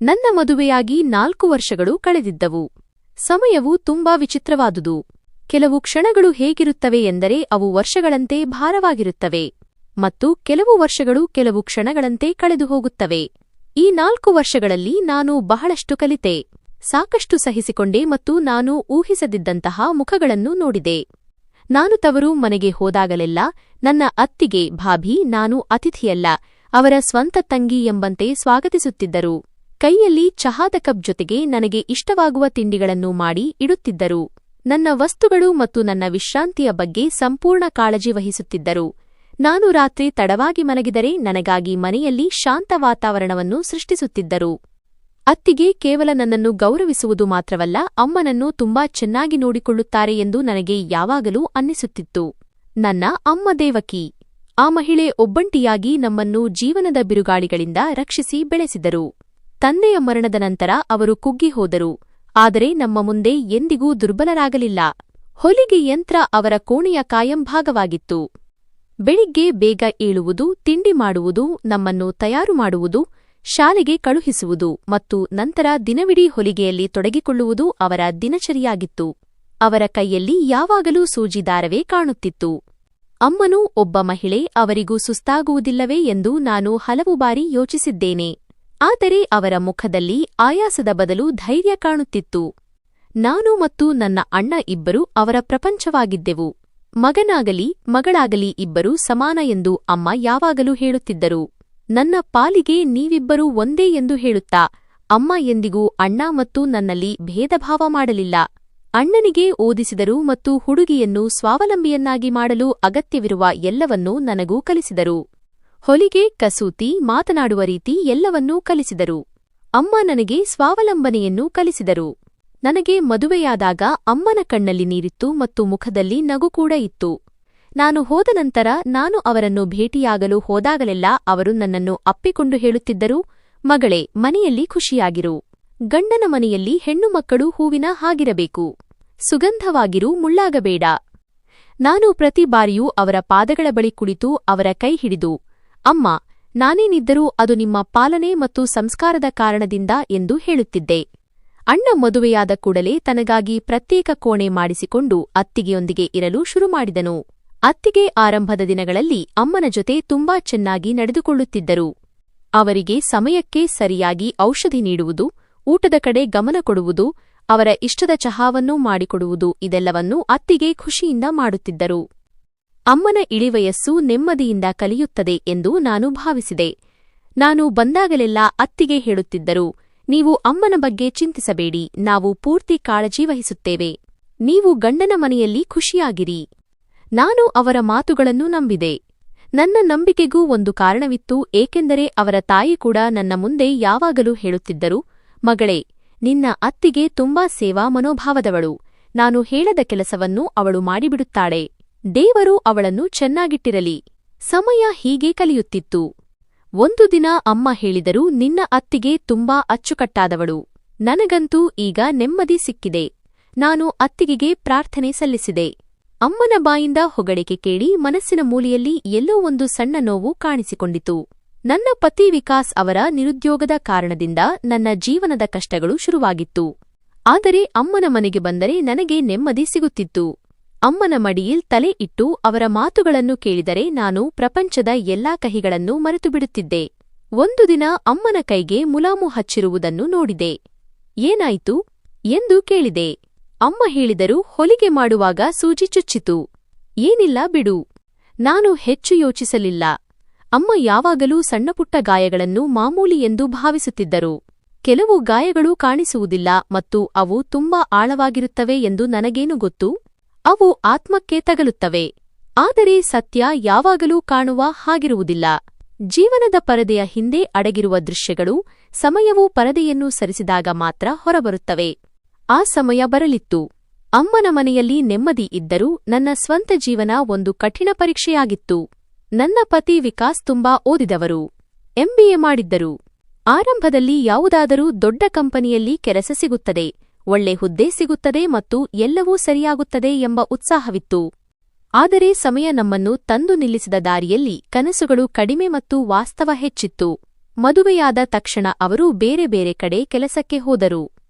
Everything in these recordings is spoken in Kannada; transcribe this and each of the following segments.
ನನ್ನ ಮದುವೆಯಾಗಿ 4 ವರ್ಷಗಳು ಕಳೆದಿದ್ದವು. ಸಮಯವು ತುಂಬಾ ವಿಚಿತ್ರವಾದುದು. ಕೆಲವು ಕ್ಷಣಗಳು ಹೇಗಿರುತ್ತವೆ ಎಂದರೆ ಅವು ವರ್ಷಗಳಂತೆ ಭಾರವಾಗಿರುತ್ತವೆ ಮತ್ತು ಕೆಲವು ವರ್ಷಗಳು ಕೆಲವು ಕ್ಷಣಗಳಂತೆ ಕಳೆದು ಹೋಗುತ್ತವೆ. ಈ 4 ವರ್ಷಗಳಲ್ಲಿ ನಾನು ಬಹಳಷ್ಟು ಕಲಿತೆ, ಸಾಕಷ್ಟು ಸಹಿಸಿಕೊಂಡೆ ಮತ್ತು ನಾನು ಊಹಿಸದಿದ್ದಂತಹ ಮುಖಗಳನ್ನು ನೋಡಿದೆ. ನಾನು ತವರು ಮನೆಗೆ ಹೋದಾಗಲೆಲ್ಲ ನನ್ನ ಅತ್ತಿಗೆ ಭಾಭಿ ನಾನು ಅತಿಥಿಯಲ್ಲ, ಅವರ ಸ್ವಂತ ತಂಗಿ ಎಂಬಂತೆ ಸ್ವಾಗತಿಸುತ್ತಿದ್ದರು. ಕೈಯಲ್ಲಿ ಚಹಾದ ಕಪ್ ಜೊತೆಗೆ ನನಗೆ ಇಷ್ಟವಾಗುವ ತಿಂಡಿಗಳನ್ನು ಮಾಡಿ ಇಡುತ್ತಿದ್ದರು. ನನ್ನ ವಸ್ತುಗಳು ಮತ್ತು ನನ್ನ ವಿಶ್ರಾಂತಿಯ ಬಗ್ಗೆ ಸಂಪೂರ್ಣ ಕಾಳಜಿ ವಹಿಸುತ್ತಿದ್ದರು. ನಾನು ರಾತ್ರಿ ತಡವಾಗಿ ಮಲಗಿದರೆ ನನಗಾಗಿ ಮನೆಯಲ್ಲಿ ಶಾಂತ ವಾತಾವರಣವನ್ನು ಸೃಷ್ಟಿಸುತ್ತಿದ್ದರು. ಅತ್ತಿಗೆ ಕೇವಲ ನನ್ನನ್ನು ಗೌರವಿಸುವುದು ಮಾತ್ರವಲ್ಲ, ಅಮ್ಮನನ್ನು ತುಂಬಾ ಚೆನ್ನಾಗಿ ನೋಡಿಕೊಳ್ಳುತ್ತಾರೆ ಎಂದು ನನಗೆ ಯಾವಾಗಲೂ ಅನ್ನಿಸುತ್ತಿತ್ತು. ನನ್ನ ಅಮ್ಮ ದೇವಕಿ. ಆ ಮಹಿಳೆ ಒಬ್ಬಂಟಿಯಾಗಿ ನಮ್ಮನ್ನು ಜೀವನದ ಬಿರುಗಾಳಿಗಳಿಂದ ರಕ್ಷಿಸಿ ಬೆಳೆಸಿದರು. ತಂದೆಯ ಮರಣದ ನಂತರ ಅವರು ಕುಗ್ಗಿ ಹೋದರು, ಆದರೆ ನಮ್ಮ ಮುಂದೆ ಎಂದಿಗೂ ದುರ್ಬಲರಾಗಲಿಲ್ಲ. ಹೊಲಿಗೆ ಯಂತ್ರ ಅವರ ಕೋಣೆಯ ಕಾಯಂ ಭಾಗವಾಗಿತ್ತು. ಬೆಳಿಗ್ಗೆ ಬೇಗ ಏಳುವುದು, ತಿಂಡಿ ಮಾಡುವುದು, ನಮ್ಮನ್ನು ತಯಾರು ಮಾಡುವುದು, ಶಾಲೆಗೆ ಕಳುಹಿಸುವುದು ಮತ್ತು ನಂತರ ದಿನವಿಡೀ ಹೊಲಿಗೆಯಲ್ಲಿ ತೊಡಗಿಕೊಳ್ಳುವುದು ಅವರ ದಿನಚರಿಯಾಗಿತ್ತು. ಅವರ ಕೈಯಲ್ಲಿ ಯಾವಾಗಲೂ ಸೂಜಿ ದಾರವೇ ಕಾಣುತ್ತಿತ್ತು. ಅಮ್ಮನೂ ಒಬ್ಬ ಮಹಿಳೆ, ಅವರಿಗೂ ಸುಸ್ತಾಗುವುದಿಲ್ಲವೇ ಎಂದು ನಾನು ಹಲವು ಬಾರಿ ಯೋಚಿಸಿದ್ದೇನೆ. ಆದರೆ ಅವರ ಮುಖದಲ್ಲಿ ಆಯಾಸದ ಬದಲು ಧೈರ್ಯ ಕಾಣುತ್ತಿತ್ತು. ನಾನು ಮತ್ತು ನನ್ನ ಅಣ್ಣ ಇಬ್ಬರು ಅವರ ಪ್ರಪಂಚವಾಗಿದ್ದೆವು. ಮಗನಾಗಲಿ ಮಗಳಾಗಲಿ ಇಬ್ಬರೂ ಸಮಾನ ಎಂದು ಅಮ್ಮ ಯಾವಾಗಲೂ ಹೇಳುತ್ತಿದ್ದರು. ನನ್ನ ಪಾಲಿಗೆ ನೀವಿಬ್ಬರೂ ಒಂದೇ ಎಂದು ಹೇಳುತ್ತಾ ಅಮ್ಮ ಎಂದಿಗೂ ಅಣ್ಣ ಮತ್ತು ನನ್ನಲ್ಲಿ ಭೇದಭಾವ ಮಾಡಲಿಲ್ಲ. ಅಣ್ಣನಿಗೆ ಓದಿಸಿದರು ಮತ್ತು ಹುಡುಗಿಯನ್ನು ಸ್ವಾವಲಂಬಿಯನ್ನಾಗಿ ಮಾಡಲು ಅಗತ್ಯವಿರುವ ಎಲ್ಲವನ್ನೂ ನನಗೂ ಕಲಿಸಿದರು. ಹೊಲಿಗೆ, ಕಸೂತಿ, ಮಾತನಾಡುವ ರೀತಿ ಎಲ್ಲವನ್ನೂ ಕಲಿಸಿದರು. ಅಮ್ಮ ನನಗೆ ಸ್ವಾವಲಂಬನೆಯನ್ನು ಕಲಿಸಿದರು. ನನಗೆ ಮದುವೆಯಾದಾಗ ಅಮ್ಮನ ಕಣ್ಣಲ್ಲಿ ನೀರಿತ್ತು ಮತ್ತು ಮುಖದಲ್ಲಿ ನಗು ಕೂಡ ಇತ್ತು. ನಾನು ಹೋದ ನಂತರ ನಾನು ಅವರನ್ನು ಭೇಟಿಯಾಗಲು ಹೋದಾಗಲೆಲ್ಲ ಅವರು ನನ್ನನ್ನು ಅಪ್ಪಿಕೊಂಡು ಹೇಳುತ್ತಿದ್ದರು, ಮಗಳೇ, ಮನೆಯಲ್ಲಿ ಖುಷಿಯಾಗಿರು. ಗಂಡನ ಮನೆಯಲ್ಲಿ ಹೆಣ್ಣು ಮಕ್ಕಳು ಹೂವಿನ ಹಾಗಿರಬೇಕು, ಸುಗಂಧವಾಗಿರು, ಮುಳ್ಳಾಗಬೇಡ. ನಾನು ಪ್ರತಿ ಬಾರಿಯೂ ಅವರ ಪಾದಗಳ ಬಳಿ ಕುಳಿತು ಅವರ ಕೈ ಹಿಡಿದು, ಅಮ್ಮ, ನಾನೇನಿದ್ದರೂ ಅದು ನಿಮ್ಮ ಪಾಲನೆ ಮತ್ತು ಸಂಸ್ಕಾರದ ಕಾರಣದಿಂದ ಎಂದು ಹೇಳುತ್ತಿದ್ದೆ. ಅಣ್ಣ ಮದುವೆಯಾದ ಕೂಡಲೇ ತನಗಾಗಿ ಪ್ರತ್ಯೇಕ ಕೋಣೆ ಮಾಡಿಸಿಕೊಂಡು ಅತ್ತಿಗೆಯೊಂದಿಗೆ ಇರಲು ಶುರುಮಾಡಿದನು. ಅತ್ತಿಗೆ ಆರಂಭದ ದಿನಗಳಲ್ಲಿ ಅಮ್ಮನ ಜೊತೆ ತುಂಬಾ ಚೆನ್ನಾಗಿ ನಡೆದುಕೊಳ್ಳುತ್ತಿದ್ದರು. ಅವರಿಗೆ ಸಮಯಕ್ಕೆ ಸರಿಯಾಗಿ ಔಷಧಿ ನೀಡುವುದು, ಊಟದ ಕಡೆ ಗಮನ ಕೊಡುವುದು, ಅವರ ಇಷ್ಟದ ಚಹಾವನ್ನೂ ಮಾಡಿಕೊಡುವುದು ಇದೆಲ್ಲವನ್ನೂ ಅತ್ತಿಗೆ ಖುಷಿಯಿಂದ ಮಾಡುತ್ತಿದ್ದರು. ಅಮ್ಮನ ಇಳಿವಯಸ್ಸು ನೆಮ್ಮದಿಯಿಂದ ಕಲಿಯುತ್ತದೆ ಎಂದು ನಾನು ಭಾವಿಸಿದೆ. ನಾನು ಬಂದಾಗಲೆಲ್ಲ ಅತ್ತಿಗೆ ಹೇಳುತ್ತಿದ್ದರು, ನೀವು ಅಮ್ಮನ ಬಗ್ಗೆ ಚಿಂತಿಸಬೇಡಿ, ನಾವು ಪೂರ್ತಿ ಕಾಳಜಿ ವಹಿಸುತ್ತೇವೆ. ನೀವು ಗಂಡನ ಮನೆಯಲ್ಲಿ ಖುಷಿಯಾಗಿರಿ. ನಾನು ಅವರ ಮಾತುಗಳನ್ನು ನಂಬಿದೆ. ನನ್ನ ನಂಬಿಕೆಗೂ ಒಂದು ಕಾರಣವಿತ್ತು, ಏಕೆಂದರೆ ಅವರ ತಾಯಿ ಕೂಡ ನನ್ನ ಮುಂದೆ ಯಾವಾಗಲೂ ಹೇಳುತ್ತಿದ್ದರು, ಮಗಳೇ, ನಿನ್ನ ಅತ್ತಿಗೆ ತುಂಬಾ ಸೇವಾ ಮನೋಭಾವದವಳು. ನಾನು ಹೇಳದ ಕೆಲಸವನ್ನು ಅವಳು ಮಾಡಿಬಿಡುತ್ತಾಳೆ. ದೇವರು ಅವಳನ್ನು ಚೆನ್ನಾಗಿಟ್ಟಿರಲಿ. ಸಮಯ ಹೀಗೆ ಕಲಿಯುತ್ತಿತ್ತು. ಒಂದು ದಿನ ಅಮ್ಮ ಹೇಳಿದರು, ನಿನ್ನ ಅತ್ತಿಗೆ ತುಂಬಾ ಅಚ್ಚುಕಟ್ಟಾದವಳು. ನನಗಂತೂ ಈಗ ನೆಮ್ಮದಿ ಸಿಕ್ಕಿದೆ. ನಾನು ಅತ್ತಿಗೆಗೆ ಪ್ರಾರ್ಥನೆ ಸಲ್ಲಿಸಿದೆ. ಅಮ್ಮನ ಬಾಯಿಂದ ಹೊಗಳಿಕೆ ಕೇಳಿ ಮನಸ್ಸಿನ ಮೂಲೆಯಲ್ಲಿ ಎಲ್ಲೋ ಒಂದು ಸಣ್ಣ ನೋವು ಕಾಣಿಸಿಕೊಂಡಿತು. ನನ್ನ ಪತಿ ವಿಕಾಸ್ ಅವರ ನಿರುದ್ಯೋಗದ ಕಾರಣದಿಂದ ನನ್ನ ಜೀವನದ ಕಷ್ಟಗಳು ಶುರುವಾಗಿತ್ತು. ಆದರೆ ಅಮ್ಮನ ಮನೆಗೆ ಬಂದರೆ ನನಗೆ ನೆಮ್ಮದಿ ಸಿಗುತ್ತಿತ್ತು. ಅಮ್ಮನ ಮಡಿയിൽ ತಲೆ ಇಟ್ಟು ಅವರ ಮಾತುಗಳನ್ನು ಕೇಳಿದರೆ ನಾನು ಪ್ರಪಂಚದ ಎಲ್ಲಾ ಕಹಿಗಳನ್ನು ಮರೆತುಬಿಡುತ್ತಿದ್ದೆ. ಒಂದು ದಿನ ಅಮ್ಮನ ಕೈಗೆ ಮುಲಾಮು ಹಚ್ಚಿರುವುದನ್ನು ನೋಡಿದೆ. ಏನಾಯಿತು ಎಂದು ಕೇಳಿದೆ. ಅಮ್ಮ ಹೇಳಿದರು, ಹೊಲಿಗೆ ಮಾಡುವಾಗ ಸೂಜಿ ಚುಚ್ಚಿತು. ಏನಿಲ್ಲ ಬಿಡು. ನಾನು ಹೆಚ್ಚು ಯೋಚಿಸಲಿಲ್ಲ. ಅಮ್ಮ ಯಾವಾಗಲೂ ಸಣ್ಣಪುಟ್ಟ ಗಾಯಗಳನ್ನು ಮಾಮೂಲಿ ಎಂದು ಭಾವಿಸುತ್ತಿದ್ದರು. ಕೆಲವು ಗಾಯಗಳು ಕಾಣಿಸುವುದಿಲ್ಲ ಮತ್ತು ಅವು ತುಂಬಾ ಆಳವಾಗಿರುತ್ತವೆ ಎಂದು ನನಗೇನು ಗೊತ್ತು. ಅವು ಆತ್ಮಕ್ಕೆ ತಗಲುತ್ತವೆ. ಆದರೆ ಸತ್ಯ ಯಾವಾಗಲೂ ಕಾಣುವ ಹಾಗಿರುವುದಿಲ್ಲ. ಜೀವನದ ಪರದೆಯ ಹಿಂದೆ ಅಡಗಿರುವ ದೃಶ್ಯಗಳು ಸಮಯವು ಪರದೆಯನ್ನು ಸರಿಸಿದಾಗ ಮಾತ್ರ ಹೊರಬರುತ್ತವೆ. ಆ ಸಮಯ ಬರಲಿತ್ತು. ಅಮ್ಮನ ಮನೆಯಲ್ಲಿ ನೆಮ್ಮದಿ ಇದ್ದರೂ ನನ್ನ ಸ್ವಂತ ಜೀವನ ಒಂದು ಕಠಿಣ ಪರೀಕ್ಷೆಯಾಗಿತ್ತು. ನನ್ನ ಪತಿ ವಿಕಾಸ್ ತುಂಬಾ ಓದಿದವರು, MBA ಮಾಡಿದ್ದರು. ಆರಂಭದಲ್ಲಿ ಯಾವುದಾದರೂ ದೊಡ್ಡ ಕಂಪನಿಯಲ್ಲಿ ಕೆಲಸ ಸಿಗುತ್ತದೆ, ಒಳ್ಳೆ ಹುದ್ದೆ ಸಿಗುತ್ತದೆ ಮತ್ತು ಎಲ್ಲವೂ ಸರಿಯಾಗುತ್ತದೆ ಎಂಬ ಉತ್ಸಾಹವಿತ್ತು. ಆದರೆ ಸಮಯ ನಮ್ಮನ್ನು ತಂದು ನಿಲ್ಲಿಸಿದ ದಾರಿಯಲ್ಲಿ ಕನಸುಗಳು ಕಡಿಮೆ ಮತ್ತು ವಾಸ್ತವ ಹೆಚ್ಚಿತ್ತು. ಮದುವೆಯಾದ ತಕ್ಷಣ ಅವರು ಬೇರೆ ಬೇರೆ ಕಡೆ ಕೆಲಸಕ್ಕೆ ಹೋದರು.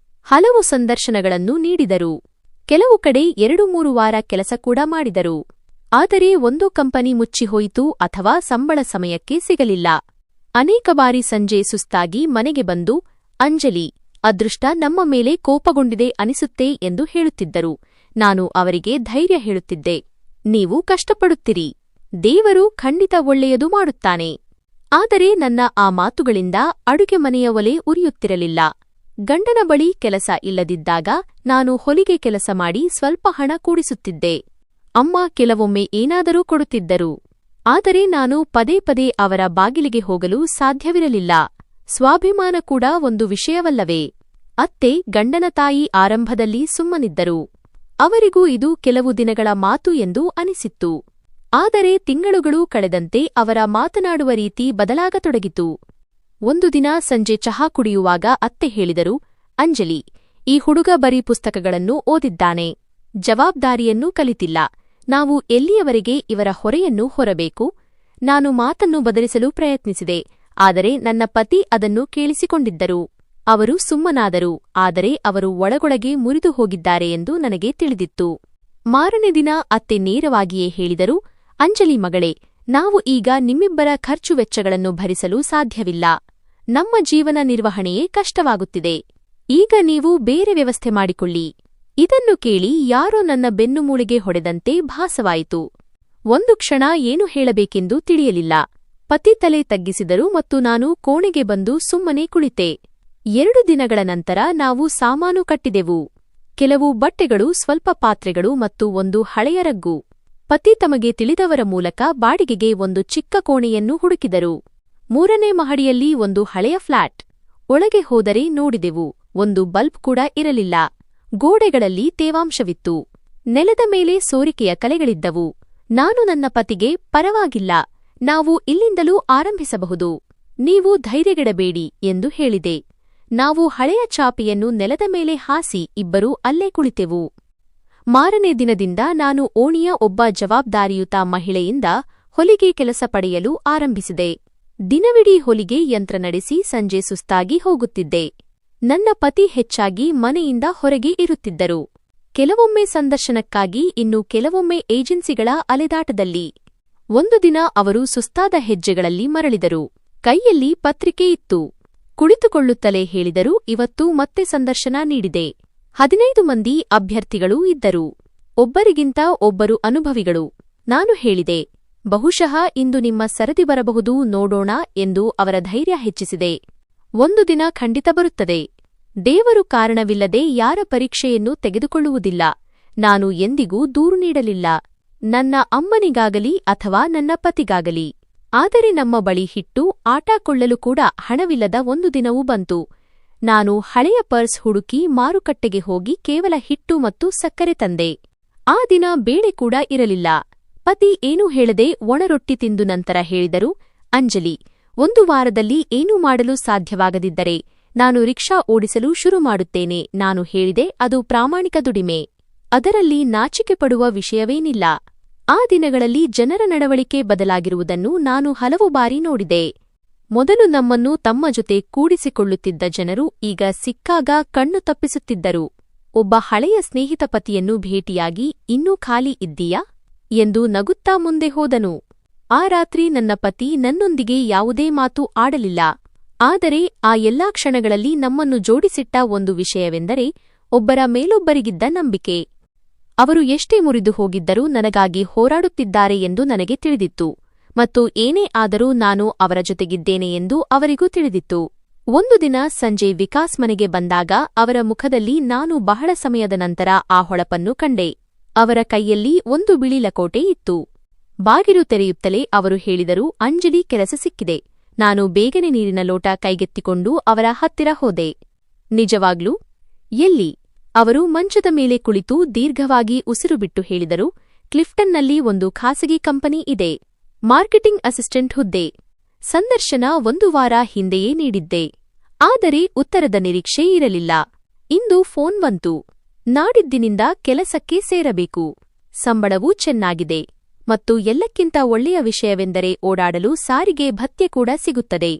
ಹಲವು ಸಂದರ್ಶನಗಳನ್ನು ನೀಡಿದರು. ಕೆಲವು ಕಡೆ 2-3 ವಾರ ಕೆಲಸ ಕೂಡ ಮಾಡಿದರು. ಆದರೆ ಒಂದು ಕಂಪನಿ ಮುಚ್ಚಿಹೋಯಿತು ಅಥವಾ ಸಂಬಳ ಸಮಯಕ್ಕೆ ಸಿಗಲಿಲ್ಲ. ಅನೇಕ ಬಾರಿ ಸಂಜೆ ಸುಸ್ತಾಗಿ ಮನೆಗೆ ಬಂದು, ಅಂಜಲಿ, ಅದೃಷ್ಟ ನಮ್ಮ ಮೇಲೆ ಕೋಪಗೊಂಡಿದೆ ಅನಿಸುತ್ತೆ ಎಂದು ಹೇಳುತ್ತಿದ್ದರು. ನಾನು ಅವರಿಗೆ ಧೈರ್ಯ ಹೇಳುತ್ತಿದ್ದೆ. ನೀವು ಕಷ್ಟಪಡುತ್ತೀರಿ, ದೇವರು ಖಂಡಿತ ಒಳ್ಳೆಯದು ಮಾಡುತ್ತಾನೆ. ಆದರೆ ನನ್ನ ಆ ಮಾತುಗಳಿಂದ ಅಡುಗೆ ಮನೆಯ ಒಲೆ ಉರಿಯುತ್ತಿರಲಿಲ್ಲ. ಗಂಡನ ಬಳಿ ಕೆಲಸ ಇಲ್ಲದಿದ್ದಾಗ ನಾನು ಹೊಲಿಗೆ ಕೆಲಸ ಮಾಡಿ ಸ್ವಲ್ಪ ಹಣ ಕೂಡಿಸುತ್ತಿದ್ದೆ. ಅಮ್ಮ ಕೆಲವೊಮ್ಮೆ ಏನಾದರೂ ಕೊಡುತ್ತಿದ್ದರು. ಆದರೆ ನಾನು ಪದೇ ಪದೇ ಅವರ ಬಾಗಿಲಿಗೆ ಹೋಗಲು ಸಾಧ್ಯವಿರಲಿಲ್ಲ. ಸ್ವಾಭಿಮಾನ ಕೂಡ ಒಂದು ವಿಷಯವಲ್ಲವೇ? ಅತ್ತೆ, ಗಂಡನ ತಾಯಿ ಆರಂಭದಲ್ಲಿ ಸುಮ್ಮನಿದ್ದರು. ಅವರಿಗೂ ಇದು ಕೆಲವು ದಿನಗಳ ಮಾತು ಎಂದು ಅನಿಸಿತ್ತು. ಆದರೆ ತಿಂಗಳುಗಳು ಕಳೆದಂತೆ ಅವರ ಮಾತನಾಡುವ ರೀತಿ ಬದಲಾಗತೊಡಗಿತು. ಒಂದು ದಿನ ಸಂಜೆ ಚಹಾ ಕುಡಿಯುವಾಗ ಅತ್ತೆ ಹೇಳಿದರು, ಅಂಜಲಿ, ಈ ಹುಡುಗ ಬರೀ ಪುಸ್ತಕಗಳನ್ನು ಓದಿದ್ದಾನೆ, ಜವಾಬ್ದಾರಿಯನ್ನೂ ಕಲಿತಿಲ್ಲ. ನಾವು ಎಲ್ಲಿಯವರೆಗೆ ಇವರ ಹೊರೆಯನ್ನು ಹೊರಬೇಕು? ನಾನು ಮಾತನ್ನು ಬದಲಿಸಲು ಪ್ರಯತ್ನಿಸಿದೆ, ಆದರೆ ನನ್ನ ಪತಿ ಅದನ್ನು ಕೇಳಿಸಿಕೊಂಡಿದ್ದರು. ಅವರು ಸುಮ್ಮನಾದರು, ಆದರೆ ಅವರು ಒಳಗೊಳಗೆ ಮುರಿದು ಹೋಗಿದ್ದಾರೆ ಎಂದು ನನಗೆ ತಿಳಿದಿತ್ತು. ಮಾರನೇ ದಿನ ಅತ್ತೆ ನೇರವಾಗಿಯೇ ಹೇಳಿದರು, ಅಂಜಲಿ ಮಗಳೇ, ನಾವು ಈಗ ನಿಮ್ಮಿಬ್ಬರ ಖರ್ಚು ವೆಚ್ಚಗಳನ್ನು ಭರಿಸಲು ಸಾಧ್ಯವಿಲ್ಲ. ನಮ್ಮ ಜೀವನ ನಿರ್ವಹಣೆಯೇ ಕಷ್ಟವಾಗುತ್ತಿದೆ. ಈಗ ನೀವು ಬೇರೆ ವ್ಯವಸ್ಥೆ ಮಾಡಿಕೊಳ್ಳಿ. ಇದನ್ನು ಕೇಳಿ ಯಾರೋ ನನ್ನ ಬೆನ್ನುಮೂಳೆಗೆ ಹೊಡೆದಂತೆ ಭಾಸವಾಯಿತು. ಒಂದು ಕ್ಷಣ ಏನು ಹೇಳಬೇಕೆಂದು ತಿಳಿಯಲಿಲ್ಲ. ಪತಿ ತಲೆ ತಗ್ಗಿಸಿದರು ಮತ್ತು ನಾನು ಕೋಣೆಗೆ ಬಂದು ಸುಮ್ಮನೆ ಕುಳಿತೆ. 2 ದಿನಗಳ ನಂತರ ನಾವು ಸಾಮಾನು ಕಟ್ಟಿದೆವು. ಕೆಲವು ಬಟ್ಟೆಗಳು, ಸ್ವಲ್ಪ ಪಾತ್ರೆಗಳು ಮತ್ತು ಒಂದು ಹಳೆಯ ರಗ್ಗು. ಪತಿ ತಮಗೆ ತಿಳಿದವರ ಮೂಲಕ ಬಾಡಿಗೆಗೆ ಒಂದು ಚಿಕ್ಕ ಕೋಣೆಯನ್ನು ಹುಡುಕಿದರು. 3ನೇ ಮಹಡಿಯಲ್ಲಿ ಒಂದು ಹಳೆಯ ಫ್ಲಾಟ್. ಒಳಗೆ ಹೋದರೆ ನೋಡಿದೆವು, ಒಂದು ಬಲ್ಬ್ ಕೂಡ ಇರಲಿಲ್ಲ. ಗೋಡೆಗಳಲ್ಲಿ ತೇವಾಂಶವಿತ್ತು. ನೆಲದ ಮೇಲೆ ಸೋರಿಕೆಯ ಕಲೆಗಳಿದ್ದವು. ನಾನು ನನ್ನ ಪತಿಗೆ, ಪರವಾಗಿಲ್ಲ, ನಾವು ಇಲ್ಲಿಂದಲೂ ಆರಂಭಿಸಬಹುದು, ನೀವು ಧೈರ್ಯಗೆಡಬೇಡಿ ಎಂದು ಹೇಳಿದೆ. ನಾವು ಹಳೆಯ ಚಾಪೆಯನ್ನು ನೆಲದ ಮೇಲೆ ಹಾಸಿ ಇಬ್ಬರೂ ಅಲ್ಲೇ ಕುಳಿತೆವು. ಮಾರನೇ ದಿನದಿಂದ ನಾನು ಓಣಿಯ ಒಬ್ಬ ಜವಾಬ್ದಾರಿಯುತ ಮಹಿಳೆಯಿಂದ ಹೊಲಿಗೆ ಕೆಲಸ ಪಡೆಯಲು ಆರಂಭಿಸಿದೆ. ದಿನವಿಡೀ ಹೊಲಿಗೆ ಯಂತ್ರ ನಡೆಸಿ ಸಂಜೆ ಸುಸ್ತಾಗಿ ಹೋಗುತ್ತಿದ್ದೆ. ನನ್ನ ಪತಿ ಹೆಚ್ಚಾಗಿ ಮನೆಯಿಂದ ಹೊರಗೆ ಇರುತ್ತಿದ್ದರು. ಕೆಲವೊಮ್ಮೆ ಸಂದರ್ಶನಕ್ಕಾಗಿ, ಇನ್ನು ಕೆಲವೊಮ್ಮೆ ಏಜೆನ್ಸಿಗಳ ಅಲೆದಾಟದಲ್ಲಿ. ಒಂದು ದಿನ ಅವರು ಸುಸ್ತಾದ ಹೆಜ್ಜೆಗಳಲ್ಲಿ ಮರಳಿದರು. ಕೈಯಲ್ಲಿ ಪತ್ರಿಕೆ ಇತ್ತು. ಕುಳಿತುಕೊಳ್ಳುತ್ತಲೇ ಹೇಳಿದರು, ಇವತ್ತು ಮತ್ತೆ ಸಂದರ್ಶನ ನೀಡಿದೆ. 15 ಮಂದಿ ಅಭ್ಯರ್ಥಿಗಳೂ ಇದ್ದರು. ಒಬ್ಬರಿಗಿಂತ ಒಬ್ಬರು ಅನುಭವಿಗಳು. ನಾನು ಹೇಳಿದೆ, ಬಹುಶಃ ಇಂದು ನಿಮ್ಮ ಸರದಿ ಬರಬಹುದು, ನೋಡೋಣ ಎಂದು ಅವರ ಧೈರ್ಯ ಹೆಚ್ಚಿಸಿದೆ. ಒಂದು ದಿನ ಖಂಡಿತ ಬರುತ್ತದೆ. ದೇವರು ಕಾರಣವಿಲ್ಲದೆ ಯಾರ ಪರೀಕ್ಷೆಯನ್ನು ತೆಗೆದುಕೊಳ್ಳುವುದಿಲ್ಲ. ನಾನು ಎಂದಿಗೂ ದೂರು ನೀಡಲಿಲ್ಲ, ನನ್ನ ಅಮ್ಮನಿಗಾಗಲಿ ಅಥವಾ ನನ್ನ ಪತಿಗಾಗಲಿ. ಆದರೆ ನಮ್ಮ ಬಳಿ ಹಿಟ್ಟು, ಆಟ ಕೊಳ್ಳಲು ಕೂಡ ಹಣವಿಲ್ಲದ ಒಂದು ದಿನವೂ ಬಂತು. ನಾನು ಹಳೆಯ ಪರ್ಸ್ ಹುಡುಕಿ ಮಾರುಕಟ್ಟೆಗೆ ಹೋಗಿ ಕೇವಲ ಹಿಟ್ಟು ಮತ್ತು ಸಕ್ಕರೆ ತಂದೆ. ಆ ದಿನ ಬೇಳೆ ಕೂಡ ಇರಲಿಲ್ಲ. ಪತಿ ಏನೂ ಹೇಳದೆ ಒಣರೊಟ್ಟಿ ತಿಂದು ನಂತರ ಹೇಳಿದರು, ಅಂಜಲಿ, ಒಂದು ವಾರದಲ್ಲಿ ಏನೂ ಮಾಡಲು ಸಾಧ್ಯವಾಗದಿದ್ದರೆ ನಾನು ರಿಕ್ಷಾ ಓಡಿಸಲು ಶುರು ಮಾಡುತ್ತೇನೆ. ನಾನು ಹೇಳಿದೆ, ಅದು ಪ್ರಾಮಾಣಿಕ ದುಡಿಮೆ, ಅದರಲ್ಲಿ ನಾಚಿಕೆ ಪಡುವ ವಿಷಯವೇನಿಲ್ಲ. ಆ ದಿನಗಳಲ್ಲಿ ಜನರ ನಡವಳಿಕೆ ಬದಲಾಗಿರುವುದನ್ನು ನಾನು ಹಲವು ಬಾರಿ ನೋಡಿದೆ. ಮೊದಲು ನಮ್ಮನ್ನು ತಮ್ಮ ಜೊತೆ ಕೂಡಿಸಿಕೊಳ್ಳುತ್ತಿದ್ದ ಜನರು ಈಗ ಸಿಕ್ಕಾಗ ಕಣ್ಣು ತಪ್ಪಿಸುತ್ತಿದ್ದರು. ಒಬ್ಬ ಹಳೆಯ ಸ್ನೇಹಿತ ಪತಿಯನ್ನು ಭೇಟಿಯಾಗಿ, ಇನ್ನೂ ಖಾಲಿ ಇದ್ದೀಯಾ ಎಂದು ನಗುತ್ತಾ ಮುಂದೆ ಹೋದನು. ಆ ರಾತ್ರಿ ನನ್ನ ಪತಿ ನನ್ನೊಂದಿಗೆ ಯಾವುದೇ ಮಾತು ಆಡಲಿಲ್ಲ. ಆದರೆ ಆ ಎಲ್ಲಾ ಕ್ಷಣಗಳಲ್ಲಿ ನಮ್ಮನ್ನು ಜೋಡಿಸಿಟ್ಟ ಒಂದು ವಿಷಯವೆಂದರೆ ಒಬ್ಬರ ಮೇಲೊಬ್ಬರಿಗಿದ್ದ ನಂಬಿಕೆ. ಅವರು ಎಷ್ಟೇ ಮುರಿದು ಹೋಗಿದ್ದರೂ ನನಗಾಗಿ ಹೋರಾಡುತ್ತಿದ್ದಾರೆ ಎಂದು ನನಗೆ ತಿಳಿದಿತ್ತು, ಮತ್ತು ಏನೇ ಆದರೂ ನಾನು ಅವರ ಜೊತೆಗಿದ್ದೇನೆ ಎಂದು ಅವರಿಗೂ ತಿಳಿದಿತ್ತು. ಒಂದು ದಿನ ಸಂಜೆ ವಿಕಾಸ್ ಮನೆಗೆ ಬಂದಾಗ ಅವರ ಮುಖದಲ್ಲಿ ನಾನು ಬಹಳ ಸಮಯದ ನಂತರ ಆ ಹೊಳಪನ್ನು ಕಂಡೆ. ಅವರ ಕೈಯಲ್ಲಿ ಒಂದು ಬಿಳಿ ಲಕೋಟೆ ಇತ್ತು. ಬಾಗಿಲು ತೆರೆಯುತ್ತಲೇ ಅವರು ಹೇಳಿದರು, ಅಂಜಲಿ, ಕೆಲಸ ಸಿಕ್ಕಿದೆ. ನಾನು ಬೇಗನೆ ನೀರಿನ ಲೋಟ ಕೈಗೆತ್ತಿಕೊಂಡು ಅವರ ಹತ್ತಿರ ಹೋದೆ. ನಿಜವಾಗ್ಲೂ? ಎಲ್ಲಿ? ಅವರು ಮಂಚದ ಮೇಲೆ ಕುಳಿತು ದೀರ್ಘವಾಗಿ ಉಸಿರು ಬಿಟ್ಟು ಹೇಳಿದರು, ಕ್ಲಿಫ್ಟನ್ನಲ್ಲಿ ಒಂದು ಖಾಸಗಿ ಕಂಪನಿ ಇದೆ, ಮಾರ್ಕೆಟಿಂಗ್ ಅಸಿಸ್ಟೆಂಟ್ ಹುದ್ದೆ. ಸಂದರ್ಶನ 1 ವಾರ ಹಿಂದೆಯೇ ನೀಡಿದ್ದೆ. ಆದರೆ ಉತ್ತರದ ನಿರೀಕ್ಷೆ ಇರಲಿಲ್ಲ. ಇಂದು ಫೋನ್ ಬಂತು. ನಾಡಿದ್ದಿನಿಂದ ಕೆಲಸಕ್ಕೆ ಸೇರಬೇಕು. ಸಂಬಳವೂ ಚೆನ್ನಾಗಿದೆ. ಮತ್ತು ಎಲ್ಲಕ್ಕಿಂತ ಒಳ್ಳೆಯ ವಿಷಯವೆಂದರೆ ಓಡಾಡಲು ಸಾರಿಗೆ ಭತ್ಯೆ ಕೂಡ ಸಿಗುತ್ತದೆ.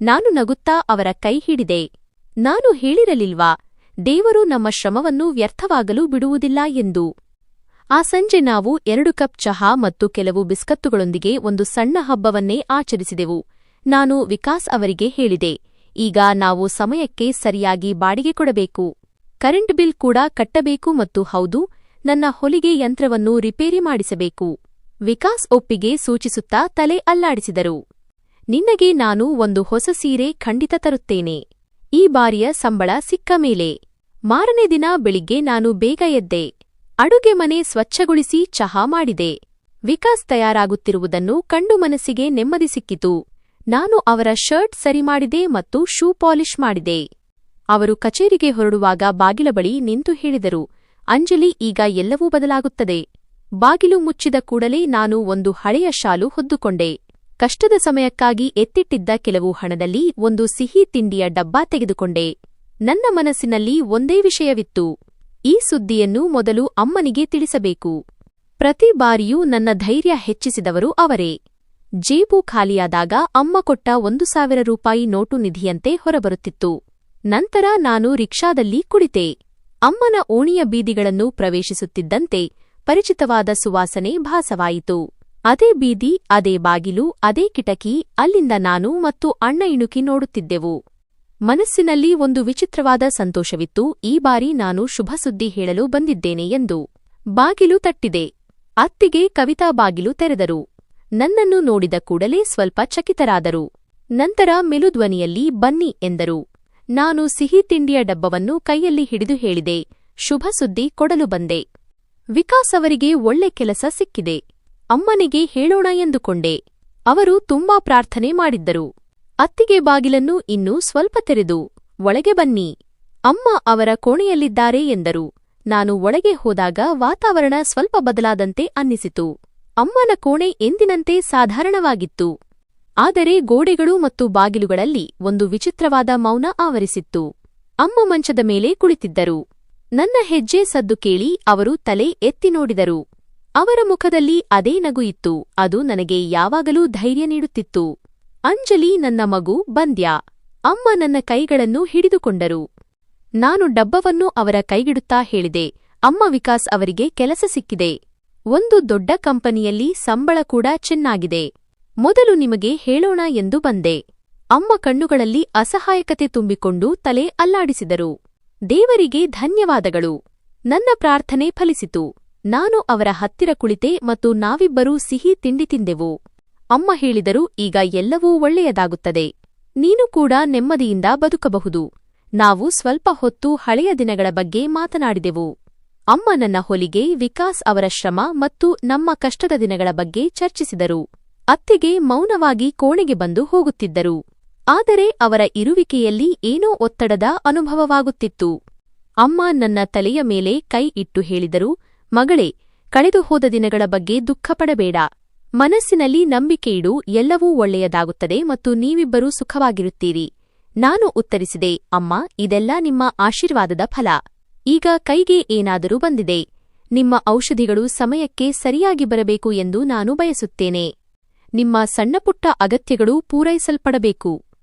ನಾನು ನಗುತ್ತಾ ಅವರ ಕೈ ಹಿಡಿದೆ. ನಾನು ಹೇಳಿರಲಿಲ್ವಾ, ದೇವರು ನಮ್ಮ ಶ್ರಮವನ್ನು ವ್ಯರ್ಥವಾಗಲು ಬಿಡುವುದಿಲ್ಲ ಎಂದು. ಆ ಸಂಜೆ ನಾವು 2 ಕಪ್ ಚಹಾ ಮತ್ತು ಕೆಲವು ಬಿಸ್ಕತ್ತುಗಳೊಂದಿಗೆ ಒಂದು ಸಣ್ಣ ಹಬ್ಬವನ್ನೇ ಆಚರಿಸಿದೆವು. ನಾನು ವಿಕಾಸ್ ಅವರಿಗೆ ಹೇಳಿದೆ, ಈಗ ನಾವು ಸಮಯಕ್ಕೆ ಸರಿಯಾಗಿ ಬಾಡಿಗೆ ಕೊಡಬೇಕು, ಕರೆಂಟ್ ಬಿಲ್ ಕೂಡ ಕಟ್ಟಬೇಕು ಮತ್ತು ಹೌದು, ನನ್ನ ಹೊಲಿಗೆ ಯಂತ್ರವನ್ನು ರಿಪೇರಿ ಮಾಡಿಸಬೇಕು. ವಿಕಾಸ್ ಒಪ್ಪಿಗೆ ಸೂಚಿಸುತ್ತಾ ತಲೆ ಅಲ್ಲಾಡಿಸಿದರು. ನಿನಗೆ ನಾನು ಒಂದು ಹೊಸ ಸೀರೆ ಖಂಡಿತ ತರುತ್ತೇನೆ, ಈ ಬಾರಿಯ ಸಂಬಳ ಸಿಕ್ಕ ಮೇಲೆ. ಮಾರನೇ ದಿನ ಬೆಳಿಗ್ಗೆ ನಾನು ಬೇಗ ಎದ್ದೆ. ಅಡುಗೆ ಮನೆ ಸ್ವಚ್ಛಗೊಳಿಸಿ ಚಹಾ ಮಾಡಿದೆ. ವಿಕಾಸ್ ತಯಾರಾಗುತ್ತಿರುವುದನ್ನು ಕಂಡು ಮನಸ್ಸಿಗೆ ನೆಮ್ಮದಿ ಸಿಕ್ಕಿತು. ನಾನು ಅವರ ಶರ್ಟ್ ಸರಿ ಮಾಡಿದೆ ಮತ್ತು ಶೂ ಪಾಲಿಶ್ ಮಾಡಿದೆ. ಅವರು ಕಚೇರಿಗೆ ಹೊರಡುವಾಗ ಬಾಗಿಲ ಬಳಿ ನಿಂತು ಹೇಳಿದರು, ಅಂಜಲಿ, ಈಗ ಎಲ್ಲವೂ ಬದಲಾಗುತ್ತದೆ. ಬಾಗಿಲು ಮುಚ್ಚಿದ ಕೂಡಲೇ ನಾನು ಒಂದು ಹಳೆಯ ಶಾಲು ಹೊದ್ದುಕೊಂಡೆ. ಕಷ್ಟದ ಸಮಯಕ್ಕಾಗಿ ಎತ್ತಿಟ್ಟಿದ್ದ ಕೆಲವು ಹಣದಲ್ಲಿ ಒಂದು ಸಿಹಿ ತಿಂಡಿಯ ಡಬ್ಬ ತೆಗೆದುಕೊಂಡೆ. ನನ್ನ ಮನಸ್ಸಿನಲ್ಲಿ ಒಂದೇ ವಿಷಯವಿತ್ತು, ಈ ಸುದ್ದಿಯನ್ನು ಮೊದಲು ಅಮ್ಮನಿಗೆ ತಿಳಿಸಬೇಕು. ಪ್ರತಿ ಬಾರಿಯೂ ನನ್ನ ಧೈರ್ಯ ಹೆಚ್ಚಿಸಿದವರು ಅವರೇ. ಜೇಬು ಖಾಲಿಯಾದಾಗ ಅಮ್ಮ ಕೊಟ್ಟ 1,000 ರೂಪಾಯಿ ನೋಟು ನಿಧಿಯಂತೆ ಹೊರಬರುತ್ತಿತ್ತು. ನಂತರ ನಾನು ರಿಕ್ಷಾದಲ್ಲಿ ಕುಳಿತೆ. ಅಮ್ಮನ ಓಣಿಯ ಬೀದಿಗಳನ್ನು ಪ್ರವೇಶಿಸುತ್ತಿದ್ದಂತೆ ಪರಿಚಿತವಾದ ಸುವಾಸನೆ ಭಾಸವಾಯಿತು. ಅದೇ ಬೀದಿ, ಅದೇ ಬಾಗಿಲು, ಅದೇ ಕಿಟಕಿ, ಅಲ್ಲಿಂದ ನಾನು ಮತ್ತು ಅಣ್ಣ ಇಣುಕಿ ನೋಡುತ್ತಿದ್ದೆವು. ಮನಸ್ಸಿನಲ್ಲಿ ಒಂದು ವಿಚಿತ್ರವಾದ ಸಂತೋಷವಿತ್ತು, ಈ ಬಾರಿ ನಾನು ಶುಭ ಸುದ್ದಿ ಹೇಳಲು ಬಂದಿದ್ದೇನೆ ಎಂದು. ಬಾಗಿಲು ತಟ್ಟಿದೆ. ಅತ್ತಿಗೆ ಕವಿತಾ ಬಾಗಿಲು ತೆರೆದರು. ನನ್ನನ್ನು ನೋಡಿದ ಕೂಡಲೇ ಸ್ವಲ್ಪ ಚಕಿತರಾದರು. ನಂತರ ಮೆಲುಧ್ವನಿಯಲ್ಲಿ ಬನ್ನಿ ಎಂದರು. ನಾನು ಸಿಹಿ ತಿಂಡಿಯ ಡಬ್ಬವನ್ನು ಕೈಯಲ್ಲಿ ಹಿಡಿದು ಹೇಳಿದೆ, ಶುಭ ಸುದ್ದಿ ಕೊಡಲು ಬಂದೆ. ವಿಕಾಸ್ ಅವರಿಗೆ ಒಳ್ಳೆ ಕೆಲಸ ಸಿಕ್ಕಿದೆ. ಅಮ್ಮನಿಗೆ ಹೇಳೋಣ ಎಂದುಕೊಂಡೆ. ಅವರು ತುಂಬಾ ಪ್ರಾರ್ಥನೆ ಮಾಡಿದ್ದರು. ಅತ್ತಿಗೆ ಬಾಗಿಲನ್ನು ಇನ್ನೂ ಸ್ವಲ್ಪ ತೆರೆದು, ಒಳಗೆ ಬನ್ನಿ, ಅಮ್ಮ ಅವರ ಕೋಣೆಯಲ್ಲಿದ್ದಾರೆ ಎಂದರು. ನಾನು ಒಳಗೆ ಹೋದಾಗ ವಾತಾವರಣ ಸ್ವಲ್ಪ ಬದಲಾದಂತೆ ಅನ್ನಿಸಿತು. ಅಮ್ಮನ ಕೋಣೆ ಎಂದಿನಂತೆ ಸಾಧಾರಣವಾಗಿತ್ತು. ಆದರೆ ಗೋಡೆಗಳು ಮತ್ತು ಬಾಗಿಲುಗಳಲ್ಲಿ ಒಂದು ವಿಚಿತ್ರವಾದ ಮೌನ ಆವರಿಸಿತ್ತು. ಅಮ್ಮ ಮಂಚದ ಮೇಲೆ ಕುಳಿತಿದ್ದರು. ನನ್ನ ಹೆಜ್ಜೆ ಸದ್ದು ಕೇಳಿ ಅವರು ತಲೆ ಎತ್ತಿ ನೋಡಿದರು. ಅವರ ಮುಖದಲ್ಲಿ ಅದೇ ನಗು ಇತ್ತು, ಅದು ನನಗೆ ಯಾವಾಗಲೂ ಧೈರ್ಯ ನೀಡುತ್ತಿತ್ತು. ಅಂಜಲಿ, ನನ್ನ ಮಗು ಬಂದ್ಯಾ? ಅಮ್ಮ ನನ್ನ ಕೈಗಳನ್ನು ಹಿಡಿದುಕೊಂಡರು. ನಾನು ಡಬ್ಬವನ್ನು ಅವರ ಕೈಗಿಡುತ್ತಾ ಹೇಳಿದೆ, ಅಮ್ಮ, ವಿಕಾಸ್ ಅವರಿಗೆ ಕೆಲಸ ಸಿಕ್ಕಿದೆ. ಒಂದು ದೊಡ್ಡ ಕಂಪನಿಯಲ್ಲಿ ಸಂಬಳ ಕೂಡ ಚೆನ್ನಾಗಿದೆ. ಮೊದಲು ನಿಮಗೆ ಹೇಳೋಣ ಎಂದು ಬಂದೆ. ಅಮ್ಮ ಕಣ್ಣುಗಳಲ್ಲಿ ಅಸಹಾಯಕತೆ ತುಂಬಿಕೊಂಡು ತಲೆ ಅಲ್ಲಾಡಿಸಿದರು. ದೇವರಿಗೆ ಧನ್ಯವಾದಗಳು. ನನ್ನ ಪ್ರಾರ್ಥನೆ ಫಲಿಸಿತು. ನಾನು ಅವರ ಹತ್ತಿರ ಕುಳಿತೆ ಮತ್ತು ನಾವಿಬ್ಬರೂ ಸಿಹಿ ತಿಂಡಿ ತಿಂದೆವು. ಅಮ್ಮ ಹೇಳಿದರು, ಈಗ ಎಲ್ಲವೂ ಒಳ್ಳೆಯದಾಗುತ್ತದೆ. ನೀನು ಕೂಡ ನೆಮ್ಮದಿಯಿಂದ ಬದುಕಬಹುದು. ನಾವು ಸ್ವಲ್ಪ ಹೊತ್ತು ಹಳೆಯ ದಿನಗಳ ಬಗ್ಗೆ ಮಾತನಾಡಿದೆವು. ಅಮ್ಮ ನನ್ನ ಹೊಲಿಗೆ, ವಿಕಾಸ್ ಅವರ ಶ್ರಮ ಮತ್ತು ನಮ್ಮ ಕಷ್ಟದ ದಿನಗಳ ಬಗ್ಗೆ ಚರ್ಚಿಸಿದರು. ಅತ್ತಿಗೆ ಮೌನವಾಗಿ ಕೋಣೆಗೆ ಬಂದು ಹೋಗುತ್ತಿದ್ದರು. ಆದರೆ ಅವರ ಇರುವಿಕೆಯಲ್ಲಿ ಏನೋ ಒತ್ತಡದ ಅನುಭವವಾಗುತ್ತಿತ್ತು. ಅಮ್ಮ ನನ್ನ ತಲೆಯ ಮೇಲೆ ಕೈ ಇಟ್ಟು ಹೇಳಿದರು, ಮಗಳೇ, ಕಳೆದು ಹೋದ ದಿನಗಳ ಬಗ್ಗೆ ದುಃಖಪಡಬೇಡ. ಮನಸ್ಸಿನಲ್ಲಿ ನಂಬಿಕೆಯಿಡು, ಎಲ್ಲವೂ ಒಳ್ಳೆಯದಾಗುತ್ತದೆ ಮತ್ತು ನೀವಿಬ್ಬರೂ ಸುಖವಾಗಿರುತ್ತೀರಿ. ನಾನು ಉತ್ತರಿಸಿದೆ, ಅಮ್ಮ, ಇದೆಲ್ಲ ನಿಮ್ಮ ಆಶೀರ್ವಾದದ ಫಲ. ಈಗ ಕೈಗೆ ಏನಾದರೂ ಬಂದಿದೆ. ನಿಮ್ಮ ಔಷಧಿಗಳು ಸಮಯಕ್ಕೆ ಸರಿಯಾಗಿ ಬರಬೇಕು ಎಂದು ನಾನು ಬಯಸುತ್ತೇನೆ. ನಿಮ್ಮ ಸಣ್ಣಪುಟ್ಟ ಅಗತ್ಯಗಳು ಪೂರೈಸಲ್ಪಡಬೇಕು.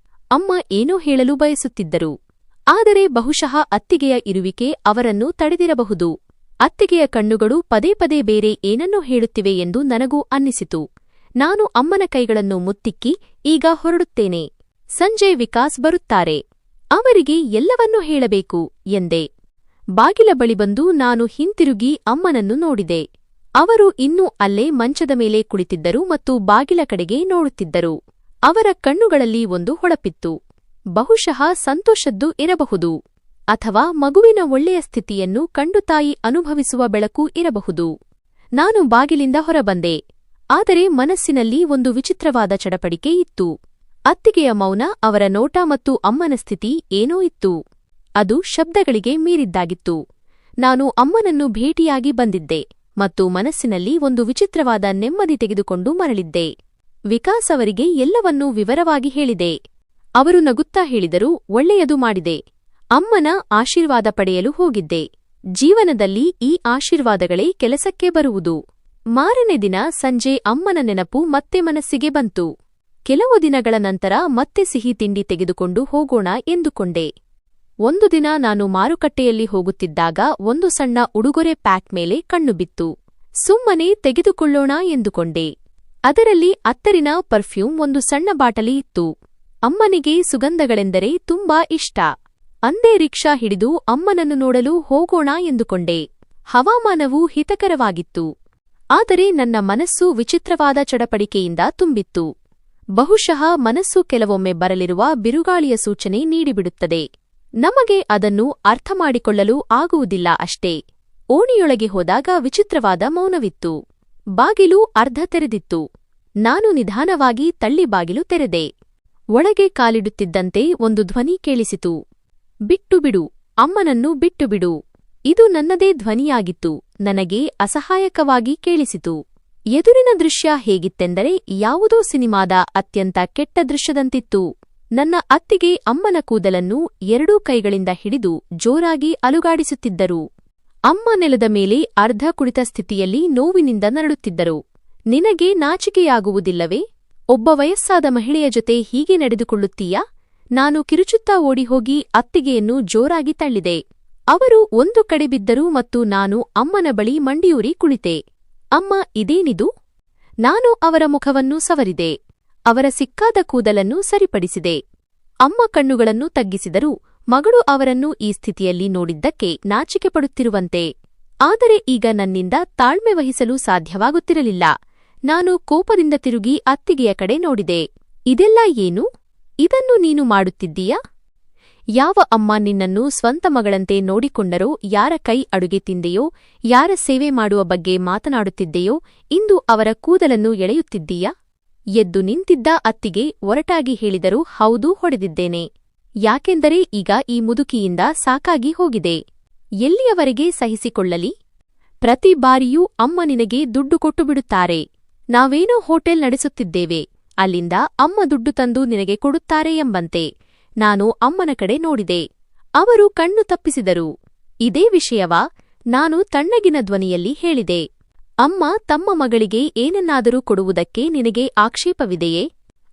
ಅಮ್ಮ ಏನೋ ಹೇಳಲು ಬಯಸುತ್ತಿದ್ದರು. ಆದರೆ ಬಹುಶಃ ಅತ್ತಿಗೆಯ ಇರುವಿಕೆ ಅವರನ್ನು ತಡೆದಿರಬಹುದು. ಅತ್ತಿಗೆಯ ಕಣ್ಣುಗಳು ಪದೇ ಪದೇ ಬೇರೆ ಏನನ್ನೋ ಹೇಳುತ್ತಿವೆ ಎಂದು ನನಗೂ ಅನ್ನಿಸಿತು. ನಾನು ಅಮ್ಮನ ಕೈಗಳನ್ನು ಮುತ್ತಿಕ್ಕಿ, ಈಗ ಹೊರಡುತ್ತೇನೆ. ಸಂಜೆ ವಿಕಾಸ್ ಬರುತ್ತಾರೆ. ಅವರಿಗೆ ಎಲ್ಲವನ್ನೂ ಹೇಳಬೇಕು ಎಂದೆ. ಬಾಗಿಲ ಬಳಿ ಬಂದು ನಾನು ಹಿಂತಿರುಗಿ ಅಮ್ಮನನ್ನು ನೋಡಿದೆ. ಅವರು ಇನ್ನೂ ಅಲ್ಲೇ ಮಂಚದ ಮೇಲೆ ಕುಳಿತಿದ್ದರು ಮತ್ತು ಬಾಗಿಲ ಕಡೆಗೆ ನೋಡುತ್ತಿದ್ದರು. ಅವರ ಕಣ್ಣುಗಳಲ್ಲಿ ಒಂದು ಹೊಳಪಿತ್ತು. ಬಹುಶಃ ಸಂತೋಷದ್ದು ಇರಬಹುದು, ಅಥವಾ ಮಗುವಿನ ಒಳ್ಳೆಯ ಸ್ಥಿತಿಯನ್ನು ಕಂಡು ತಾಯಿ ಅನುಭವಿಸುವ ಬೆಳಕು ಇರಬಹುದು. ನಾನು ಬಾಗಿಲಿಂದ ಹೊರಬಂದೆ. ಆದರೆ ಮನಸ್ಸಿನಲ್ಲಿ ಒಂದು ವಿಚಿತ್ರವಾದ ಚಡಪಡಿಕೆ ಇತ್ತು. ಅತ್ತಿಗೆಯ ಮೌನ, ಅವರ ನೋಟ ಮತ್ತು ಅಮ್ಮನ ಸ್ಥಿತಿ ಏನೋ ಇತ್ತು. ಅದು ಶಬ್ದಗಳಿಗೆ ಮೀರಿದ್ದಾಗಿತ್ತು. ನಾನು ಅಮ್ಮನನ್ನು ಭೇಟಿಯಾಗಿ ಬಂದಿದ್ದೆ ಮತ್ತು ಮನಸ್ಸಿನಲ್ಲಿ ಒಂದು ವಿಚಿತ್ರವಾದ ನೆಮ್ಮದಿ ತೆಗೆದುಕೊಂಡು ಮರಳಿದ್ದೆ. ವಿಕಾಸ್ ಅವರಿಗೆ ಎಲ್ಲವನ್ನೂ ವಿವರವಾಗಿ ಹೇಳಿದೆ. ಅವರು ನಗುತ್ತಾ ಹೇಳಿದರು, ಒಳ್ಳೆಯದು ಮಾಡಿದೆ. ಅಮ್ಮನ ಆಶೀರ್ವಾದ ಪಡೆಯಲು ಹೋಗಿದ್ದೆ. ಜೀವನದಲ್ಲಿ ಈ ಆಶೀರ್ವಾದಗಳೇ ಕೆಲಸಕ್ಕೆ ಬರುವುದು. ಮಾರನೇ ದಿನ ಸಂಜೆ ಅಮ್ಮನ ನೆನಪು ಮತ್ತೆ ಮನಸ್ಸಿಗೆ ಬಂತು. ಕೆಲವು ದಿನಗಳ ನಂತರ ಮತ್ತೆ ಸಿಹಿ ತಿಂಡಿ ತೆಗೆದುಕೊಂಡು ಹೋಗೋಣ ಎಂದುಕೊಂಡೆ. ಒಂದು ದಿನ ನಾನು ಮಾರುಕಟ್ಟೆಯಲ್ಲಿ ಹೋಗುತ್ತಿದ್ದಾಗ ಒಂದು ಸಣ್ಣ ಉಡುಗೊರೆ ಪ್ಯಾಕ್ ಮೇಲೆ ಕಣ್ಣು ಬಿತ್ತು. ಸುಮ್ಮನೆ ತೆಗೆದುಕೊಳ್ಳೋಣ ಎಂದುಕೊಂಡೆ. ಅದರಲ್ಲಿ ಅತ್ತರಿನ ಪರ್ಫ್ಯೂಮ್ ಒಂದು ಸಣ್ಣ ಬಾಟಲಿ ಇತ್ತು. ಅಮ್ಮನಿಗೆ ಸುಗಂಧಗಳೆಂದರೆ ತುಂಬಾ ಇಷ್ಟ. ಅಂದೇ ರಿಕ್ಷಾ ಹಿಡಿದು ಅಮ್ಮನನ್ನು ನೋಡಲು ಹೋಗೋಣ ಎಂದುಕೊಂಡೆ. ಹವಾಮಾನವೂ ಹಿತಕರವಾಗಿತ್ತು. ಆದರೆ ನನ್ನ ಮನಸ್ಸು ವಿಚಿತ್ರವಾದ ಚಡಪಡಿಕೆಯಿಂದ ತುಂಬಿತ್ತು. ಬಹುಶಃ ಮನಸ್ಸು ಕೆಲವೊಮ್ಮೆ ಬರಲಿರುವ ಬಿರುಗಾಳಿಯ ಸೂಚನೆ ನೀಡಿಬಿಡುತ್ತದೆ. ನಮಗೆ ಅದನ್ನು ಅರ್ಥಮಾಡಿಕೊಳ್ಳಲು ಆಗುವುದಿಲ್ಲ ಅಷ್ಟೇ. ಓಣಿಯೊಳಗೆ ಹೋದಾಗ ವಿಚಿತ್ರವಾದ ಮೌನವಿತ್ತು. ಬಾಗಿಲು ಅರ್ಧ ತೆರೆದಿತ್ತು. ನಾನು ನಿಧಾನವಾಗಿ ತಳ್ಳಿ ಬಾಗಿಲು ತೆರೆದೆ. ಒಳಗೆ ಕಾಲಿಡುತ್ತಿದ್ದಂತೆ ಒಂದು ಧ್ವನಿ ಕೇಳಿಸಿತು. ಬಿಟ್ಟು ಬಿಡು, ಅಮ್ಮನನ್ನು ಬಿಟ್ಟು ಬಿಡು. ಇದು ನನ್ನದೇ ಧ್ವನಿಯಾಗಿತ್ತು. ನನಗೆ ಅಸಹಾಯಕವಾಗಿ ಕೇಳಿಸಿತು. ಎದುರಿನ ದೃಶ್ಯ ಹೇಗಿತ್ತೆಂದರೆ ಯಾವುದೋ ಸಿನಿಮಾದ ಅತ್ಯಂತ ಕೆಟ್ಟ ದೃಶ್ಯದಂತಿತ್ತು. ನನ್ನ ಅತ್ತಿಗೆ ಅಮ್ಮನ ಕೂದಲನ್ನು ಎರಡೂ ಕೈಗಳಿಂದ ಹಿಡಿದು ಜೋರಾಗಿ ಅಲುಗಾಡಿಸುತ್ತಿದ್ದರು. ಅಮ್ಮ ನೆಲದ ಮೇಲೆ ಅರ್ಧ ಕುಳಿತ ಸ್ಥಿತಿಯಲ್ಲಿ ನೋವಿನಿಂದ ನರಳುತ್ತಿದ್ದರು. ನಿನಗೆ ನಾಚಿಕೆಯಾಗುವುದಿಲ್ಲವೇ? ಒಬ್ಬ ವಯಸ್ಸಾದ ಮಹಿಳೆಯ ಜೊತೆ ಹೀಗೆ ನಡೆದುಕೊಳ್ಳುತ್ತೀಯಾ? ನಾನು ಕಿರುಚುತ್ತಾ ಓಡಿಹೋಗಿ ಅತ್ತಿಗೆಯನ್ನು ಜೋರಾಗಿ ತಳ್ಳಿದೆ. ಅವರು ಒಂದು ಕಡೆ ಬಿದ್ದರು ಮತ್ತು ನಾನು ಅಮ್ಮನ ಬಳಿ ಮಂಡಿಯೂರಿ ಕುಳಿತೆ. ಅಮ್ಮ, ಇದೇನಿದು? ನಾನು ಅವರ ಮುಖವನ್ನು ಸವರಿದೆ. ಅವರ ಸಿಕ್ಕಾದ ಕೂದಲನ್ನು ಸರಿಪಡಿಸಿದೆ. ಅಮ್ಮ ಕಣ್ಣುಗಳನ್ನು ತಗ್ಗಿಸಿದರು. ಮಗಳು ಅವರನ್ನು ಈ ಸ್ಥಿತಿಯಲ್ಲಿ ನೋಡಿದ್ದಕ್ಕೆ ನಾಚಿಕೆ ಪಡುತ್ತಿರುವಂತೆ. ಆದರೆ ಈಗ ನನ್ನಿಂದ ತಾಳ್ಮೆ ವಹಿಸಲು ಸಾಧ್ಯವಾಗುತ್ತಿರಲಿಲ್ಲ. ನಾನು ಕೋಪದಿಂದ ತಿರುಗಿ ಅತ್ತಿಗೆಯ ಕಡೆ ನೋಡಿದೆ. ಇದೆಲ್ಲ ಏನು? ಇದನ್ನು ನೀನು ಮಾಡುತ್ತಿದ್ದೀಯಾ? ಯಾವ ಅಮ್ಮ ನಿನ್ನನ್ನು ಸ್ವಂತ ಮಗಳಂತೆ ನೋಡಿಕೊಂಡರೋ, ಯಾರ ಕೈ ಅಡುಗೆ ತಿಂದೆಯೋ, ಯಾರ ಸೇವೆ ಮಾಡುವ ಬಗ್ಗೆ ಮಾತನಾಡುತ್ತಿದ್ದೆಯೋ, ಇಂದು ಅವರ ಕೂದಲನ್ನು ಎಳೆಯುತ್ತಿದ್ದೀಯಾ? ಎದ್ದು ನಿಂತಿದ್ದ ಅತ್ತಿಗೆ ಒರಟಾಗಿ ಹೇಳಿದರು. ಹೌದು, ಹೊಡೆದಿದ್ದೇನೆ. ಯಾಕೆಂದರೆ ಈಗ ಈ ಮುದುಕಿಯಿಂದ ಸಾಕಾಗಿ ಹೋಗಿದೆ. ಎಲ್ಲಿಯವರೆಗೆ ಸಹಿಸಿಕೊಳ್ಳಲಿ? ಪ್ರತಿ ಬಾರಿಯೂ ಅಮ್ಮ ನಿನಗೆ ದುಡ್ಡು ಕೊಟ್ಟುಬಿಡುತ್ತಾರೆ. ನಾವೇನೋ ಹೋಟೆಲ್ ನಡೆಸುತ್ತಿದ್ದೇವೆ. ಅಲ್ಲಿಂದ ಅಮ್ಮ ದುಡ್ಡು ತಂದು ನಿನಗೆ ಕೊಡುತ್ತಾರೆ ಎಂಬಂತೆ. ನಾನು ಅಮ್ಮನ ಕಡೆ ನೋಡಿದೆ. ಅವರು ಕಣ್ಣು ತಪ್ಪಿಸಿದರು. ಇದೇ ವಿಷಯವಾ? ನಾನು ತಣ್ಣಗಿನ ಧ್ವನಿಯಲ್ಲಿ ಹೇಳಿದೆ. ಅಮ್ಮ ತಮ್ಮ ಮಗಳಿಗೆ ಏನನ್ನಾದರೂ ಕೊಡುವುದಕ್ಕೆ ನಿನಗೆ ಆಕ್ಷೇಪವಿದೆಯೇ?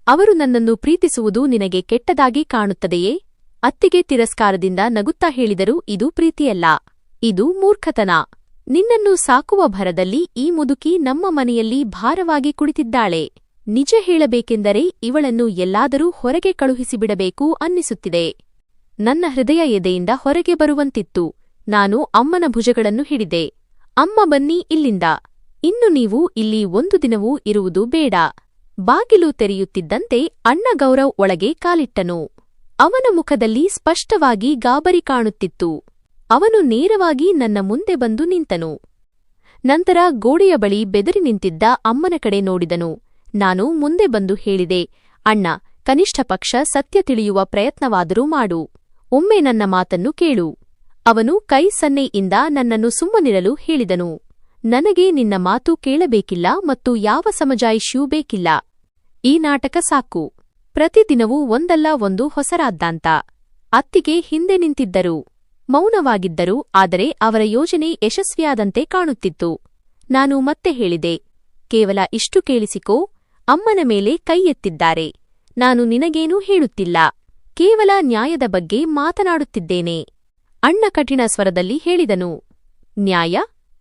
ಅವರು ನನ್ನನ್ನು ಪ್ರೀತಿಸುವುದು ನಿನಗೆ ಕೆಟ್ಟದಾಗಿ ಕಾಣುತ್ತದೆಯೇ? ಅತ್ತಿಗೆ ತಿರಸ್ಕಾರದಿಂದ ನಗುತ್ತಾ ಹೇಳಿದರು. ಇದು ಪ್ರೀತಿಯಲ್ಲ, ಇದು ಮೂರ್ಖತನ. ನಿನ್ನನ್ನು ಸಾಕುವ ಭರದಲ್ಲಿ ಈ ಮುದುಕಿ ನಮ್ಮ ಮನೆಯಲ್ಲಿ ಭಾರವಾಗಿ ಕುಳಿತಿದ್ದಾಳೆ. ನಿಜ ಹೇಳಬೇಕೆಂದರೆ ಇವಳನ್ನು ಎಲ್ಲಾದರೂ ಹೊರಗೆ ಕಳುಹಿಸಿಬಿಡಬೇಕು ಅನ್ನಿಸುತ್ತಿದೆ. ನನ್ನ ಹೃದಯ ಎದೆಯಿಂದ ಹೊರಗೆ ಬರುವಂತಿತ್ತು. ನಾನು ಅಮ್ಮನ ಭುಜಗಳನ್ನು ಹಿಡಿದೆ. ಅಮ್ಮ, ಬನ್ನಿ ಇಲ್ಲಿಂದ. ಇನ್ನು ನೀವು ಇಲ್ಲಿ ಒಂದು ದಿನವೂ ಇರುವುದು ಬೇಡ. ಬಾಗಿಲು ತೆರೆಯುತ್ತಿದ್ದಂತೆ ಅಣ್ಣ ಗೌರವ್ ಒಳಗೆ ಕಾಲಿಟ್ಟನು. ಅವನ ಮುಖದಲ್ಲಿ ಸ್ಪಷ್ಟವಾಗಿ ಗಾಬರಿ ಕಾಣುತ್ತಿತ್ತು. ಅವನು ನೇರವಾಗಿ ನನ್ನ ಮುಂದೆ ಬಂದು ನಿಂತನು. ನಂತರ ಗೋಡೆಯ ಬಳಿ ಬೆದರಿ ನಿಂತಿದ್ದ ಅಮ್ಮನ ಕಡೆ ನೋಡಿದನು. ನಾನು ಮುಂದೆ ಬಂದು ಹೇಳಿದೆ, ಅಣ್ಣ, ಕನಿಷ್ಠ ಪಕ್ಷ ಸತ್ಯ ತಿಳಿಯುವ ಪ್ರಯತ್ನವಾದರೂ ಮಾಡು. ಒಮ್ಮೆ ನನ್ನ ಮಾತನ್ನು ಕೇಳು. ಅವನು ಕೈ ಸನ್ನೆಯಿಂದ ನನ್ನನ್ನು ಸುಮ್ಮನಿರಲು ಹೇಳಿದನು. ನನಗೆ ನಿನ್ನ ಮಾತು ಕೇಳಬೇಕಿಲ್ಲ ಮತ್ತು ಯಾವ ಸಮಜಾಯಿಷಿಯೂ ಬೇಕಿಲ್ಲ. ಈ ನಾಟಕ ಸಾಕು. ಪ್ರತಿದಿನವೂ ಒಂದಲ್ಲ ಒಂದು ಹೊಸ ರಾದ್ದಾಂತ. ಅತ್ತಿಗೆ ಹಿಂದೆ ನಿಂತಿದ್ದರು. ಮೌನವಾಗಿದ್ದರು. ಆದರೆ ಅವರ ಯೋಜನೆ ಯಶಸ್ವಿಯಾದಂತೆ ಕಾಣುತ್ತಿತ್ತು. ನಾನು ಮತ್ತೆ ಹೇಳಿದೆ, ಕೇವಲ ಇಷ್ಟು ಕೇಳಿಸಿಕೋ. ಅಮ್ಮನ ಮೇಲೆ ಕೈ ಎತ್ತಿದ್ದಾರೆ. ನಾನು ನಿನಗೇನೂ ಹೇಳುತ್ತಿಲ್ಲ. ಕೇವಲ ನ್ಯಾಯದ ಬಗ್ಗೆ ಮಾತನಾಡುತ್ತಿದ್ದೇನೆ. ಅಣ್ಣ ಕಠಿಣ ಸ್ವರದಲ್ಲಿ ಹೇಳಿದನು. ನ್ಯಾಯ?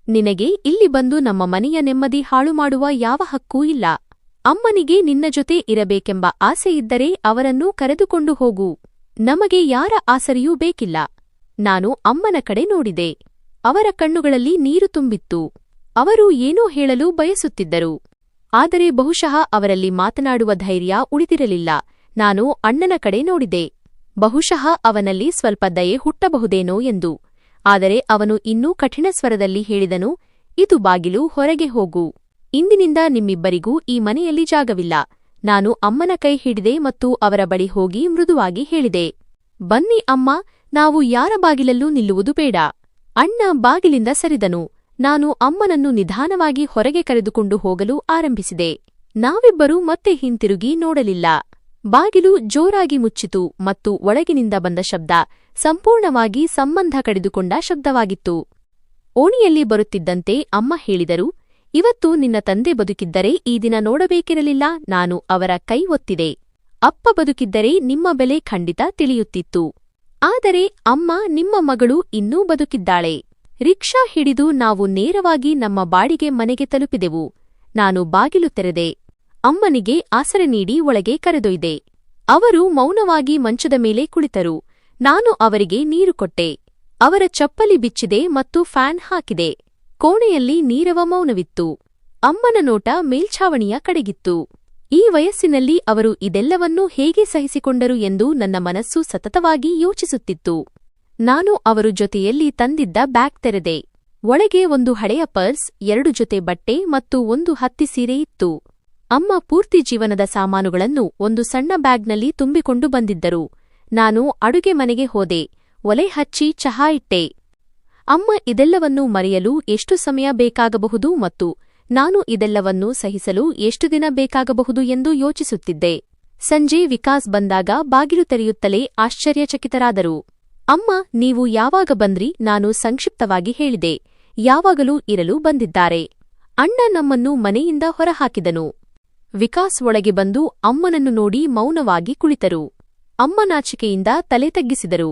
ನಿನಗೆ ಇಲ್ಲಿ ಬಂದು ನಮ್ಮ ಮನೆಯ ನೆಮ್ಮದಿ ಹಾಳುಮಾಡುವ ಯಾವ ಹಕ್ಕೂ ಇಲ್ಲ. ಅಮ್ಮನಿಗೆ ನಿನ್ನ ಜೊತೆ ಇರಬೇಕೆಂಬ ಆಸೆಯಿದ್ದರೆ ಅವರನ್ನೂ ಕರೆದುಕೊಂಡು ಹೋಗು. ನಮಗೆ ಯಾರ ಆಸರೆಯೂ ಬೇಕಿಲ್ಲ. ನಾನು ಅಮ್ಮನ ಕಡೆ ನೋಡಿದೆ. ಅವರ ಕಣ್ಣುಗಳಲ್ಲಿ ನೀರು ತುಂಬಿತ್ತು. ಅವರು ಏನೋ ಹೇಳಲು ಬಯಸುತ್ತಿದ್ದರು. ಆದರೆ ಬಹುಶಃ ಅವರಲ್ಲಿ ಮಾತನಾಡುವ ಧೈರ್ಯ ಉಳಿದಿರಲಿಲ್ಲ. ನಾನು ಅಣ್ಣನ ಕಡೆ ನೋಡಿದೆ. ಬಹುಶಃ ಅವನಲ್ಲಿ ಸ್ವಲ್ಪ ದಯೆ ಹುಟ್ಟಬಹುದೇನೋ ಎಂದು. ಆದರೆ ಅವನು ಇನ್ನೂ ಕಠಿಣ ಸ್ವರದಲ್ಲಿ ಹೇಳಿದನು, ಇದು ಬಾಗಿಲು, ಹೊರಗೆ ಹೋಗು. ಇಂದಿನಿಂದ ನಿಮ್ಮಿಬ್ಬರಿಗೂ ಈ ಮನೆಯಲ್ಲಿ ಜಾಗವಿಲ್ಲ. ನಾನು ಅಮ್ಮನ ಕೈ ಹಿಡಿದೆ ಮತ್ತು ಅವರ ಬಳಿ ಹೋಗಿ ಮೃದುವಾಗಿ ಹೇಳಿದೆ, ಬನ್ನಿ ಅಮ್ಮ, ನಾವು ಯಾರ ಬಾಗಿಲಲ್ಲೂ ನಿಲ್ಲುವುದು ಬೇಡ. ಅಣ್ಣ ಬಾಗಿಲಿಂದ ಸರಿದನು. ನಾನು ಅಮ್ಮನನ್ನು ನಿಧಾನವಾಗಿ ಹೊರಗೆ ಕರೆದುಕೊಂಡು ಹೋಗಲು ಆರಂಭಿಸಿದೆ. ನಾವಿಬ್ಬರೂ ಮತ್ತೆ ಹಿಂತಿರುಗಿ ನೋಡಲಿಲ್ಲ. ಬಾಗಿಲು ಜೋರಾಗಿ ಮುಚ್ಚಿತು ಮತ್ತು ಒಳಗಿನಿಂದ ಬಂದ ಶಬ್ದ ಸಂಪೂರ್ಣವಾಗಿ ಸಂಬಂಧ ಕಡಿದುಕೊಂಡ ಶಬ್ದವಾಗಿತ್ತು. ಓಣಿಯಲ್ಲಿ ಬರುತ್ತಿದ್ದಂತೆ ಅಮ್ಮ ಹೇಳಿದರು, ಇವತ್ತು ನಿನ್ನ ತಂದೆ ಬದುಕಿದ್ದರೆ ಈ ದಿನ ನೋಡಬೇಕಿರಲಿಲ್ಲ. ನಾನು ಅವರ ಕೈ ಒತ್ತಿದೆ. ಅಪ್ಪ ಬದುಕಿದ್ದರೆ ನಿಮ್ಮ ಬೆಲೆ ಖಂಡಿತ ತಿಳಿಯುತ್ತಿತ್ತು. ಆದರೆ ಅಮ್ಮ, ನಿಮ್ಮ ಮಗಳು ಇನ್ನೂ ಬದುಕಿದ್ದಾಳೆ. ರಿಕ್ಷಾ ಹಿಡಿದು ನಾವು ನೇರವಾಗಿ ನಮ್ಮ ಬಾಡಿಗೆ ಮನೆಗೆ ತಲುಪಿದೆವು. ನಾನು ಬಾಗಿಲು ತೆರೆದೆ. ಅಮ್ಮನಿಗೆ ಆಸರೆ ನೀಡಿ ಒಳಗೆ ಕರೆದೊಯ್ದೆ. ಅವರು ಮೌನವಾಗಿ ಮಂಚದ ಮೇಲೆ ಕುಳಿತರು. ನಾನು ಅವರಿಗೆ ನೀರು ಕೊಟ್ಟೆ. ಅವರ ಚಪ್ಪಲಿ ಬಿಚ್ಚಿದೆ ಮತ್ತು ಫ್ಯಾನ್ ಹಾಕಿದೆ. ಕೋಣೆಯಲ್ಲಿ ನೀರವ ಮೌನವಿತ್ತು. ಅಮ್ಮನ ನೋಟ ಮೇಲ್ಛಾವಣಿಯ ಕಡೆಗಿತ್ತು. ಈ ವಯಸ್ಸಿನಲ್ಲಿ ಅವರು ಇದೆಲ್ಲವನ್ನೂ ಹೇಗೆ ಸಹಿಸಿಕೊಂಡರು ಎಂದು ನನ್ನ ಮನಸ್ಸು ಸತತವಾಗಿ ಯೋಚಿಸುತ್ತಿತ್ತು. ನಾನು ಅವರು ಜೊತೆಯಲ್ಲಿ ತಂದಿದ್ದ ಬ್ಯಾಗ್ ತೆರೆದೆ. ಒಳಗೆ ಒಂದು ಹಳೆಯ ಪರ್ಸ್, 2 ಜೊತೆ ಬಟ್ಟೆ ಮತ್ತು ಒಂದು ಹತ್ತಿ ಸೀರೆ ಇತ್ತು. ಅಮ್ಮ ಪೂರ್ತಿ ಜೀವನದ ಸಾಮಾನುಗಳನ್ನು ಒಂದು ಸಣ್ಣ ಬ್ಯಾಗ್ನಲ್ಲಿ ತುಂಬಿಕೊಂಡು ಬಂದಿದ್ದರು. ನಾನು ಅಡುಗೆ ಮನೆಗೆ ಹೋದೆ. ಒಲೆ ಹಚ್ಚಿ ಚಹಾ ಇಟ್ಟೆ. ಅಮ್ಮ ಇದೆಲ್ಲವನ್ನೂ ಮರೆಯಲು ಎಷ್ಟು ಸಮಯ ಬೇಕಾಗಬಹುದು ಮತ್ತು ನಾನು ಇದೆಲ್ಲವನ್ನೂ ಸಹಿಸಲು ಎಷ್ಟು ದಿನ ಬೇಕಾಗಬಹುದು ಎಂದು ಯೋಚಿಸುತ್ತಿದ್ದೆ. ಸಂಜೆ ವಿಕಾಸ್ ಬಂದಾಗ ಬಾಗಿಲು ತೆರೆಯುತ್ತಲೇ ಆಶ್ಚರ್ಯಚಕಿತರಾದರು. ಅಮ್ಮ, ನೀವು ಯಾವಾಗ ಬಂದ್ರಿ? ನಾನು ಸಂಕ್ಷಿಪ್ತವಾಗಿ ಹೇಳಿದೆ. ಯಾವಾಗಲೂ ಇರಲು ಬಂದಿದ್ದಾರೆ. ಅಣ್ಣ ನಮ್ಮನ್ನು ಮನೆಯಿಂದ ಹೊರಹಾಕಿದನು. ವಿಕಾಸ್ ಒಳಗೆ ಬಂದು ಅಮ್ಮನನ್ನು ನೋಡಿ ಮೌನವಾಗಿ ಕುಳಿತರು. ಅಮ್ಮ ನಾಚಿಕೆಯಿಂದ ತಲೆ ತಗ್ಗಿಸಿದರು.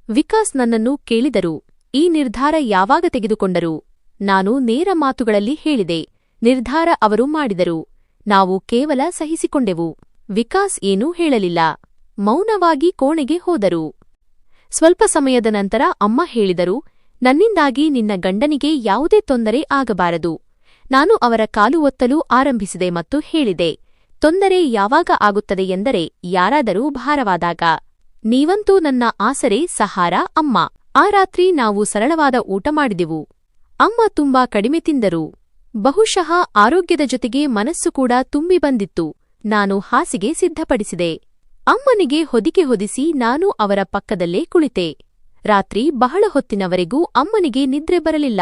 ವಿಕಾಸ್ ನನ್ನನ್ನು ಕೇಳಿದರು, ಈ ನಿರ್ಧಾರ ಯಾವಾಗ ತೆಗೆದುಕೊಂಡರು? ನಾನು ನೇರ ಮಾತುಗಳಲ್ಲಿ ಹೇಳಿದೆ, ನಿರ್ಧಾರ ಅವರು ಮಾಡಿದರು. ನಾವು ಕೇವಲ ಸಹಿಸಿಕೊಂಡೆವು. ವಿಕಾಸ್ ಏನೂ ಹೇಳಲಿಲ್ಲ. ಮೌನವಾಗಿ ಕೋಣೆಗೆ ಹೋದರು. ಸ್ವಲ್ಪ ಸಮಯದ ನಂತರ ಅಮ್ಮ ಹೇಳಿದರು, ನನ್ನಿಂದಾಗಿ ನಿನ್ನ ಗಂಡನಿಗೆ ಯಾವುದೇ ತೊಂದರೆ ಆಗಬಾರದು. ನಾನು ಅವರ ಕಾಲು ಒತ್ತಲು ಆರಂಭಿಸಿದೆ ಮತ್ತು ಹೇಳಿದೆ, ತೊಂದರೆ ಯಾವಾಗ ಆಗುತ್ತದೆ ಎಂದರೆ ಯಾರಾದರೂ ಭಾರವಾದಾಗ. ನೀವಂತೂ ನನ್ನ ಆಸರೆ, ಸಹಾರ. ಅಮ್ಮ, ಆ ರಾತ್ರಿ ನಾವು ಸರಳವಾದ ಊಟ ಮಾಡಿದೆವು. ಅಮ್ಮ ತುಂಬಾ ಕಡಿಮೆ ತಿಂದರು. ಬಹುಶಃ ಆರೋಗ್ಯದ ಜೊತೆಗೆ ಮನಸ್ಸು ಕೂಡ ತುಂಬಿ ಬಂದಿತ್ತು. ನಾನು ಹಾಸಿಗೆ ಸಿದ್ಧಪಡಿಸಿದೆ. ಅಮ್ಮನಿಗೆ ಹೊದಿಕೆ ಹೊದಿಸಿ ನಾನು ಅವರ ಪಕ್ಕದಲ್ಲೇ ಕುಳಿತೆ. ರಾತ್ರಿ ಬಹಳ ಹೊತ್ತಿನವರೆಗೂ ಅಮ್ಮನಿಗೆ ನಿದ್ರೆ ಬರಲಿಲ್ಲ.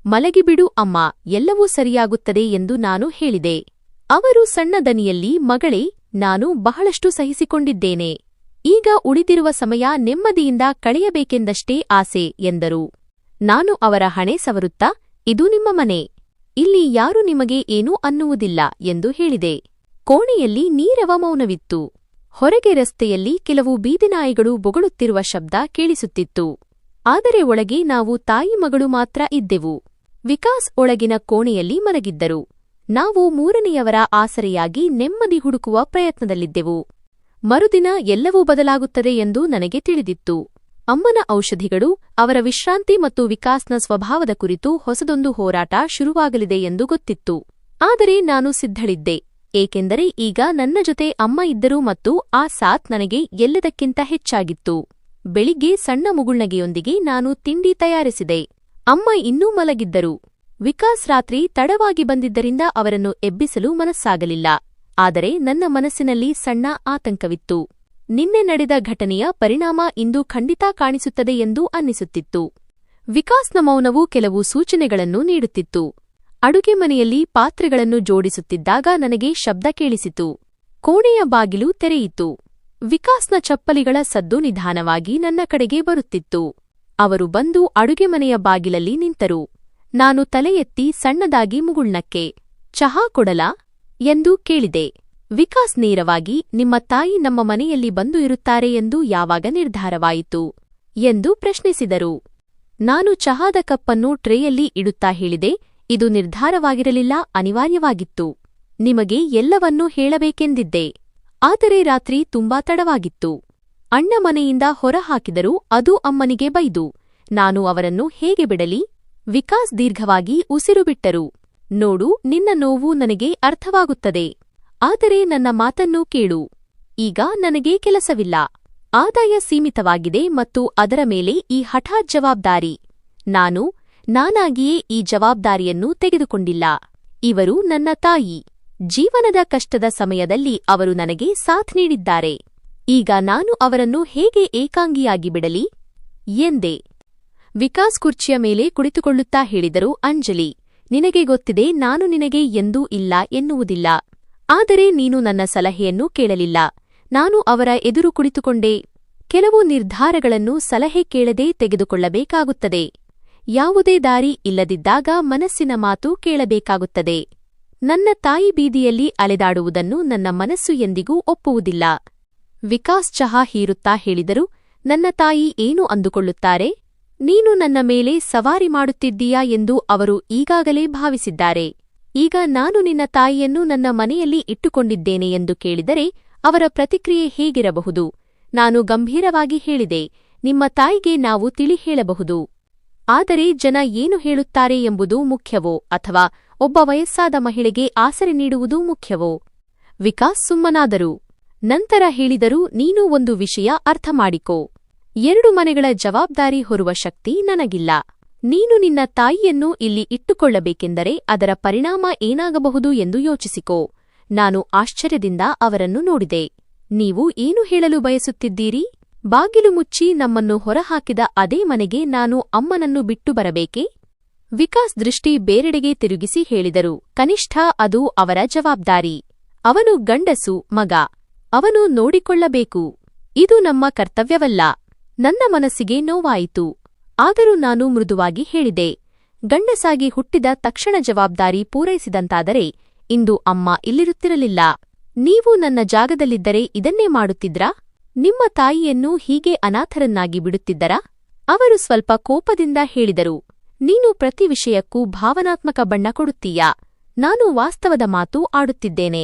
ಮಲಗಿಬಿಡು ಅಮ್ಮ, ಎಲ್ಲವೂ ಸರಿಯಾಗುತ್ತದೆ ಎಂದು ನಾನು ಹೇಳಿದೆ. ಅವರು ಸಣ್ಣ ದನಿಯಲ್ಲಿ, ಮಗಳೇ, ನಾನು ಬಹಳಷ್ಟು ಸಹಿಸಿಕೊಂಡಿದ್ದೇನೆ. ಈಗ ಉಳಿದಿರುವ ಸಮಯ ನೆಮ್ಮದಿಯಿಂದ ಕಳೆಯಬೇಕೆಂದಷ್ಟೇ ಆಸೆ ಎಂದರು. ನಾನು ಅವರ ಹಣೆ ಸವರುತ್ತಾ, ಇದು ನಿಮ್ಮ ಮನೆ. ಇಲ್ಲಿ ಯಾರೂ ನಿಮಗೆ ಏನೂ ಅನ್ನುವುದಿಲ್ಲ ಎಂದು ಹೇಳಿದೆ. ಕೋಣೆಯಲ್ಲಿ ನೀರವ ಮೌನವಿತ್ತು. ಹೊರಗೆ ರಸ್ತೆಯಲ್ಲಿ ಕೆಲವು ಬೀದಿನಾಯಿಗಳು ಬೊಗಳುತ್ತಿರುವ ಶಬ್ದ ಕೇಳಿಸುತ್ತಿತ್ತು. ಆದರೆ ಒಳಗೆ ನಾವು ತಾಯಿ ಮಗಳು ಮಾತ್ರ ಇದ್ದೆವು. ವಿಕಾಸ್ ಒಳಗಿನ ಕೋಣೆಯಲ್ಲಿ ಮಲಗಿದ್ದರು. ನಾವು ಮೂರನೆಯವರ ಆಸರೆಯಾಗಿ ನೆಮ್ಮದಿ ಹುಡುಕುವ ಪ್ರಯತ್ನದಲ್ಲಿದ್ದೆವು. ಮರುದಿನ ಎಲ್ಲವೂ ಬದಲಾಗುತ್ತದೆ ಎಂದು ನನಗೆ ತಿಳಿದಿತ್ತು. ಅಮ್ಮನ ಔಷಧಿಗಳು, ಅವರ ವಿಶ್ರಾಂತಿ ಮತ್ತು ವಿಕಾಸ್ನ ಸ್ವಭಾವದ ಕುರಿತು ಹೊಸದೊಂದು ಹೋರಾಟ ಶುರುವಾಗಲಿದೆ ಎಂದು ಗೊತ್ತಿತ್ತು. ಆದರೆ ನಾನು ಸಿದ್ಧಳಿದ್ದೆ, ಏಕೆಂದರೆ ಈಗ ನನ್ನ ಜೊತೆ ಅಮ್ಮ ಇದ್ದರು ಮತ್ತು ಆ ಸಾಥ್ ನನಗೆ ಎಲ್ಲದಕ್ಕಿಂತ ಹೆಚ್ಚಾಗಿತ್ತು. ಬೆಳಿಗ್ಗೆ ಸಣ್ಣ ಮುಗುಳ್ನಗೆಯೊಂದಿಗೆ ನಾನು ತಿಂಡಿ ತಯಾರಿಸಿದೆ. ಅಮ್ಮ ಇನ್ನೂ ಮಲಗಿದ್ದರು. ವಿಕಾಸ್ ರಾತ್ರಿ ತಡವಾಗಿ ಬಂದಿದ್ದರಿಂದ ಅವರನ್ನು ಎಬ್ಬಿಸಲು ಮನಸ್ಸಾಗಲಿಲ್ಲ. ಆದರೆ ನನ್ನ ಮನಸ್ಸಿನಲ್ಲಿ ಸಣ್ಣ ಆತಂಕವಿತ್ತು. ನಿನ್ನೆ ನಡೆದ ಘಟನೆಯ ಪರಿಣಾಮ ಇಂದು ಖಂಡಿತ ಕಾಣಿಸುತ್ತದೆ ಎಂದು ಅನ್ನಿಸುತ್ತಿತ್ತು. ವಿಕಾಸ್ನ ಮೌನವು ಕೆಲವು ಸೂಚನೆಗಳನ್ನು ನೀಡುತ್ತಿತ್ತು. ಅಡುಗೆ ಮನೆಯಲ್ಲಿ ಪಾತ್ರೆಗಳನ್ನು ಜೋಡಿಸುತ್ತಿದ್ದಾಗ ನನಗೆ ಶಬ್ದ ಕೇಳಿಸಿತು. ಕೋಣೆಯ ಬಾಗಿಲು ತೆರೆಯಿತು. ವಿಕಾಸ್ನ ಚಪ್ಪಲಿಗಳ ಸದ್ದು ನಿಧಾನವಾಗಿ ನನ್ನ ಕಡೆಗೆ ಬರುತ್ತಿತ್ತು. ಅವರು ಬಂದು ಅಡುಗೆ ಮನೆಯ ಬಾಗಿಲಲ್ಲಿ ನಿಂತರು. ನಾನು ತಲೆ ಎತ್ತಿ ಸಣ್ಣದಾಗಿ ಮುಗುಳ್ನಕ್ಕೆ. ಚಹಾ ಕೊಡಲಾ ಎಂದು ಕೇಳಿದೆ. ವಿಕಾಸ್ ನೇರವಾಗಿ, ನಿಮ್ಮ ತಾಯಿ ನಮ್ಮ ಮನೆಯಲ್ಲಿ ಬಂದು ಇರುತ್ತಾರೆ ಎಂದು ಯಾವಾಗ ನಿರ್ಧಾರವಾಯಿತು ಎಂದು ಪ್ರಶ್ನಿಸಿದರು. ನಾನು ಚಹಾದ ಕಪ್ಪನ್ನು ಟ್ರೇಯಲ್ಲಿ ಇಡುತ್ತಾ ಹೇಳಿದೆ, ಇದು ನಿರ್ಧಾರವಾಗಿರಲಿಲ್ಲ, ಅನಿವಾರ್ಯವಾಗಿತ್ತು. ನಿಮಗೆ ಎಲ್ಲವನ್ನೂ ಹೇಳಬೇಕೆಂದಿದ್ದೆ. ಆದರೆ ರಾತ್ರಿ ತುಂಬಾ ತಡವಾಗಿತ್ತು. ಅಣ್ಣ ಮನೆಯಿಂದ ಹೊರಹಾಕಿದರು. ಅದು ಅಮ್ಮನಿಗೆ ಬೈದು. ನಾನು ಅವರನ್ನು ಹೇಗೆ ಬಿಡಲಿ? ವಿಕಾಸ್ ದೀರ್ಘವಾಗಿ ಉಸಿರು ಬಿಟ್ಟರು. ನೋಡು, ನಿನ್ನ ನೋವು ನನಗೆ ಅರ್ಥವಾಗುತ್ತದೆ. ಆದರೆ ನನ್ನ ಮಾತನ್ನೂ ಕೇಳು. ಈಗ ನನಗೆ ಕೆಲಸವಿಲ್ಲ. ಆದಾಯ ಸೀಮಿತವಾಗಿದೆ ಮತ್ತು ಅದರ ಮೇಲೆ ಈ ಹಠಾತ್ ಜವಾಬ್ದಾರಿ. ನಾನಾಗಿಯೇ ಈ ಜವಾಬ್ದಾರಿಯನ್ನು ತೆಗೆದುಕೊಂಡಿಲ್ಲ. ಇವರು ನನ್ನ ತಾಯಿ. ಜೀವನದ ಕಷ್ಟದ ಸಮಯದಲ್ಲಿ ಅವರು ನನಗೆ ಸಾಥ್ ನೀಡಿದ್ದಾರೆ. ಈಗ ನಾನು ಅವರನ್ನು ಹೇಗೆ ಏಕಾಂಗಿಯಾಗಿ ಬಿಡಲಿ ಎಂದೆ. ವಿಕಾಸ್ ಕುರ್ಚಿಯ ಮೇಲೆ ಕುಳಿತುಕೊಳ್ಳುತ್ತಾ ಹೇಳಿದರು, ಅಂಜಲಿ, ನಿನಗೆ ಗೊತ್ತಿದೆ, ನಾನು ನಿನಗೆ ಎಂದೂ ಇಲ್ಲ ಎನ್ನುವುದಿಲ್ಲ. ಆದರೆ ನೀನು ನನ್ನ ಸಲಹೆಯನ್ನೂ ಕೇಳಲಿಲ್ಲ. ನಾನು ಅವರ ಎದುರು ಕುಳಿತುಕೊಂಡೆ. ಕೆಲವು ನಿರ್ಧಾರಗಳನ್ನು ಸಲಹೆ ಕೇಳದೆ ತೆಗೆದುಕೊಳ್ಳಬೇಕಾಗುತ್ತದೆ. ಯಾವುದೇ ದಾರಿ ಇಲ್ಲದಿದ್ದಾಗ ಮನಸ್ಸಿನ ಮಾತು ಕೇಳಬೇಕಾಗುತ್ತದೆ. ನನ್ನ ತಾಯಿ ಬೀದಿಯಲ್ಲಿ ಅಲೆದಾಡುವುದನ್ನು ನನ್ನ ಮನಸ್ಸು ಎಂದಿಗೂ ಒಪ್ಪುವುದಿಲ್ಲ. ವಿಕಾಸ್ ಚಹಾ ಹೀರುತ್ತಾ ಹೇಳಿದರು, ನನ್ನ ತಾಯಿ ಏನು ಅಂದುಕೊಳ್ಳುತ್ತಾರೆ? ನೀನು ನನ್ನ ಮೇಲೆ ಸವಾರಿ ಮಾಡುತ್ತಿದ್ದೀಯಾ ಎಂದು ಅವರು ಈಗಾಗಲೇ ಭಾವಿಸಿದ್ದಾರೆ. ಈಗ ನಾನು ನಿನ್ನ ತಾಯಿಯನ್ನು ನನ್ನ ಮನೆಯಲ್ಲಿ ಇಟ್ಟುಕೊಂಡಿದ್ದೇನೆ ಎಂದು ಕೇಳಿದರೆ ಅವರ ಪ್ರತಿಕ್ರಿಯೆ ಹೇಗಿರಬಹುದು? ನಾನು ಗಂಭೀರವಾಗಿ ಹೇಳಿದೆ, ನಿಮ್ಮ ತಾಯಿಗೆ ನಾವು ತಿಳಿ ಹೇಳಬಹುದು. ಆದರೆ ಜನ ಏನು ಹೇಳುತ್ತಾರೆ ಎಂಬುದು ಮುಖ್ಯವೋ ಅಥವಾ ಒಬ್ಬ ವಯಸ್ಸಾದ ಮಹಿಳೆಗೆ ಆಸರೆ ನೀಡುವುದು ಮುಖ್ಯವೋ? ವಿಕಾಸ್ ಸುಮ್ಮನಾದರು. ನಂತರ ಹೇಳಿದರು, ನೀನು ಒಂದು ವಿಷಯ ಅರ್ಥಮಾಡಿಕೋ. 2 ಮನೆಗಳ ಜವಾಬ್ದಾರಿ ಹೊರುವ ಶಕ್ತಿ ನನಗಿಲ್ಲ. ನೀನು ನಿನ್ನ ತಾಯಿಯನ್ನು ಇಲ್ಲಿ ಇಟ್ಟುಕೊಳ್ಳಬೇಕೆಂದರೆ ಅದರ ಪರಿಣಾಮ ಏನಾಗಬಹುದು ಎಂದು ಯೋಚಿಸಿಕೋ. ನಾನು ಆಶ್ಚರ್ಯದಿಂದ ಅವರನ್ನು ನೋಡಿದೆ. ನೀವು ಏನು ಹೇಳಲು ಬಯಸುತ್ತಿದ್ದೀರಿ? ಬಾಗಿಲು ಮುಚ್ಚಿ ನಮ್ಮನ್ನು ಹೊರಹಾಕಿದ ಅದೇ ಮನೆಗೆ ನಾನು ಅಮ್ಮನನ್ನು ಬಿಟ್ಟು ಬರಬೇಕೇ? ವಿಕಾಸ್ ದೃಷ್ಟಿ ಬೇರೆಡೆಗೆ ತಿರುಗಿಸಿ ಹೇಳಿದರು, ಕನಿಷ್ಠ ಅದು ಅವರ ಜವಾಬ್ದಾರಿ. ಅವನು ಗಂಡಸು, ಮಗ. ಅವನು ನೋಡಿಕೊಳ್ಳಬೇಕು. ಇದು ನಮ್ಮ ಕರ್ತವ್ಯವಲ್ಲ. ನನ್ನ ಮನಸ್ಸಿಗೆ ನೋವಾಯಿತು. ಆದರೂ ನಾನು ಮೃದುವಾಗಿ ಹೇಳಿದೆ, ಗಂಡಸಾಗಿ ಹುಟ್ಟಿದ ತಕ್ಷಣ ಜವಾಬ್ದಾರಿ ಪೂರೈಸಿದಂತಾದರೆ ಇಂದು ಅಮ್ಮ ಇಲ್ಲಿರುತ್ತಿರಲಿಲ್ಲ. ನೀವು ನನ್ನ ಜಾಗದಲ್ಲಿದ್ದರೆ ಇದನ್ನೇ ಮಾಡುತ್ತಿದ್ರಾ? ನಿಮ್ಮ ತಾಯಿಯನ್ನು ಹೀಗೆ ಅನಾಥರನ್ನಾಗಿ ಬಿಡುತ್ತಿದ್ದರಾ? ಅವರು ಸ್ವಲ್ಪ ಕೋಪದಿಂದ ಹೇಳಿದರು, ನೀನು ಪ್ರತಿ ವಿಷಯಕ್ಕೂ ಭಾವನಾತ್ಮಕ ಬಣ್ಣ ಕೊಡುತ್ತೀಯಾ? ನಾನು ವಾಸ್ತವದ ಮಾತು ಆಡುತ್ತಿದ್ದೇನೆ.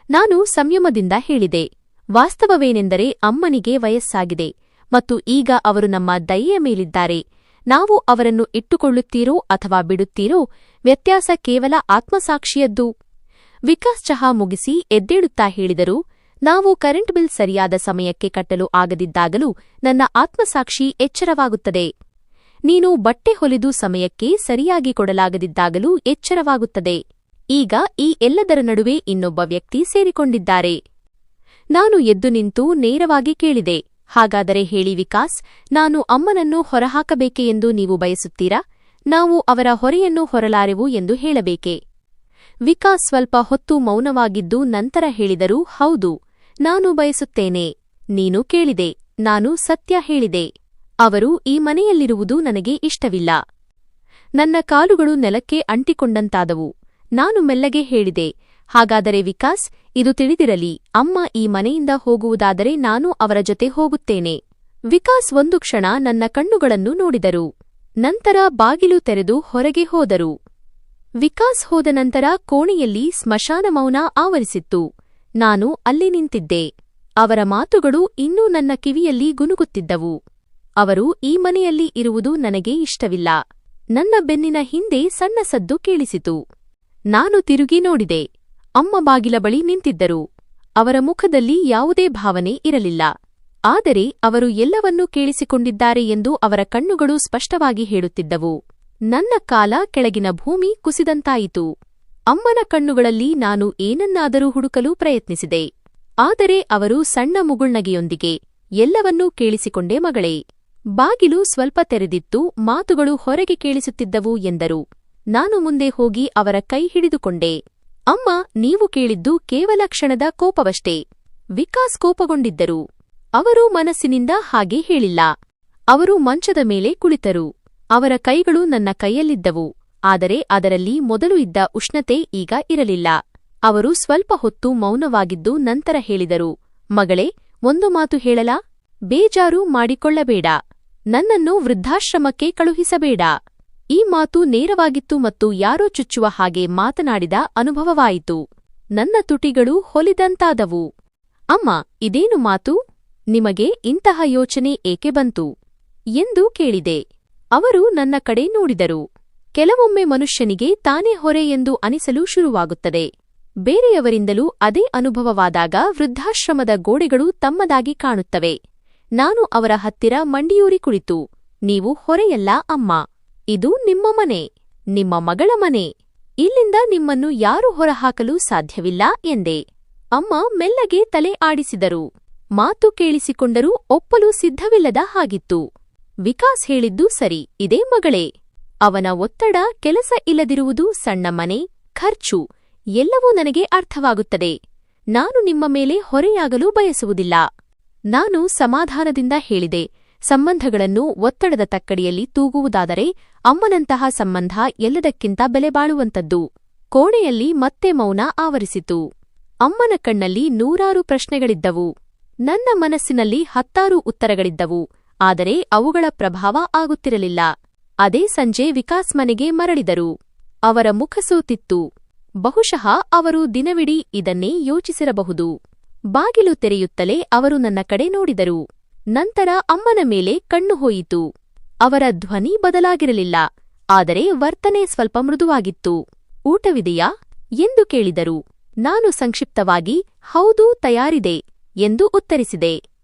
ನಾನು ಸಂಯಮದಿಂದ ಹೇಳಿದೆ, ವಾಸ್ತವವೇನೆಂದರೆ ಅಮ್ಮನಿಗೆ ವಯಸ್ಸಾಗಿದೆ ಮತ್ತು ಈಗ ಅವರು ನಮ್ಮ ದಯೆಯ ಮೇಲಿದ್ದಾರೆ. ನಾವು ಅವರನ್ನು ಇಟ್ಟುಕೊಳ್ಳುತ್ತೀರೋ ಅಥವಾ ಬಿಡುತ್ತೀರೋ ವ್ಯತ್ಯಾಸ ಕೇವಲ ಆತ್ಮಸಾಕ್ಷಿಯದ್ದು. ವಿಕಾಸ್ ಚಹಾ ಮುಗಿಸಿ ಎದ್ದೇಳುತ್ತಾ ಹೇಳಿದರು, ನಾವು ಕರೆಂಟ್ ಬಿಲ್ ಸರಿಯಾದ ಸಮಯಕ್ಕೆ ಕಟ್ಟಲು ಆಗದಿದ್ದಾಗಲೂ ನನ್ನ ಆತ್ಮಸಾಕ್ಷಿ ಎಚ್ಚರವಾಗುತ್ತದೆ. ನೀನು ಬಟ್ಟೆ ಹೊಲಿದು ಸಮಯಕ್ಕೆ ಸರಿಯಾಗಿ ಕೊಡಲಾಗದಿದ್ದಾಗಲೂ ಎಚ್ಚರವಾಗುತ್ತದೆ. ಈಗ ಈ ಎಲ್ಲದರ ನಡುವೆ ಇನ್ನೊಬ್ಬ ವ್ಯಕ್ತಿ ಸೇರಿಕೊಂಡಿದ್ದಾರೆ. ನಾನು ಎದ್ದು ನಿಂತು ನೇರವಾಗಿ ಕೇಳಿದೆ, ಹಾಗಾದರೆ ಹೇಳಿ ವಿಕಾಸ್, ನಾನು ಅಮ್ಮನನ್ನು ಹೊರಹಾಕಬೇಕೆ ಎಂದು ನೀವು ಬಯಸುತ್ತೀರಾ? ನಾವು ಅವರ ಹೊರೆಯನ್ನು ಹೊರಲಾರೆವು ಎಂದು ಹೇಳಬೇಕೆ? ವಿಕಾಸ್ ಸ್ವಲ್ಪ ಹೊತ್ತು ಮೌನವಾಗಿದ್ದು ನಂತರ ಹೇಳಿದರು, ಹೌದು, ನಾನು ಬಯಸುತ್ತೇನೆ. ನೀನು ಕೇಳಿದೆ, ನಾನು ಸತ್ಯ ಹೇಳಿದೆ. ಅವರು ಈ ಮನೆಯಲ್ಲಿರುವುದು ನನಗೆ ಇಷ್ಟವಿಲ್ಲ. ನನ್ನ ಕಾಲುಗಳು ನೆಲಕ್ಕೆ ಅಂಟಿಕೊಂಡಂತಾದವು. ನಾನು ಮೆಲ್ಲಗೆ ಹೇಳಿದೆ, ಹಾಗಾದರೆ ವಿಕಾಸ್, ಇದು ತಿಳಿದಿರಲಿ, ಅಮ್ಮ ಈ ಮನೆಯಿಂದ ಹೋಗುವುದಾದರೆ ನಾನು ಅವರ ಜೊತೆ ಹೋಗುತ್ತೇನೆ. ವಿಕಾಸ್ ಒಂದು ಕ್ಷಣ ನನ್ನ ಕಣ್ಣುಗಳನ್ನು ನೋಡಿದರು. ನಂತರ ಬಾಗಿಲು ತೆರೆದು ಹೊರಗೆ ಹೋದರು. ವಿಕಾಸ್ ಹೋದ ನಂತರ ಕೋಣೆಯಲ್ಲಿ ಸ್ಮಶಾನ ಮೌನ ಆವರಿಸಿತ್ತು. ನಾನು ಅಲ್ಲಿ ನಿಂತಿದ್ದೆ. ಅವರ ಮಾತುಗಳು ಇನ್ನೂ ನನ್ನ ಕಿವಿಯಲ್ಲಿ ಗುನುಗುತ್ತಿದ್ದವು. ಅವರು ಈ ಮನೆಯಲ್ಲಿ ಇರುವುದು ನನಗೆ ಇಷ್ಟವಿಲ್ಲ. ನನ್ನ ಬೆನ್ನಿನ ಹಿಂದೆ ಸಣ್ಣ ಸದ್ದು ಕೇಳಿಸಿತು. ನಾನು ತಿರುಗಿ ನೋಡಿದೆ. ಅಮ್ಮ ಬಾಗಿಲ ಬಳಿ ನಿಂತಿದ್ದರು. ಅವರ ಮುಖದಲ್ಲಿ ಯಾವುದೇ ಭಾವನೆ ಇರಲಿಲ್ಲ. ಆದರೆ ಅವರು ಎಲ್ಲವನ್ನೂ ಕೇಳಿಸಿಕೊಂಡಿದ್ದಾರೆ ಎಂದು ಅವರ ಕಣ್ಣುಗಳು ಸ್ಪಷ್ಟವಾಗಿ ಹೇಳುತ್ತಿದ್ದವು. ನನ್ನ ಕಾಲ ಕೆಳಗಿನ ಭೂಮಿ ಕುಸಿದಂತಾಯಿತು. ಅಮ್ಮನ ಕಣ್ಣುಗಳಲ್ಲಿ ನಾನು ಏನನ್ನಾದರೂ ಹುಡುಕಲು ಪ್ರಯತ್ನಿಸಿದೆ. ಆದರೆ ಅವರು ಸಣ್ಣ ಮುಗುಳ್ನಗೆಯೊಂದಿಗೆ, ಎಲ್ಲವನ್ನೂ ಕೇಳಿಸಿಕೊಂಡೆ ಮಗಳೇ. ಬಾಗಿಲು ಸ್ವಲ್ಪ ತೆರೆದಿತ್ತು, ಮಾತುಗಳು ಹೊರಗೆ ಕೇಳಿಸುತ್ತಿದ್ದವು ಎಂದರು. ನಾನು ಮುಂದೆ ಹೋಗಿ ಅವರ ಕೈ ಹಿಡಿದುಕೊಂಡೆ. ಅಮ್ಮ, ನೀವು ಕೇಳಿದ್ದು ಕೇವಲ ಕ್ಷಣದ ಕೋಪವಷ್ಟೇ. ವಿಕಾಸ್ ಕೋಪಗೊಂಡಿದ್ದರು. ಅವರು ಮನಸ್ಸಿನಿಂದ ಹಾಗೆ ಹೇಳಿಲ್ಲ. ಅವರು ಮಂಚದ ಮೇಲೆ ಕುಳಿತರು. ಅವರ ಕೈಗಳು ನನ್ನ ಕೈಯಲ್ಲಿದ್ದವು, ಆದರೆ ಅದರಲ್ಲಿ ಮೊದಲು ಇದ್ದ ಉಷ್ಣತೆ ಈಗ ಇರಲಿಲ್ಲ. ಅವರು ಸ್ವಲ್ಪ ಹೊತ್ತು ಮೌನವಾಗಿದ್ದು ನಂತರ ಹೇಳಿದರು, ಮಗಳೇ, ಒಂದು ಮಾತು ಹೇಳಲಾ? ಬೇಜಾರು ಮಾಡಿಕೊಳ್ಳಬೇಡ. ನನ್ನನ್ನು ವೃದ್ಧಾಶ್ರಮಕ್ಕೆ ಕಳುಹಿಸಬೇಡ. ಈ ಮಾತು ನೇರವಾಗಿತ್ತು ಮತ್ತು ಯಾರೋ ಚುಚ್ಚುವ ಹಾಗೆ ಮಾತನಾಡಿದ ಅನುಭವವಾಯಿತು. ನನ್ನ ತುಟಿಗಳು ಹೊಲಿದಂತಾದವು. ಅಮ್ಮ, ಇದೇನು ಮಾತು? ನಿಮಗೆ ಇಂತಹ ಯೋಚನೆ ಏಕೆ ಬಂತು ಎಂದು ಕೇಳಿದೆ. ಅವರು ನನ್ನ ಕಡೆ ನೋಡಿದರು. ಕೆಲವೊಮ್ಮೆ ಮನುಷ್ಯನಿಗೆ ತಾನೇ ಹೊರೆ ಎಂದು ಅನಿಸಲು ಶುರುವಾಗುತ್ತದೆ. ಬೇರೆಯವರಿಂದಲೂ ಅದೇ ಅನುಭವವಾದಾಗ ವೃದ್ಧಾಶ್ರಮದ ಗೋಡೆಗಳು ತಮ್ಮದಾಗಿ ಕಾಣುತ್ತವೆ. ನಾನು ಅವರ ಹತ್ತಿರ ಮಂಡಿಯೂರಿ ಕುಳಿತು, ನೀವು ಹೊರೆಯಲ್ಲ ಅಮ್ಮ. ಇದು ನಿಮ್ಮ ಮನೆ, ನಿಮ್ಮ ಮಗಳ ಮನೆ. ಇಲ್ಲಿಂದ ನಿಮ್ಮನ್ನು ಯಾರೂ ಹೊರಹಾಕಲು ಸಾಧ್ಯವಿಲ್ಲ ಎಂದೆ. ಅಮ್ಮ ಮೆಲ್ಲಗೆ ತಲೆ ಆಡಿಸಿದರು. ಮಾತು ಕೇಳಿಸಿಕೊಂಡರೂ ಒಪ್ಪಲು ಸಿದ್ಧವಿಲ್ಲದ ಹಾಗಿತ್ತು. ವಿಕಾಸ್ ಹೇಳಿದ್ದು ಸರಿ, ಇದೇ ಮಗಳೇ. ಅವನ ಒತ್ತಡ, ಕೆಲಸ ಇಲ್ಲದಿರುವುದು, ಸಣ್ಣ ಮನೆ, ಖರ್ಚು ಎಲ್ಲವೂ ನನಗೆ ಅರ್ಥವಾಗುತ್ತದೆ. ನಾನು ನಿಮ್ಮ ಮೇಲೆ ಹೊರೆಯಾಗಲು ಬಯಸುವುದಿಲ್ಲ. ನಾನು ಸಮಾಧಾನದಿಂದ ಹೇಳಿದೆ, ಸಂಬಂಧಗಳನ್ನು ಒತ್ತಡದ ತಕ್ಕಡಿಯಲ್ಲಿ ತೂಗುವುದಾದರೆ ಅಮ್ಮನಂತಹ ಸಂಬಂಧ ಎಲ್ಲದಕ್ಕಿಂತ ಬೆಲೆಬಾಳುವಂತದ್ದು. ಕೋಣೆಯಲ್ಲಿ ಮತ್ತೆ ಮೌನ ಆವರಿಸಿತು. ಅಮ್ಮನ ಕಣ್ಣಲ್ಲಿ ನೂರಾರು ಪ್ರಶ್ನೆಗಳಿದ್ದವು. ನನ್ನ ಮನಸ್ಸಿನಲ್ಲಿ 10 ಉತ್ತರಗಳಿದ್ದವು. ಆದರೆ ಅವುಗಳ ಪ್ರಭಾವ ಆಗುತ್ತಿರಲಿಲ್ಲ. ಅದೇ ಸಂಜೆ ವಿಕಾಸ್ ಮನೆಗೆ ಮರಳಿದರು. ಅವರ ಮುಖ ಸೋತಿತ್ತು. ಬಹುಶಃ ಅವರು ದಿನವಿಡೀ ಇದನ್ನೇ ಯೋಚಿಸಿರಬಹುದು. ಬಾಗಿಲು ತೆರೆಯುತ್ತಲೇ ಅವರು ನನ್ನ ಕಡೆ ನೋಡಿದರು. ನಂತರ ಅಮ್ಮನ ಮೇಲೆ ಕಣ್ಣು ಹೋಯಿತು. ಅವರ ಧ್ವನಿ ಬದಲಾಗಿರಲಿಲ್ಲ, ಆದರೆ ವರ್ತನೆ ಸ್ವಲ್ಪ ಮೃದುವಾಗಿತ್ತು. ಊಟವಿದೆಯಾ ಎಂದು ಕೇಳಿದರು. ನಾನು ಸಂಕ್ಷಿಪ್ತವಾಗಿ ಹೌದು, ತಯಾರಿದೆ ಎಂದು ಉತ್ತರಿಸಿದೆ.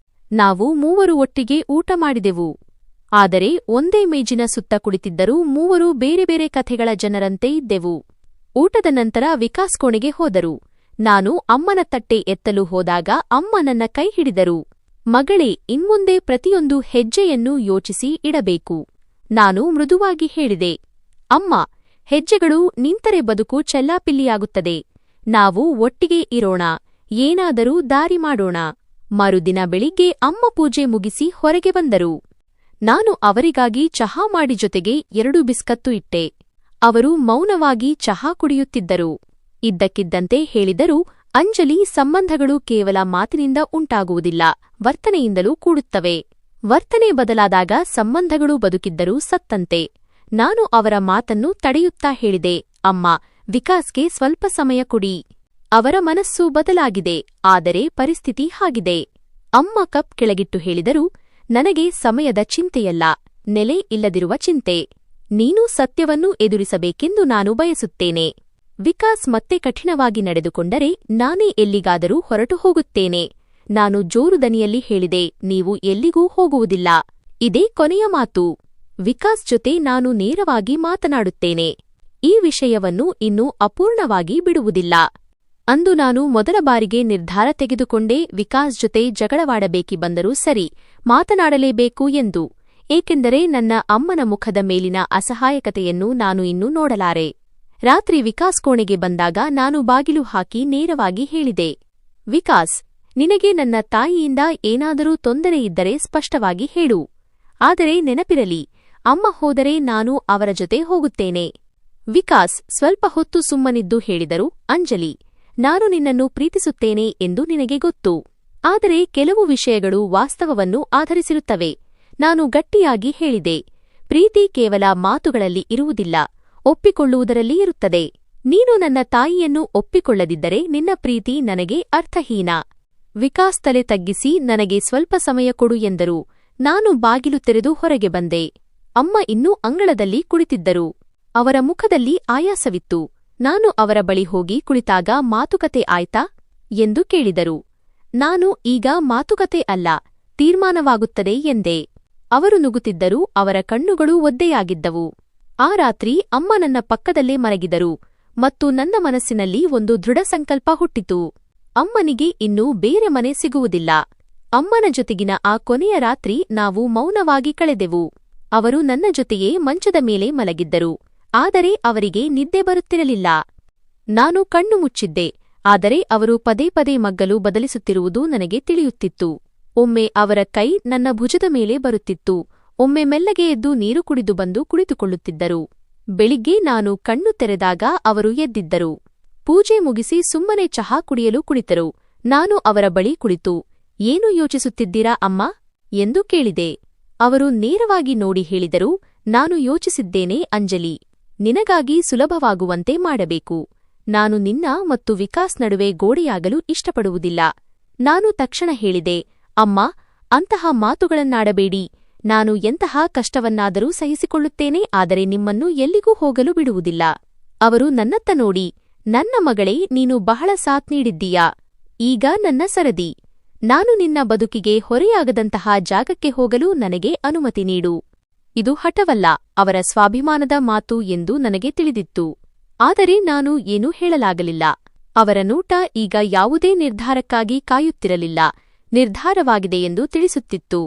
ನಾವು 3 ಒಟ್ಟಿಗೆ ಊಟ ಮಾಡಿದೆವು. ಆದರೆ ಒಂದೇ ಮೇಜಿನ ಸುತ್ತ ಕುಳಿತಿದ್ದರೂ 3 ಬೇರೆ ಬೇರೆ ಕಥೆಗಳ ಜನರಂತೆ ಇದ್ದೆವು. ಊಟದ ನಂತರ ವಿಕಾಸ್ ಕೋಣೆಗೆ ಹೋದರು. ನಾನು ಅಮ್ಮನ ತಟ್ಟೆ ಎತ್ತಲು ಹೋದಾಗ ಅಮ್ಮ ನನ್ನ ಕೈ ಹಿಡಿದರು. ಮಗಳೇ, ಇನ್ಮುಂದೆ ಪ್ರತಿಯೊಂದು ಹೆಜ್ಜೆಯನ್ನು ಯೋಚಿಸಿ ಇಡಬೇಕು. ನಾನು ಮೃದುವಾಗಿ ಹೇಳಿದೆ. ಅಮ್ಮ, ಹೆಜ್ಜೆಗಳು ನಿಂತರೆ ಬದುಕು ಚೆಲ್ಲಾಪಿಲ್ಲಿಯಾಗುತ್ತದೆ. ನಾವು ಒಟ್ಟಿಗೆ ಇರೋಣ, ಏನಾದರೂ ದಾರಿ ಮಾಡೋಣ. ಮರುದಿನ ಬೆಳಿಗ್ಗೆ ಅಮ್ಮ ಪೂಜೆ ಮುಗಿಸಿ ಹೊರಗೆ ಬಂದರು. ನಾನು ಅವರಿಗಾಗಿ ಚಹಾ ಮಾಡಿ ಜೊತೆಗೆ 2 ಬಿಸ್ಕತ್ತು ಇಟ್ಟೆ. ಅವರು ಮೌನವಾಗಿ ಚಹಾ ಕುಡಿಯುತ್ತಿದ್ದರು. ಇದ್ದಕ್ಕಿದ್ದಂತೆ ಹೇಳಿದರು, ಅಂಜಲಿ, ಸಂಬಂಧಗಳು ಕೇವಲ ಮಾತಿನಿಂದ ಉಂಟಾಗುವುದಿಲ್ಲ, ವರ್ತನೆಯಿಂದಲೂ ಕೂಡುತ್ತವೆ. ವರ್ತನೆ ಬದಲಾದಾಗ ಸಂಬಂಧಗಳು ಬದುಕಿದ್ದರೂ ಸತ್ತಂತೆ. ನಾನು ಅವರ ಮಾತನ್ನು ತಡೆಯುತ್ತಾ ಹೇಳಿದೆ, ಅಮ್ಮ, ವಿಕಾಸ್ಗೆ ಸ್ವಲ್ಪ ಸಮಯ ಕೊಡಿ. ಅವರ ಮನಸ್ಸು ಬದಲಾಗಿದೆ, ಆದರೆ ಪರಿಸ್ಥಿತಿ ಹಾಗಿದೆ. ಅಮ್ಮ ಕಪ್ ಕೆಳಗಿಟ್ಟು ಹೇಳಿದರು, ನನಗೆ ಸಮಯದ ಚಿಂತೆಯಲ್ಲ, ನೆಲೆ ಇಲ್ಲದಿರುವ ಚಿಂತೆ. ನೀನು ಸತ್ಯವನ್ನು ಎದುರಿಸಬೇಕೆಂದು ನಾನು ಬಯಸುತ್ತೇನೆ. ವಿಕಾಸ್ ಮತ್ತೆ ಕಠಿಣವಾಗಿ ನಡೆದುಕೊಂಡರೆ ನಾನೇ ಎಲ್ಲಿಗಾದರೂ ಹೊರಟು ಹೋಗುತ್ತೇನೆ. ನಾನು ಜೋರು ದನಿಯಲ್ಲಿ ಹೇಳಿದೆ, ನೀವು ಎಲ್ಲಿಗೂ ಹೋಗುವುದಿಲ್ಲ. ಇದೇ ಕೊನೆಯ ಮಾತು. ವಿಕಾಸ್ ಜೊತೆ ನಾನು ನೇರವಾಗಿ ಮಾತನಾಡುತ್ತೇನೆ. ಈ ವಿಷಯವನ್ನು ಇನ್ನೂ ಅಪೂರ್ಣವಾಗಿ ಬಿಡುವುದಿಲ್ಲ. ಅಂದು ನಾನು ಮೊದಲ ಬಾರಿಗೆ ನಿರ್ಧಾರ ತೆಗೆದುಕೊಂಡೇ ವಿಕಾಸ್ ಜೊತೆ ಜಗಳವಾಡಬೇಕಿ ಬಂದರೂ ಸರಿ, ಮಾತನಾಡಲೇಬೇಕು ಎಂದು. ಏಕೆಂದರೆ ನನ್ನ ಅಮ್ಮನ ಮುಖದ ಮೇಲಿನ ಅಸಹಾಯಕತೆಯನ್ನು ನಾನು ಇನ್ನೂ ನೋಡಲಾರೆ. ರಾತ್ರಿ ವಿಕಾಸ್ ಕೋಣೆಗೆ ಬಂದಾಗ ನಾನು ಬಾಗಿಲು ಹಾಕಿ ನೇರವಾಗಿ ಹೇಳಿದೆ, ವಿಕಾಸ್, ನಿನಗೆ ನನ್ನ ತಾಯಿಯಿಂದ ಏನಾದರೂ ತೊಂದರೆಯಿದ್ದರೆ ಸ್ಪಷ್ಟವಾಗಿ ಹೇಳು. ಆದರೆ ನೆನಪಿರಲಿ, ಅಮ್ಮ ಹೋದರೆ ನಾನು ಅವರ ಜೊತೆ ಹೋಗುತ್ತೇನೆ. ವಿಕಾಸ್ ಸ್ವಲ್ಪ ಹೊತ್ತು ಸುಮ್ಮನಿದ್ದು ಹೇಳಿದರು, ಅಂಜಲಿ, ನಾನು ನಿನ್ನನ್ನು ಪ್ರೀತಿಸುತ್ತೇನೆ ಎಂದು ನಿನಗೆ ಗೊತ್ತು. ಆದರೆ ಕೆಲವು ವಿಷಯಗಳು ವಾಸ್ತವವನ್ನು ಆಧರಿಸಿರುತ್ತವೆ. ನಾನು ಗಟ್ಟಿಯಾಗಿ ಹೇಳಿದೆ, ಪ್ರೀತಿ ಕೇವಲ ಮಾತುಗಳಲ್ಲಿ ಇರುವುದಿಲ್ಲ, ಒಪ್ಪಿಕೊಳ್ಳುವುದರಲ್ಲಿ ಇರುತ್ತದೆ. ನೀನು ನನ್ನ ತಾಯಿಯನ್ನು ಒಪ್ಪಿಕೊಳ್ಳದಿದ್ದರೆ ನಿನ್ನ ಪ್ರೀತಿ ನನಗೆ ಅರ್ಥಹೀನ. ವಿಕಾಸ್ ತಲೆ ತಗ್ಗಿಸಿ ನನಗೆ ಸ್ವಲ್ಪ ಸಮಯ ಕೊಡು ಎಂದರು. ನಾನು ಬಾಗಿಲು ತೆರೆದು ಹೊರಗೆ ಬಂದೆ. ಅಮ್ಮ ಇನ್ನೂ ಅಂಗಳದಲ್ಲಿ ಕುಳಿತಿದ್ದರು. ಅವರ ಮುಖದಲ್ಲಿ ಆಯಾಸವಿತ್ತು. ನಾನು ಅವರ ಬಳಿ ಹೋಗಿ ಕುಳಿತಾಗ ಮಾತುಕತೆ ಆಯ್ತಾ ಎಂದು ಕೇಳಿದರು. ನಾನು ಈಗ ಮಾತುಕತೆ ಅಲ್ಲ, ತೀರ್ಮಾನವಾಗುತ್ತದೆ ಎಂದೆ. ಅವರು ನುಗುತ್ತಿದ್ದರು. ಅವರ ಕಣ್ಣುಗಳು ಒದ್ದೆಯಾಗಿದ್ದವು. ಆ ರಾತ್ರಿ ಅಮ್ಮ ನನ್ನ ಪಕ್ಕದಲ್ಲೇ ಮಲಗಿದರು ಮತ್ತು ನನ್ನ ಮನಸ್ಸಿನಲ್ಲಿ ಒಂದು ದೃಢ ಸಂಕಲ್ಪ ಹುಟ್ಟಿತು. ಅಮ್ಮನಿಗೆ ಇನ್ನೂ ಬೇರೆ ಮನೆ ಸಿಗುವುದಿಲ್ಲ. ಅಮ್ಮನ ಜೊತೆಗಿನ ಆ ಕೊನೆಯ ರಾತ್ರಿ ನಾವು ಮೌನವಾಗಿ ಕಳೆದೆವು. ಅವರು ನನ್ನ ಜೊತೆಯೇ ಮಂಚದ ಮೇಲೆ ಮಲಗಿದ್ದರು. ಆದರೆ ಅವರಿಗೆ ನಿದ್ದೆ ಬರುತ್ತಿರಲಿಲ್ಲ. ನಾನು ಕಣ್ಣು ಮುಚ್ಚಿದ್ದೆ. ಆದರೆ ಅವರು ಪದೇ ಪದೇ ಮಗ್ಗಲು ಬದಲಿಸುತ್ತಿರುವುದು ನನಗೆ ತಿಳಿಯುತ್ತಿತ್ತು. ಒಮ್ಮೆ ಅವರ ಕೈ ನನ್ನ ಭುಜದ ಮೇಲೆ ಬರುತ್ತಿತ್ತು, ಒಮ್ಮೆ ಮೆಲ್ಲಗೆ ಎದ್ದು ನೀರು ಕುಡಿದು ಬಂದು ಕುಳಿತುಕೊಳ್ಳುತ್ತಿದ್ದರು. ಬೆಳಿಗ್ಗೆ ನಾನು ಕಣ್ಣು ತೆರೆದಾಗ ಅವರು ಎದ್ದಿದ್ದರು. ಪೂಜೆ ಮುಗಿಸಿ ಸುಮ್ಮನೆ ಚಹಾ ಕುಡಿಯಲು ಕುಳಿತರು. ನಾನು ಅವರ ಬಳಿ ಕುಳಿತು, ಏನು ಯೋಚಿಸುತ್ತಿದ್ದೀರಾ ಅಮ್ಮ ಎಂದು ಕೇಳಿದೆ. ಅವರು ನೇರವಾಗಿ ನೋಡಿ ಹೇಳಿದರು, ನಾನು ಯೋಚಿಸಿದ್ದೇನೆ ಅಂಜಲಿ, ನಿನಗಾಗಿ ಸುಲಭವಾಗುವಂತೆ ಮಾಡಬೇಕು. ನಾನು ನಿನ್ನ ಮತ್ತು ವಿಕಾಸ್ ನಡುವೆ ಗೋಡೆಯಾಗಲು ಇಷ್ಟಪಡುವುದಿಲ್ಲ. ನಾನು ತಕ್ಷಣ ಹೇಳಿದೆ, ಅಮ್ಮ, ಅಂತಹ ಮಾತುಗಳನ್ನಾಡಬೇಡಿ. ನಾನು ಎಂತಹ ಕಷ್ಟವನ್ನಾದರೂ ಸಹಿಸಿಕೊಳ್ಳುತ್ತೇನೆ, ಆದರೆ ನಿಮ್ಮನ್ನು ಎಲ್ಲಿಗೂ ಹೋಗಲು ಬಿಡುವುದಿಲ್ಲ. ಅವರು ನನ್ನತ್ತ ನೋಡಿ, ನನ್ನ ಮಗಳೇ, ನೀನು ಬಹಳ ಸಾಥ್ ನೀಡಿದ್ದೀಯಾ. ಈಗ ನನ್ನ ಸರದಿ. ನಾನು ನಿನ್ನ ಬದುಕಿಗೆ ಹೊರೆಯಾಗದಂತಹ ಜಾಗಕ್ಕೆ ಹೋಗಲು ನನಗೆ ಅನುಮತಿ ನೀಡು. ಇದು ಹಠವಲ್ಲ, ಅವರ ಸ್ವಾಭಿಮಾನದ ಮಾತು ಎಂದು ನನಗೆ ತಿಳಿದಿತ್ತು. ಆದರೆ ನಾನು ಏನೂ ಹೇಳಲಾಗಲಿಲ್ಲ. ಅವರ ನೋಟ ಈಗ ಯಾವುದೇ ನಿರ್ಧಾರಕ್ಕಾಗಿ ಕಾಯುತ್ತಿರಲಿಲ್ಲ, ನಿರ್ಧಾರವಾಗಿದೆ ಎಂದು ತಿಳಿಸುತ್ತಿತ್ತು.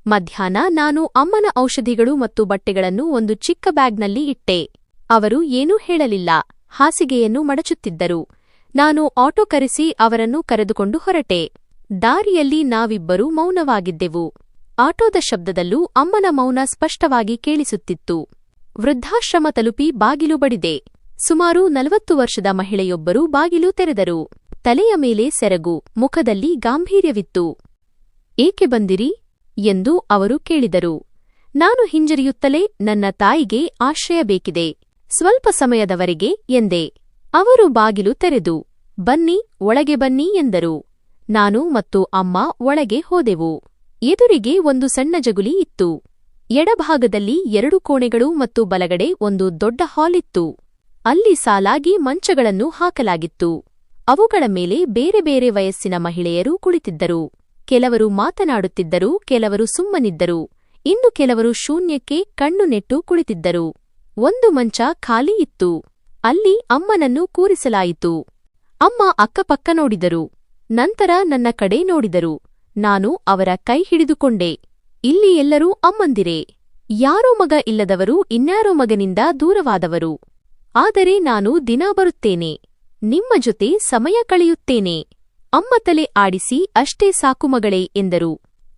ಮಧ್ಯಾಹ್ನ ನಾನು ಅಮ್ಮನ ಔಷಧಿಗಳು ಮತ್ತು ಬಟ್ಟೆಗಳನ್ನು ಒಂದು ಚಿಕ್ಕ ಬ್ಯಾಗ್ನಲ್ಲಿ ಇಟ್ಟೆ. ಅವರು ಏನೂ ಹೇಳಲಿಲ್ಲ, ಹಾಸಿಗೆಯನ್ನು ಮಡಚುತ್ತಿದ್ದರು. ನಾನು ಆಟೋ ಕರೆಸಿ ಅವರನ್ನು ಕರೆದುಕೊಂಡು ಹೊರಟೆ. ದಾರಿಯಲ್ಲಿ ನಾವಿಬ್ಬರೂ ಮೌನವಾಗಿದ್ದೆವು. ಆಟೋದ ಶಬ್ದದಲ್ಲೂ ಅಮ್ಮನ ಮೌನ ಸ್ಪಷ್ಟವಾಗಿ ಕೇಳಿಸುತ್ತಿತ್ತು. ವೃದ್ಧಾಶ್ರಮ ತಲುಪಿ ಬಾಗಿಲು ಬಡಿದೆ. ಸುಮಾರು 40 ವರ್ಷದ ಮಹಿಳೆಯೊಬ್ಬರು ಬಾಗಿಲು ತೆರೆದರು. ತಲೆಯ ಮೇಲೆ ಸೆರಗು, ಮುಖದಲ್ಲಿ ಗಾಂಭೀರ್ಯವಿತ್ತು. ಏಕೆ ಬಂದಿರಿ ಎಂದು ಅವರು ಕೇಳಿದರು. ನಾನು ಹಿಂಜರಿಯುತ್ತಲೇ ನನ್ನ ತಾಯಿಗೆ ಆಶ್ರಯ ಬೇಕಿದೆ, ಸ್ವಲ್ಪ ಸಮಯದವರೆಗೆ ಎಂದೆ. ಅವರು ಬಾಗಿಲು ತೆರೆದು ಬನ್ನಿ, ಒಳಗೆ ಬನ್ನಿ ಎಂದರು. ನಾನು ಮತ್ತು ಅಮ್ಮ ಒಳಗೆ ಹೋದೆವು. ಎದುರಿಗೆ ಒಂದು ಸಣ್ಣ ಜಗುಲಿ ಇತ್ತು. ಎಡಭಾಗದಲ್ಲಿ 2 ಕೋಣೆಗಳು ಮತ್ತು ಬಲಗಡೆ ಒಂದು ದೊಡ್ಡ ಹಾಲ್ ಇತ್ತು. ಅಲ್ಲಿ ಸಾಲಾಗಿ ಮಂಚಗಳನ್ನು ಹಾಕಲಾಗಿತ್ತು. ಅವುಗಳ ಮೇಲೆ ಬೇರೆ ಬೇರೆ ವಯಸ್ಸಿನ ಮಹಿಳೆಯರು ಕುಳಿತಿದ್ದರು. ಕೆಲವರು ಮಾತನಾಡುತ್ತಿದ್ದರು, ಕೆಲವರು ಸುಮ್ಮನಿದ್ದರು, ಇನ್ನು ಕೆಲವರು ಶೂನ್ಯಕ್ಕೆ ಕಣ್ಣು ನೆಟ್ಟು ಕುಳಿತಿದ್ದರು. ಒಂದು ಮಂಚ ಖಾಲಿ ಇತ್ತು. ಅಲ್ಲಿ ಅಮ್ಮನನ್ನು ಕೂರಿಸಲಾಯಿತು. ಅಮ್ಮ ಅಕ್ಕಪಕ್ಕ ನೋಡಿದರು. ನಂತರ ನನ್ನ ಕಡೆ ನೋಡಿದರು. ನಾನು ಅವರ ಕೈ ಹಿಡಿದುಕೊಂಡೆ. ಇಲ್ಲಿ ಎಲ್ಲರೂ ಅಮ್ಮಂದಿರೇ. ಯಾರೋ ಮಗ ಇಲ್ಲದವರು, ಇನ್ಯಾರೋ ಮಗನಿಂದ ದೂರವಾದವರು. ಆದರೆ ನಾನು ದಿನಾ ಬರುತ್ತೇನೆ, ನಿಮ್ಮ ಜೊತೆ ಸಮಯ ಕಳೆಯುತ್ತೇನೆ. ಅಮ್ಮ ತಲೆ ಆಡಿಸಿ ಅಷ್ಟೇ ಸಾಕು ಮಗಳೇ ಎಂದರು.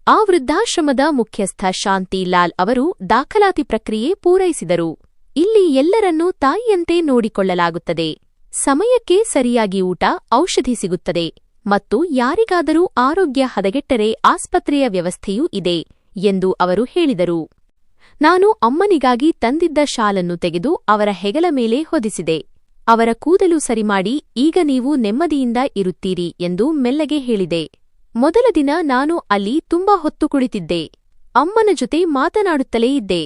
ಆ ವೃದ್ಧಾಶ್ರಮದ ಮುಖ್ಯಸ್ಥ ಶಾಂತಿ ಲಾಲ್ ಅವರು ದಾಖಲಾತಿ ಪ್ರಕ್ರಿಯೆ ಪೂರೈಸಿದರು. ಇಲ್ಲಿ ಎಲ್ಲರನ್ನೂ ತಾಯಿಯಂತೆ ನೋಡಿಕೊಳ್ಳಲಾಗುತ್ತದೆ. ಸಮಯಕ್ಕೆ ಸರಿಯಾಗಿ ಊಟ, ಔಷಧಿ ಸಿಗುತ್ತದೆ ಮತ್ತು ಯಾರಿಗಾದರೂ ಆರೋಗ್ಯ ಹದಗೆಟ್ಟರೆ ಆಸ್ಪತ್ರೆಯ ವ್ಯವಸ್ಥೆಯೂ ಇದೆ ಎಂದು ಅವರು ಹೇಳಿದರು. ನಾನು ಅಮ್ಮನಿಗಾಗಿ ತಂದಿದ್ದ ಶಾಲನ್ನು ತೆಗೆದು ಅವರ ಹೆಗಲ ಮೇಲೆ ಹೊದಿಸಿದೆ. ಅವರ ಕೂದಲು ಸರಿಮಾಡಿ, ಈಗ ನೀವು ನೆಮ್ಮದಿಯಿಂದ ಇರುತ್ತೀರಿ ಎಂದು ಮೆಲ್ಲಗೆ ಹೇಳಿದೆ. ಮೊದಲ ದಿನ ನಾನು ಅಲ್ಲಿ ತುಂಬಾ ಹೊತ್ತು ಕುಳಿತಿದ್ದೆ. ಅಮ್ಮನ ಜೊತೆ ಮಾತನಾಡುತ್ತಲೇ ಇದ್ದೆ.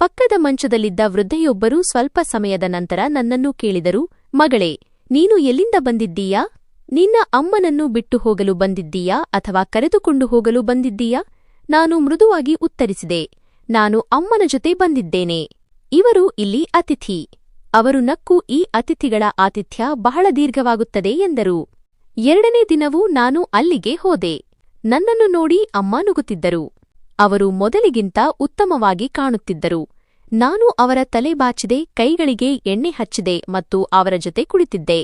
ಪಕ್ಕದ ಮಂಚದಲ್ಲಿದ್ದ ವೃದ್ಧೆಯೊಬ್ಬರು ಸ್ವಲ್ಪ ಸಮಯದ ನಂತರ ನನ್ನನ್ನು ಕೇಳಿದರು, ಮಗಳೇ, ನೀನು ಎಲ್ಲಿಂದ ಬಂದಿದ್ದೀಯಾ? ನಿನ್ನ ಅಮ್ಮನನ್ನು ಬಿಟ್ಟು ಹೋಗಲು ಬಂದಿದ್ದೀಯಾ ಅಥವಾ ಕರೆದುಕೊಂಡು ಹೋಗಲು ಬಂದಿದ್ದೀಯಾ? ನಾನು ಮೃದುವಾಗಿ ಉತ್ತರಿಸಿದೆ, ನಾನು ಅಮ್ಮನ ಜೊತೆ ಬಂದಿದ್ದೇನೆ. ಇವರು ಇಲ್ಲಿ ಅತಿಥಿ. ಅವರು ನಕ್ಕು, ಈ ಅತಿಥಿಗಳ ಆತಿಥ್ಯ ಬಹಳ ದೀರ್ಘವಾಗುತ್ತದೆ ಎಂದರು. 2ನೇ ದಿನವೂ ನಾನು ಅಲ್ಲಿಗೆ ಹೋದೆ. ನನ್ನನ್ನು ನೋಡಿ ಅಮ್ಮ ನಗುತ್ತಿದ್ದರು. ಅವರು ಮೊದಲಿಗಿಂತ ಉತ್ತಮವಾಗಿ ಕಾಣುತ್ತಿದ್ದರು. ನಾನು ಅವರ ತಲೆ ಬಾಚಿದೆ, ಕೈಗಳಿಗೆ ಎಣ್ಣೆ ಹಚ್ಚಿದೆ ಮತ್ತು ಅವರ ಜೊತೆ ಕುಳಿತಿದ್ದೆ.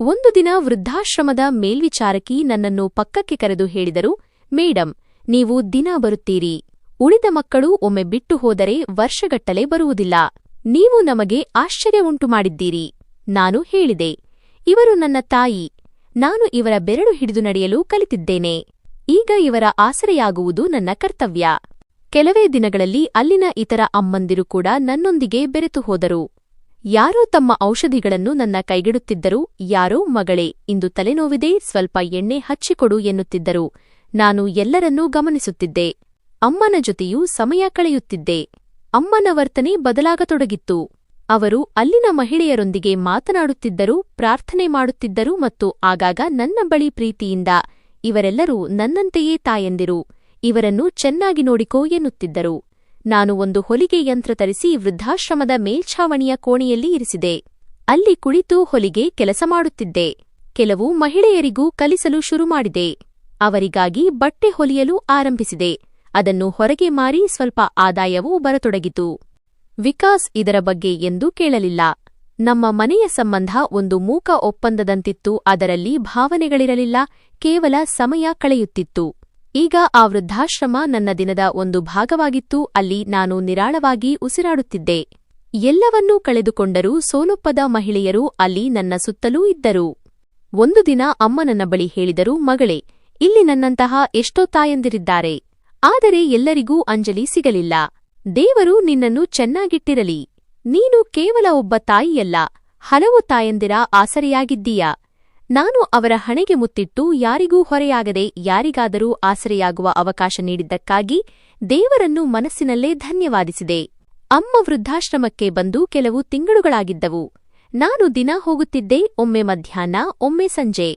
ಒಂದು ದಿನ ವೃದ್ಧಾಶ್ರಮದ ಮೇಲ್ವಿಚಾರಕಿ ನನ್ನನ್ನು ಪಕ್ಕಕ್ಕೆ ಕರೆದು ಹೇಳಿದರು, ಮೇಡಂ, ನೀವು ದಿನಾ ಬರುತ್ತೀರಿ. ಉಳಿದ ಮಕ್ಕಳು ಒಮ್ಮೆ ಬಿಟ್ಟು ಹೋದರೆ ವರ್ಷಗಟ್ಟಲೆ ಬರುವುದಿಲ್ಲ. ನೀವು ನಮಗೆ ಆಶ್ಚರ್ಯ ಉಂಟು ಮಾಡಿದ್ದೀರಿ. ನಾನು ಹೇಳಿದೆ, ಇವರು ನನ್ನ ತಾಯಿ. ನಾನು ಇವರ ಬೆರಳು ಹಿಡಿದು ನಡೆಯಲು ಕಲಿತಿದ್ದೇನೆ. ಈಗ ಇವರ ಆಸರೆಯಾಗುವುದು ನನ್ನ ಕರ್ತವ್ಯ. ಕೆಲವೇ ದಿನಗಳಲ್ಲಿ ಅಲ್ಲಿನ ಇತರ ಅಮ್ಮಂದಿರು ಕೂಡ ನನ್ನೊಂದಿಗೆ ಬೆರೆತು ಹೋದರು. ಯಾರೋ ತಮ್ಮ ಔಷಧಿಗಳನ್ನು ನನ್ನ ಕೈಗಿಡುತ್ತಿದ್ದರು, ಯಾರೋ ಮಗಳೇ, ಇಂದು ತಲೆನೋವಿದೆ, ಸ್ವಲ್ಪ ಎಣ್ಣೆ ಹಚ್ಚಿಕೊಡು ಎನ್ನುತ್ತಿದ್ದರು. ನಾನು ಎಲ್ಲರನ್ನೂ ಗಮನಿಸುತ್ತಿದ್ದೆ. ಅಮ್ಮನ ಜೊತೆಯೂ ಸಮಯ ಕಳೆಯುತ್ತಿದ್ದೆ. ಅಮ್ಮನ ವರ್ತನೆ ಬದಲಾಗತೊಡಗಿತ್ತು. ಅವರು ಅಲ್ಲಿನ ಮಹಿಳೆಯರೊಂದಿಗೆ ಮಾತನಾಡುತ್ತಿದ್ದರು, ಪ್ರಾರ್ಥನೆ ಮಾಡುತ್ತಿದ್ದರು ಮತ್ತು ಆಗಾಗ ನನ್ನ ಬಳಿ ಪ್ರೀತಿಯಿಂದ, ಇವರೆಲ್ಲರೂ ನನ್ನಂತೆಯೇ ತಾಯಂದಿರು, ಇವರನ್ನು ಚೆನ್ನಾಗಿ ನೋಡಿಕೋ ಎನ್ನುತ್ತಿದ್ದರು. ನಾನು ಒಂದು ಹೊಲಿಗೆ ಯಂತ್ರ ತರಿಸಿ ವೃದ್ಧಾಶ್ರಮದ ಮೇಲ್ಛಾವಣಿಯ ಕೋಣೆಯಲ್ಲಿ ಇರಿಸಿದೆ. ಅಲ್ಲಿ ಕುಳಿತು ಹೊಲಿಗೆ ಕೆಲಸ ಮಾಡುತ್ತಿದ್ದೆ. ಕೆಲವು ಮಹಿಳೆಯರಿಗೂ ಕಲಿಸಲು ಶುರುಮಾಡಿದೆ. ಅವರಿಗಾಗಿ ಬಟ್ಟೆ ಹೊಲಿಯಲು ಆರಂಭಿಸಿದೆ. ಅದನ್ನು ಹೊರಗೆ ಮಾರಿ ಸ್ವಲ್ಪ ಆದಾಯವೂ ಬರತೊಡಗಿತು. ವಿಕಾಸ್ ಇದರ ಬಗ್ಗೆ ಎಂದೂ ಕೇಳಲಿಲ್ಲ. ನಮ್ಮ ಮನೆಯ ಸಂಬಂಧ ಒಂದು ಮೂಕ ಒಪ್ಪಂದದಂತಿತ್ತು. ಅದರಲ್ಲಿ ಭಾವನೆಗಳಿರಲಿಲ್ಲ, ಕೇವಲ ಸಮಯ ಕಳೆಯುತ್ತಿತ್ತು. ಈಗ ಆ ವೃದ್ಧಾಶ್ರಮ ನನ್ನ ದಿನದ ಒಂದು ಭಾಗವಾಗಿತ್ತು. ಅಲ್ಲಿ ನಾನು ನಿರಾಳವಾಗಿ ಉಸಿರಾಡುತ್ತಿದ್ದೆ. ಎಲ್ಲವನ್ನೂ ಕಳೆದುಕೊಂಡರೂ ಸೋಲೊಪ್ಪದ ಮಹಿಳೆಯರು ಅಲ್ಲಿ ನನ್ನ ಸುತ್ತಲೂ ಇದ್ದರು. ಒಂದು ದಿನ ಅಮ್ಮ ನನ್ನ ಬಳಿ ಹೇಳಿದರು, ಮಗಳೇ, ಇಲ್ಲಿ ನನ್ನಂತಹ ಎಷ್ಟೋ ತಾಯಂದಿರಿದ್ದಾರೆ. ಆದರೆ ಎಲ್ಲರಿಗೂ ಅಂಜಲಿ ಸಿಗಲಿಲ್ಲ. ದೇವರು ನಿನ್ನನ್ನು ಚೆನ್ನಾಗಿಟ್ಟಿರಲಿ. ನೀನು ಕೇವಲ ಒಬ್ಬ ತಾಯಿಯಲ್ಲ, ಹಲವು ತಾಯಂದಿರ ಆಸರೆಯಾಗಿದ್ದೀಯಾ. ನಾನು ಅವರ ಹಣೆಗೆ ಮುತ್ತಿಟ್ಟು ಯಾರಿಗೂ ಹೊರೆಯಾಗದೆ ಯಾರಿಗಾದರೂ ಆಸರೆಯಾಗುವ ಅವಕಾಶ ನೀಡಿದ್ದಕ್ಕಾಗಿ ದೇವರನ್ನು ಮನಸ್ಸಿನಲ್ಲೇ ಧನ್ಯವಾದಿಸಿದೆ. ಅಮ್ಮ ವೃದ್ಧಾಶ್ರಮಕ್ಕೆ ಬಂದು ಕೆಲವು ತಿಂಗಳುಗಳಾಗಿದ್ದವು. ನಾನು ದಿನ ಹೋಗುತ್ತಿದ್ದೆ, ಒಮ್ಮೆ ಮಧ್ಯಾಹ್ನ, ಒಮ್ಮೆ ಸಂಜೆ.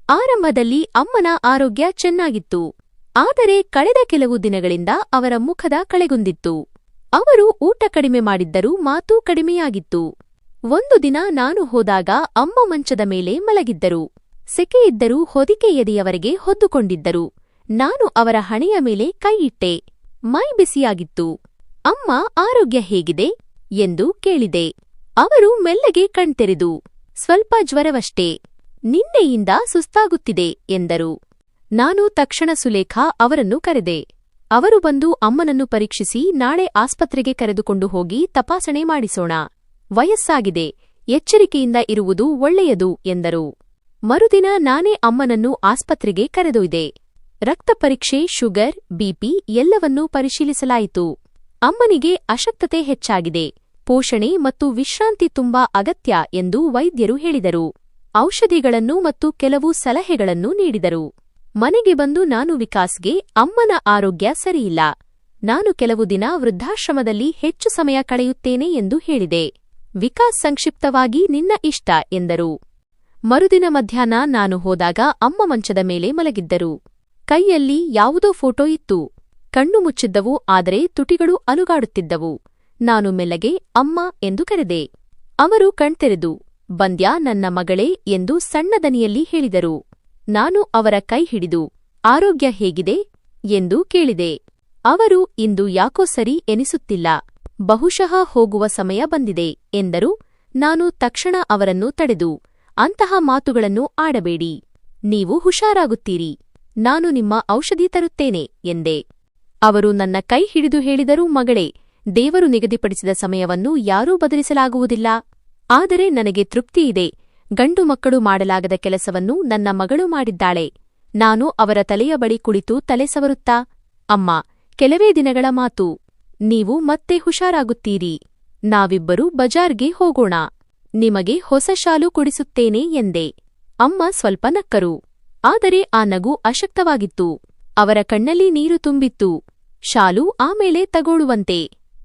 ಆರಂಭದಲ್ಲಿ ಅಮ್ಮನ ಆರೋಗ್ಯ ಚೆನ್ನಾಗಿತ್ತು. ಆದರೆ ಕಳೆದ ಕೆಲವು ದಿನಗಳಿಂದ ಅವರ ಮುಖದ ಕಳೆಗುಂದಿತ್ತು. ಅವರು ಊಟ ಕಡಿಮೆ ಮಾಡಿದ್ದರೂ ಮಾತೂ ಕಡಿಮೆಯಾಗಿತ್ತು. ಒಂದು ದಿನ ನಾನು ಹೋದಾಗ ಅಮ್ಮ ಮಂಚದ ಮೇಲೆ ಮಲಗಿದ್ದರು. ಸೆಕೆಯಿದ್ದರೂ ಹೊದಿಕೆ ಎದೆಯವರೆಗೆ ಹೊದ್ದುಕೊಂಡಿದ್ದರು. ನಾನು ಅವರ ಹಣೆಯ ಮೇಲೆ ಕೈಯಿಟ್ಟೆ. ಮೈ ಬಿಸಿಯಾಗಿತ್ತು. ಅಮ್ಮ ಆರೋಗ್ಯ ಹೇಗಿದೆ ಎಂದು ಕೇಳಿದೆ. ಅವರು ಮೆಲ್ಲಗೆ ಕಣ್ತೆರೆದು, ಸ್ವಲ್ಪ ಜ್ವರವಷ್ಟೇ, ನಿನ್ನೆಯಿಂದ ಸುಸ್ತಾಗುತ್ತಿದೆ ಎಂದರು. ನಾನು ತಕ್ಷಣ ಸುಲೇಖಾ ಅವರನ್ನು ಕರೆದೆ. ಅವರು ಬಂದು ಅಮ್ಮನನ್ನು ಪರೀಕ್ಷಿಸಿ ನಾಳೆ ಆಸ್ಪತ್ರೆಗೆ ಕರೆದುಕೊಂಡು ಹೋಗಿ ತಪಾಸಣೆ ಮಾಡಿಸೋಣ. ವಯಸ್ಸಾಗಿದೆ, ಎಚ್ಚರಿಕೆಯಿಂದ ಇರುವುದು ಒಳ್ಳೆಯದು ಎಂದರು. ಮರುದಿನ ನಾನೇ ಅಮ್ಮನನ್ನು ಆಸ್ಪತ್ರೆಗೆ ಕರೆದೊಯ್ದೆ. ರಕ್ತ ಪರೀಕ್ಷೆ, ಶುಗರ್, ಬಿಪಿ ಎಲ್ಲವನ್ನೂ ಪರಿಶೀಲಿಸಲಾಯಿತು. ಅಮ್ಮನಿಗೆ ಅಶಕ್ತತೆ ಹೆಚ್ಚಾಗಿದೆ, ಪೋಷಣೆ ಮತ್ತು ವಿಶ್ರಾಂತಿ ತುಂಬಾ ಅಗತ್ಯ ಎಂದು ವೈದ್ಯರು ಹೇಳಿದರು. ಔಷಧಿಗಳನ್ನು ಮತ್ತು ಕೆಲವು ಸಲಹೆಗಳನ್ನು ನೀಡಿದರು. ಮನೆಗೆ ಬಂದು ನಾನು ವಿಕಾಸ್ಗೆ ಅಮ್ಮನ ಆರೋಗ್ಯ ಸರಿಯಿಲ್ಲ, ನಾನು ಕೆಲವು ದಿನ ವೃದ್ಧಾಶ್ರಮದಲ್ಲಿ ಹೆಚ್ಚು ಸಮಯ ಕಳೆಯುತ್ತೇನೆ ಎಂದು ಹೇಳಿದೆ. ವಿಕಾಸ್ ಸಂಕ್ಷಿಪ್ತವಾಗಿ ನಿನ್ನ ಇಷ್ಟ ಎಂದರು. ಮರುದಿನ ಮಧ್ಯಾಹ್ನ ನಾನು ಹೋದಾಗ ಅಮ್ಮ ಮಂಚದ ಮೇಲೆ ಮಲಗಿದ್ದರು. ಕೈಯಲ್ಲಿ ಯಾವುದೋ ಫೋಟೋ ಇತ್ತು. ಕಣ್ಣು ಮುಚ್ಚಿದ್ದವು, ಆದರೆ ತುಟಿಗಳು ಅಲುಗಾಡುತ್ತಿದ್ದವು. ನಾನು ಮೆಲ್ಲಗೆ ಅಮ್ಮ ಎಂದು ಕರೆದೆ. ಅವರು ಕಣ್ತೆರೆದು ಬಂದ್ಯಾ ನನ್ನ ಮಗಳೇ ಎಂದು ಸಣ್ಣ ದನಿಯಲ್ಲಿ ಹೇಳಿದರು. ನಾನು ಅವರ ಕೈ ಹಿಡಿದು ಆರೋಗ್ಯ ಹೇಗಿದೆ ಎಂದು ಕೇಳಿದೆ. ಅವರು ಇಂದು ಯಾಕೋ ಸರಿ ಎನಿಸುತ್ತಿಲ್ಲ, ಬಹುಶಃ ಹೋಗುವ ಸಮಯ ಬಂದಿದೆ ಎಂದರು. ನಾನು ತಕ್ಷಣ ಅವರನ್ನು ತಡೆದು, ಅಂತಹ ಮಾತುಗಳನ್ನು ಆಡಬೇಡಿ, ನೀವು ಹುಷಾರಾಗುತ್ತೀರಿ, ನಾನು ನಿಮ್ಮ ಔಷಧಿ ತರುತ್ತೇನೆ ಎಂದೆ. ಅವರು ನನ್ನ ಕೈ ಹಿಡಿದು ಹೇಳಿದರು, ಮಗಳೇ, ದೇವರು ನಿಗದಿಪಡಿಸಿದ ಸಮಯವನ್ನು ಯಾರೂ ಬದಲಿಸಲಾಗುವುದಿಲ್ಲ. ಆದರೆ ನನಗೆ ತೃಪ್ತಿಯಿದೆ, ಗಂಡು ಮಕ್ಕಳು ಮಾಡಲಾಗದ ಕೆಲಸವನ್ನು ನನ್ನ ಮಗಳು ಮಾಡಿದ್ದಾಳೆ. ನಾನು ಅವರ ತಲೆಯ ಬಳಿ ಕುಳಿತು ತಲೆ ಸವರುತ್ತಾ, ಅಮ್ಮ, ಕೆಲವೇ ದಿನಗಳ ಮಾತು, ನೀವು ಮತ್ತೆ ಹುಷಾರಾಗುತ್ತೀರಿ, ನಾವಿಬ್ಬರೂ ಬಜಾರ್ಗೆ ಹೋಗೋಣ, ನಿಮಗೆ ಹೊಸ ಶಾಲು ಕೊಡಿಸುತ್ತೇನೆ ಎಂದೆ. ಅಮ್ಮ ಸ್ವಲ್ಪ ನಕ್ಕರು, ಆದರೆ ಆ ನಗು ಅಶಕ್ತವಾಗಿತ್ತು. ಅವರ ಕಣ್ಣಲ್ಲಿ ನೀರು ತುಂಬಿತ್ತು. ಶಾಲು ಆಮೇಲೆ ತಗೋಳುವಂತೆ,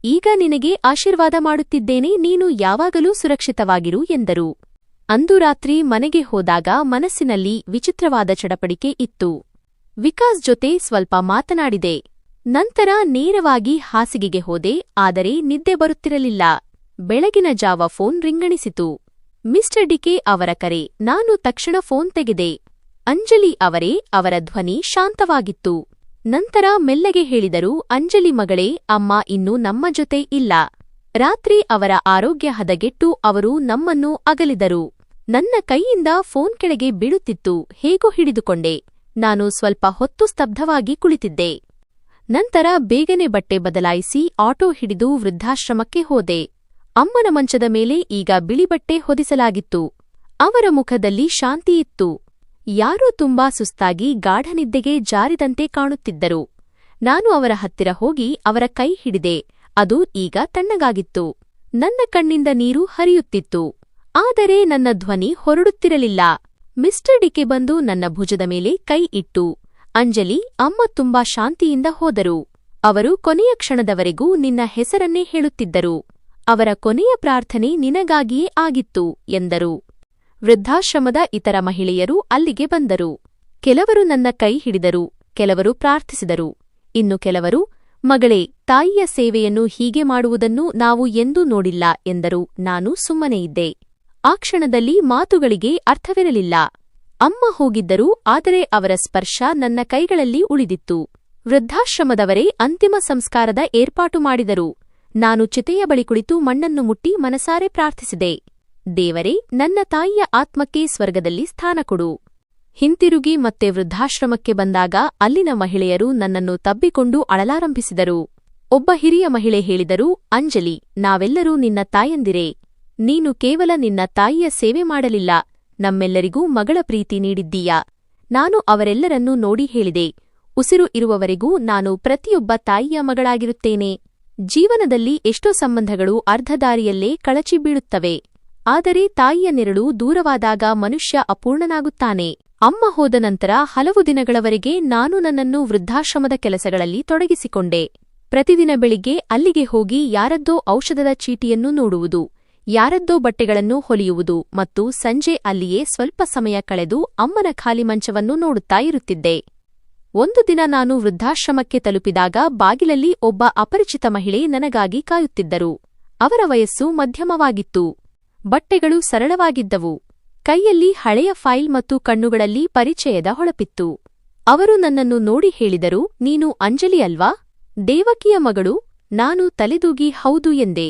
ಈಗ ನಿನಗೆ ಆಶೀರ್ವಾದ ಮಾಡುತ್ತಿದ್ದೇನೆ, ನೀನು ಯಾವಾಗಲೂ ಸುರಕ್ಷಿತವಾಗಿರು ಎಂದರು. ಅಂದು ರಾತ್ರಿ ಮನೆಗೆ ಹೋದಾಗ ಮನಸ್ಸಿನಲ್ಲಿ ವಿಚಿತ್ರವಾದ ಚಡಪಡಿಕೆ ಇತ್ತು. ವಿಕಾಸ್ ಜೊತೆ ಸ್ವಲ್ಪ ಮಾತನಾಡಿದೆ. ನಂತರ ನೇರವಾಗಿ ಹಾಸಿಗೆಗೆ ಹೋದೆ, ಆದರೆ ನಿದ್ದೆ ಬರುತ್ತಿರಲಿಲ್ಲ. ಬೆಳಗಿನ ಜಾವ ಫೋನ್ ರಿಂಗಣಿಸಿತು. ಮಿಸ್ಟರ್ ಡಿಕೆ ಅವರ ಕರೆ. ನಾನು ತಕ್ಷಣ ಫೋನ್ ತೆಗೆದೆ. ಅಂಜಲಿ ಅವರೇ. ಅವರ ಧ್ವನಿ ಶಾಂತವಾಗಿತ್ತು. ನಂತರ ಮೆಲ್ಲಗೆ ಹೇಳಿದರು, ಅಂಜಲಿ ಮಗಳೇ, ಅಮ್ಮ ಇನ್ನೂ ನಮ್ಮ ಜೊತೆ ಇಲ್ಲ. ರಾತ್ರಿ ಅವರ ಆರೋಗ್ಯ ಹದಗೆಟ್ಟು ಅವರು ನಮ್ಮನ್ನು ಅಗಲಿದರು. ನನ್ನ ಕೈಯಿಂದ ಫೋನ್ ಕೆಳಗೆ ಬೀಳುತ್ತಿತ್ತು. ಹೇಗೋ ಹಿಡಿದುಕೊಂಡೆ. ನಾನು ಸ್ವಲ್ಪ ಹೊತ್ತು ಸ್ತಬ್ಧವಾಗಿ ಕುಳಿತಿದ್ದೆ. ನಂತರ ಬೇಗನೆ ಬಟ್ಟೆ ಬದಲಾಯಿಸಿ ಆಟೋ ಹಿಡಿದು ವೃದ್ಧಾಶ್ರಮಕ್ಕೆ ಹೋದೆ. ಅಮ್ಮನ ಮಂಚದ ಮೇಲೆ ಈಗ ಬಿಳಿ ಬಟ್ಟೆ ಹೊದಿಸಲಾಗಿತ್ತು. ಅವರ ಮುಖದಲ್ಲಿ ಶಾಂತಿಯಿತ್ತು. ಯಾರೋ ತುಂಬಾ ಸುಸ್ತಾಗಿ ಗಾಢನಿದ್ದೆಗೆ ಜಾರಿದಂತೆ ಕಾಣುತ್ತಿದ್ದರು. ನಾನು ಅವರ ಹತ್ತಿರ ಹೋಗಿ ಅವರ ಕೈ ಹಿಡಿದೆ. ಅದು ಈಗ ತಣ್ಣಗಾಗಿತ್ತು. ನನ್ನ ಕಣ್ಣಿಂದ ನೀರು ಹರಿಯುತ್ತಿತ್ತು. ಆದರೆ ನನ್ನ ಧ್ವನಿ ಹೊರಡುತ್ತಿರಲಿಲ್ಲ. ಮಿಸ್ಟರ್ ಡಿಕೆ ಬಂದು ನನ್ನ ಭುಜದ ಮೇಲೆ ಕೈ ಇಟ್ಟು, ಅಂಜಲಿ, ಅಮ್ಮ ತುಂಬಾ ಶಾಂತಿಯಿಂದ ಹೋದರು. ಅವರು ಕೊನೆಯ ಕ್ಷಣದವರೆಗೂ ನಿನ್ನ ಹೆಸರನ್ನೇ ಹೇಳುತ್ತಿದ್ದರು. ಅವರ ಕೊನೆಯ ಪ್ರಾರ್ಥನೆ ನಿನಗಾಗಿಯೇ ಆಗಿತ್ತು ಎಂದರು. ವೃದ್ಧಾಶ್ರಮದ ಇತರ ಮಹಿಳೆಯರು ಅಲ್ಲಿಗೆ ಬಂದರು. ಕೆಲವರು ನನ್ನ ಕೈ ಹಿಡಿದರು, ಕೆಲವರು ಪ್ರಾರ್ಥಿಸಿದರು. ಇನ್ನು ಕೆಲವರು, ಮಗಳೇ, ತಾಯಿಯ ಸೇವೆಯನ್ನು ಹೀಗೆ ಮಾಡುವುದನ್ನು ನಾವು ಎಂದೂ ನೋಡಿಲ್ಲ ಎಂದರು. ನಾನು ಸುಮ್ಮನೆ ಇದ್ದೆ. ಆ ಕ್ಷಣದಲ್ಲಿ ಮಾತುಗಳಿಗೆ ಅರ್ಥವಿರಲಿಲ್ಲ. ಅಮ್ಮ ಹೋಗಿದ್ದರು, ಆದರೆ ಅವರ ಸ್ಪರ್ಶ ನನ್ನ ಕೈಗಳಲ್ಲಿ ಉಳಿದಿತ್ತು. ವೃದ್ಧಾಶ್ರಮದವರೇ ಅಂತಿಮ ಸಂಸ್ಕಾರದ ಏರ್ಪಾಟು ಮಾಡಿದರು. ನಾನು ಚಿತೆಯ ಬಳಿ ಕುಳಿತು ಮಣ್ಣನ್ನು ಮುಟ್ಟಿ ಮನಸಾರೆ ಪ್ರಾರ್ಥಿಸಿದೆ. ದೇವರೇ, ನನ್ನ ತಾಯಿಯ ಆತ್ಮಕ್ಕೆ ಸ್ವರ್ಗದಲ್ಲಿ ಸ್ಥಾನ ಕೊಡು. ಹಿಂತಿರುಗಿ ಮತ್ತೆ ವೃದ್ಧಾಶ್ರಮಕ್ಕೆ ಬಂದಾಗ ಅಲ್ಲಿನ ಮಹಿಳೆಯರು ನನ್ನನ್ನು ತಬ್ಬಿಕೊಂಡು ಅಳಲಾರಂಭಿಸಿದರು. ಒಬ್ಬ ಹಿರಿಯ ಮಹಿಳೆ ಹೇಳಿದರು, ಅಂಜಲಿ, ನಾವೆಲ್ಲರೂ ನಿನ್ನ ತಾಯಂದಿರೇ. ನೀನು ಕೇವಲ ನಿನ್ನ ತಾಯಿಯ ಸೇವೆ ಮಾಡಲಿಲ್ಲ, ನಮ್ಮೆಲ್ಲರಿಗೂ ಮಗಳ ಪ್ರೀತಿ ನೀಡಿದ್ದೀಯಾ. ನಾನು ಅವರೆಲ್ಲರನ್ನೂ ನೋಡಿ ಹೇಳಿದೆ, ಉಸಿರು ಇರುವವರೆಗೂ ನಾನು ಪ್ರತಿಯೊಬ್ಬ ತಾಯಿಯ ಮಗಳಾಗಿರುತ್ತೇನೆ. ಜೀವನದಲ್ಲಿ ಎಷ್ಟೋ ಸಂಬಂಧಗಳು ಅರ್ಧದಾರಿಯಲ್ಲೇ ಕಳಚಿ ಬೀಳುತ್ತವೆ. ಆದರೆ ತಾಯಿಯ ನೆರಳು ದೂರವಾದಾಗ ಮನುಷ್ಯ ಅಪೂರ್ಣನಾಗುತ್ತಾನೆ. ಅಮ್ಮ ಹೋದ ನಂತರ ಹಲವು ದಿನಗಳವರೆಗೆ ನಾನು ನನ್ನನ್ನು ವೃದ್ಧಾಶ್ರಮದ ಕೆಲಸಗಳಲ್ಲಿ ತೊಡಗಿಸಿಕೊಂಡೆ. ಪ್ರತಿದಿನ ಬೆಳಿಗ್ಗೆ ಅಲ್ಲಿಗೆ ಹೋಗಿ ಯಾರದ್ದೋ ಔಷಧದ ಚೀಟಿಯನ್ನು ನೋಡುವುದು, ಯಾರದ್ದೋ ಬಟ್ಟೆಗಳನ್ನು ಹೊಲಿಯುವುದು ಮತ್ತು ಸಂಜೆ ಅಲ್ಲಿಯೇ ಸ್ವಲ್ಪ ಸಮಯ ಕಳೆದು ಅಮ್ಮನ ಖಾಲಿ ಮಂಚವನ್ನು ನೋಡುತ್ತಾ ಇರುತ್ತಿದ್ದೆ. ಒಂದು ದಿನ ನಾನು ವೃದ್ಧಾಶ್ರಮಕ್ಕೆ ತಲುಪಿದಾಗ ಬಾಗಿಲಲ್ಲಿ ಒಬ್ಬ ಅಪರಿಚಿತ ಮಹಿಳೆ ನನಗಾಗಿ ಕಾಯುತ್ತಿದ್ದರು. ಅವರ ವಯಸ್ಸು ಮಧ್ಯಮವಾಗಿತ್ತು. ಬಟ್ಟೆಗಳು ಸರಳವಾಗಿದ್ದವು. ಕೈಯಲ್ಲಿ ಹಳೆಯ ಫೈಲ್ ಮತ್ತು ಕಣ್ಣುಗಳಲ್ಲಿ ಪರಿಚಯದ ಹೊಳಪಿತ್ತು. ಅವರು ನನ್ನನ್ನು ನೋಡಿ ಹೇಳಿದರು, ನೀನು ಅಂಜಲಿ ಅಲ್ವಾ, ದೇವಕಿಯ ಮಗಳು? ನಾನು ತಲೆದೂಗಿ ಹೌದು ಎಂದೆ.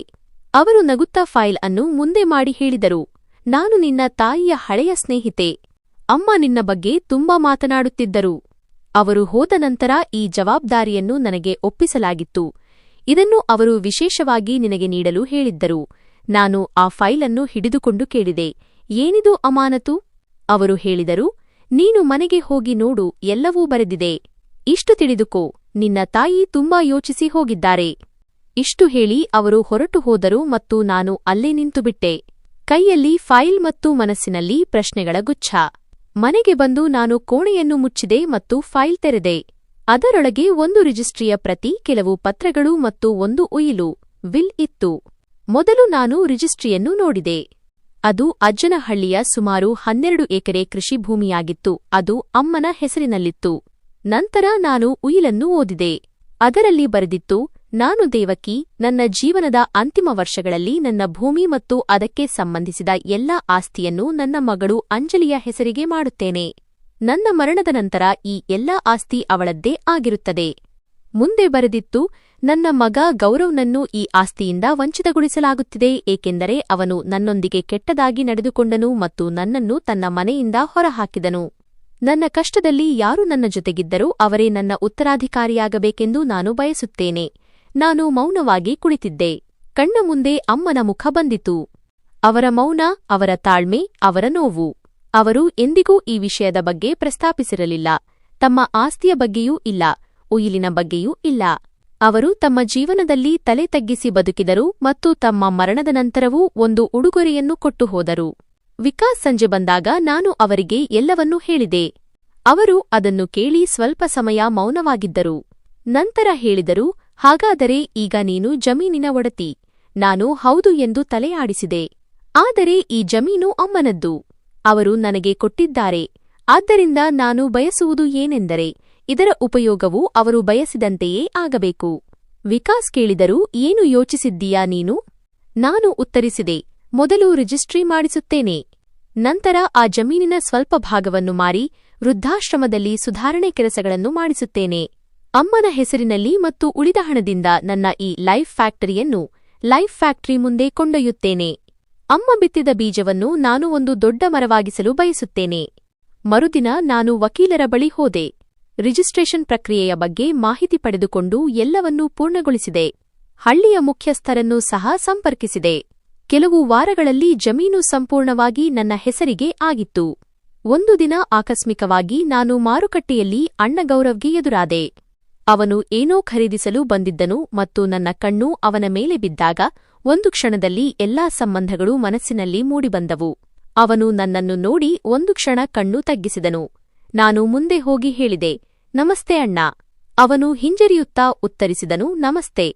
ಅವರು ನಗುತ್ತಾ ಫೈಲ್ ಅನ್ನು ಮುಂದೆ ಮಾಡಿ ಹೇಳಿದರು, ನಾನು ನಿನ್ನ ತಾಯಿಯ ಹಳೆಯ ಸ್ನೇಹಿತೆ. ಅಮ್ಮ ನಿನ್ನ ಬಗ್ಗೆ ತುಂಬಾ ಮಾತನಾಡುತ್ತಿದ್ದರು. ಅವರು ಹೋದ ನಂತರ ಈ ಜವಾಬ್ದಾರಿಯನ್ನು ನನಗೆ ಒಪ್ಪಿಸಲಾಗಿತ್ತು. ಇದನ್ನು ಅವರು ವಿಶೇಷವಾಗಿ ನಿನಗೆ ನೀಡಲು ಹೇಳಿದ್ದರು. ನಾನು ಆ ಫೈಲ್ ಅನ್ನು ಹಿಡಿದುಕೊಂಡು ಕೇಳಿದೆ, ಏನಿದು ಅಮಾನತು? ಅವರು ಹೇಳಿದರು, ನೀನು ಮನೆಗೆ ಹೋಗಿ ನೋಡು, ಎಲ್ಲವೂ ಬರೆದಿದೆ. ಇಷ್ಟು ತಿಳಿದುಕೋ, ನಿನ್ನ ತಾಯಿ ತುಂಬಾ ಯೋಚಿಸಿ ಹೋಗಿದ್ದಾರೆ. ಇಷ್ಟು ಹೇಳಿ ಅವರು ಹೊರಟು ಹೋದರು ಮತ್ತು ನಾನು ಅಲ್ಲೇ ನಿಂತುಬಿಟ್ಟೆ, ಕೈಯಲ್ಲಿ ಫೈಲ್ ಮತ್ತು ಮನಸ್ಸಿನಲ್ಲಿ ಪ್ರಶ್ನೆಗಳ ಗುಚ್ಛ. ಮನೆಗೆ ಬಂದು ನಾನು ಕೋಣೆಯನ್ನು ಮುಚ್ಚಿದೆ ಮತ್ತು ಫೈಲ್ ತೆರೆದೆ. ಅದರೊಳಗೆ ಒಂದು ರಿಜಿಸ್ಟ್ರಿಯ ಪ್ರತಿ, ಕೆಲವು ಪತ್ರಗಳು ಮತ್ತು ಒಂದು ಉಯಿಲು ವಿಲ್ ಇತ್ತು. ಮೊದಲು ನಾನು ರಿಜಿಸ್ಟ್ರಿಯನ್ನು ನೋಡಿದೆ. ಅದು ಅಜ್ಜನಹಳ್ಳಿಯ ಸುಮಾರು 12 ಎಕರೆ ಕೃಷಿ ಭೂಮಿಯಾಗಿತ್ತು. ಅದು ಅಮ್ಮನ ಹೆಸರಿನಲ್ಲಿತ್ತು. ನಂತರ ನಾನು ಉಯಿಲನ್ನು ಓದಿದೆ. ಅದರಲ್ಲಿ ಬರೆದಿತ್ತು, ನಾನು ದೇವಕಿ, ನನ್ನ ಜೀವನದ ಅಂತಿಮ ವರ್ಷಗಳಲ್ಲಿ ನನ್ನ ಭೂಮಿ ಮತ್ತು ಅದಕ್ಕೆ ಸಂಬಂಧಿಸಿದ ಎಲ್ಲಾ ಆಸ್ತಿಯನ್ನು ನನ್ನ ಮಗಳು ಅಂಜಲಿಯ ಹೆಸರಿಗೆ ಮಾಡುತ್ತೇನೆ. ನನ್ನ ಮರಣದ ನಂತರ ಈ ಎಲ್ಲಾ ಆಸ್ತಿ ಅವಳದ್ದೇ ಆಗಿರುತ್ತದೆ. ಮುಂದೆ ಬರೆದಿತ್ತು, ನನ್ನ ಮಗ ಗೌರವ್ನನ್ನು ಈ ಆಸ್ತಿಯಿಂದ ವಂಚಿತಗೊಳಿಸಲಾಗುತ್ತಿದೆ, ಏಕೆಂದರೆ ಅವನು ನನ್ನೊಂದಿಗೆ ಕೆಟ್ಟದಾಗಿ ನಡೆದುಕೊಂಡನು ಮತ್ತು ನನ್ನನ್ನು ತನ್ನ ಮನೆಯಿಂದ ಹೊರಹಾಕಿದನು. ನನ್ನ ಕಷ್ಟದಲ್ಲಿ ಯಾರು ನನ್ನ ಜೊತೆಗಿದ್ದರೋ ಅವರೇ ನನ್ನ ಉತ್ತರಾಧಿಕಾರಿಯಾಗಬೇಕೆಂದು ನಾನು ಬಯಸುತ್ತೇನೆ. ನಾನು ಮೌನವಾಗಿ ಕುಳಿತಿದ್ದೆ. ಕಣ್ಣ ಮುಂದೆ ಅಮ್ಮನ ಮುಖ ಬಂದಿತು. ಅವರ ಮೌನ, ಅವರ ತಾಳ್ಮೆ, ಅವರ ನೋವು. ಅವರು ಎಂದಿಗೂ ಈ ವಿಷಯದ ಬಗ್ಗೆ ಪ್ರಸ್ತಾಪಿಸಿರಲಿಲ್ಲ. ತಮ್ಮ ಆಸ್ತಿಯ ಬಗ್ಗೆಯೂ ಇಲ್ಲ, ಉಯಿಲಿನ ಬಗ್ಗೆಯೂ ಇಲ್ಲ. ಅವರು ತಮ್ಮ ಜೀವನದಲ್ಲಿ ತಲೆ ತಗ್ಗಿಸಿ ಬದುಕಿದರು ಮತ್ತು ತಮ್ಮ ಮರಣದ ನಂತರವೂ ಒಂದು ಉಡುಗೊರೆಯನ್ನು ಕೊಟ್ಟು ಹೋದರು. ವಿಕಾಸ್ ಸಂಜೆ ಬಂದಾಗ ನಾನು ಅವರಿಗೆ ಎಲ್ಲವನ್ನೂ ಹೇಳಿದೆ. ಅವರು ಅದನ್ನು ಕೇಳಿ ಸ್ವಲ್ಪ ಸಮಯ ಮೌನವಾಗಿದ್ದರು. ನಂತರ ಹೇಳಿದರು, ಹಾಗಾದರೆ ಈಗ ನೀನು ಜಮೀನಿನ ಒಡತಿ? ನಾನು ಹೌದು ಎಂದು ತಲೆ ಆಡಿಸಿದೆ. ಆದರೆ ಈ ಜಮೀನು ಅಮ್ಮನದ್ದು. ಅವರು ನನಗೆ ಕೊಟ್ಟಿದ್ದಾರೆ. ಆದ್ದರಿಂದ ನಾನು ಬಯಸುವುದು ಏನೆಂದರೆ, ಇದರ ಉಪಯೋಗವು ಅವರು ಬಯಸಿದಂತೆಯೇ ಆಗಬೇಕು. ವಿಕಾಸ್ ಕೇಳಿದರು, ಏನು ಯೋಚಿಸಿದ್ದೀಯಾ ನೀನು? ನಾನು ಉತ್ತರಿಸಿದೆ, ಮೊದಲು ರಿಜಿಸ್ಟ್ರಿ ಮಾಡಿಸುತ್ತೇನೆ. ನಂತರ ಆ ಜಮೀನಿನ ಸ್ವಲ್ಪ ಭಾಗವನ್ನು ಮಾರಿ ವೃದ್ಧಾಶ್ರಮದಲ್ಲಿ ಸುಧಾರಣೆ ಕೆಲಸಗಳನ್ನು ಮಾಡಿಸುತ್ತೇನೆ. ಅಮ್ಮನ ಹೆಸರಿನಲ್ಲಿ ಮತ್ತು ಉಳಿದ ಹಣದಿಂದ ನನ್ನ ಈ ಲೈಫ್ ಫ್ಯಾಕ್ಟರಿಯನ್ನು ಲೈಫ್ ಫ್ಯಾಕ್ಟರಿ ಮುಂದೆ ಕೊಂಡೊಯ್ಯುತ್ತೇನೆ. ಅಮ್ಮ ಬಿತ್ತಿದ ಬೀಜವನ್ನು ನಾನು ಒಂದು ದೊಡ್ಡ ಮರವಾಗಿಸಲು ಬಯಸುತ್ತೇನೆ. ಮರುದಿನ ನಾನು ವಕೀಲರ ಬಳಿ ಹೋದೆ. ರಿಜಿಸ್ಟ್ರೇಷನ್ ಪ್ರಕ್ರಿಯೆಯ ಬಗ್ಗೆ ಮಾಹಿತಿ ಪಡೆದುಕೊಂಡು ಎಲ್ಲವನ್ನೂ ಪೂರ್ಣಗೊಳಿಸಿದೆ. ಹಳ್ಳಿಯ ಮುಖ್ಯಸ್ಥರನ್ನೂ ಸಹ ಸಂಪರ್ಕಿಸಿದೆ. ಕೆಲವು ವಾರಗಳಲ್ಲಿ ಜಮೀನು ಸಂಪೂರ್ಣವಾಗಿ ನನ್ನ ಹೆಸರಿಗೆ ಆಗಿತ್ತು. ಒಂದು ದಿನ ಆಕಸ್ಮಿಕವಾಗಿ ನಾನು ಮಾರುಕಟ್ಟೆಯಲ್ಲಿ ಅಣ್ಣ ಗೌರವ್ಗೆ ಎದುರಾದೆ. ಅವನು ಏನೋ ಖರೀದಿಸಲು ಬಂದಿದ್ದನು ಮತ್ತು ನನ್ನ ಕಣ್ಣು ಅವನ ಮೇಲೆ ಬಿದ್ದಾಗ ಒಂದು ಕ್ಷಣದಲ್ಲಿ ಎಲ್ಲಾ ಸಂಬಂಧಗಳು ಮನಸ್ಸಿನಲ್ಲಿ ಮೂಡಿಬಂದವು. ಅವನು ನನ್ನನ್ನು ನೋಡಿ ಒಂದು ಕ್ಷಣ ಕಣ್ಣು ತಗ್ಗಿಸಿದನು. ನಾನು ಮುಂದೆ ಹೋಗಿ ಹೇಳಿದೆ, ನಮಸ್ತೆ ಅಣ್ಣ. ಅವನು ಹಿಂಜರಿಯುತ್ತಾ ಉತ್ತರಿಸಿದನು, ನಮಸ್ತೆ.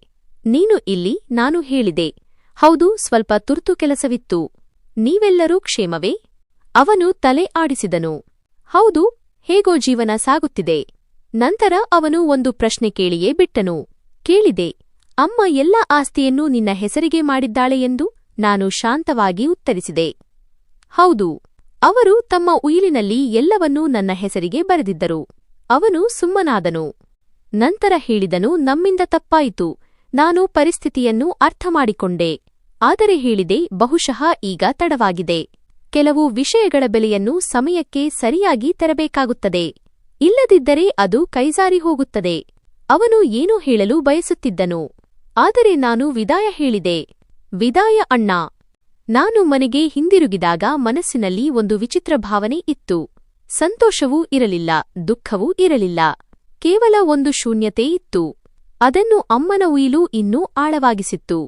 ನೀನು ಇಲ್ಲಿ? ನಾನು ಹೇಳಿದೆ, ಹೌದು, ಸ್ವಲ್ಪ ತುರ್ತು ಕೆಲಸವಿತ್ತು. ನೀವೆಲ್ಲರೂ ಕ್ಷೇಮವೇ? ಅವನು ತಲೆ ಆಡಿಸಿದನು. ಹೌದು, ಹೇಗೋ ಜೀವನ ಸಾಗುತ್ತಿದೆ. ನಂತರ ಅವನು ಒಂದು ಪ್ರಶ್ನೆ ಕೇಳಿಯೇ ಬಿಟ್ಟನು. ಕೇಳಿದೆ, ಅಮ್ಮ ಎಲ್ಲ ಆಸ್ತಿಯನ್ನು ನಿನ್ನ ಹೆಸರಿಗೆ ಮಾಡಿದ್ದಾಳೆ ಎಂದು? ನಾನು ಶಾಂತವಾಗಿ ಉತ್ತರಿಸಿದೆ, ಹೌದು. ಅವರು ತಮ್ಮ ಉಯಿಲಿನಲ್ಲಿ ಎಲ್ಲವನ್ನೂ ನನ್ನ ಹೆಸರಿಗೆ ಬರೆದಿದ್ದರು. ಅವನು ಸುಮ್ಮನಾದನು. ನಂತರ ಹೇಳಿದನು, ನಮ್ಮಿಂದ ತಪ್ಪಾಯಿತು. ನಾನು ಪರಿಸ್ಥಿತಿಯನ್ನು ಅರ್ಥಮಾಡಿಕೊಂಡೆ. ಆದರೆ ಹೇಳಿದೆ, ಬಹುಶಃ ಈಗ ತಡವಾಗಿದೆ. ಕೆಲವು ವಿಷಯಗಳ ಬೆಲೆಯನ್ನು ಸಮಯಕ್ಕೆ ಸರಿಯಾಗಿ ತರಬೇಕಾಗುತ್ತದೆ. ಇಲ್ಲದಿದ್ದರೆ ಅದು ಕೈಜಾರಿ ಹೋಗುತ್ತದೆ. ಅವನು ಏನೋ ಹೇಳಲು ಬಯಸುತ್ತಿದ್ದನು. ಆದರೆ ನಾನು ವಿದಾಯ ಹೇಳಿದೆ. ವಿದಾಯ ಅಣ್ಣ. ನಾನು ಮನೆಗೆ ಹಿಂದಿರುಗಿದಾಗ ಮನಸ್ಸಿನಲ್ಲಿ ಒಂದು ವಿಚಿತ್ರ ಭಾವನೆ ಇತ್ತು. ಸಂತೋಷವೂ ಇರಲಿಲ್ಲ, ದುಃಖವೂ ಇರಲಿಲ್ಲ. ಕೇವಲ ಒಂದು ಶೂನ್ಯತೆ ಇತ್ತು. ಅದನ್ನು ಅಮ್ಮನ ಉಯಿಲು ಇನ್ನೂ ಆಳವಾಗಿಸಿತ್ತು.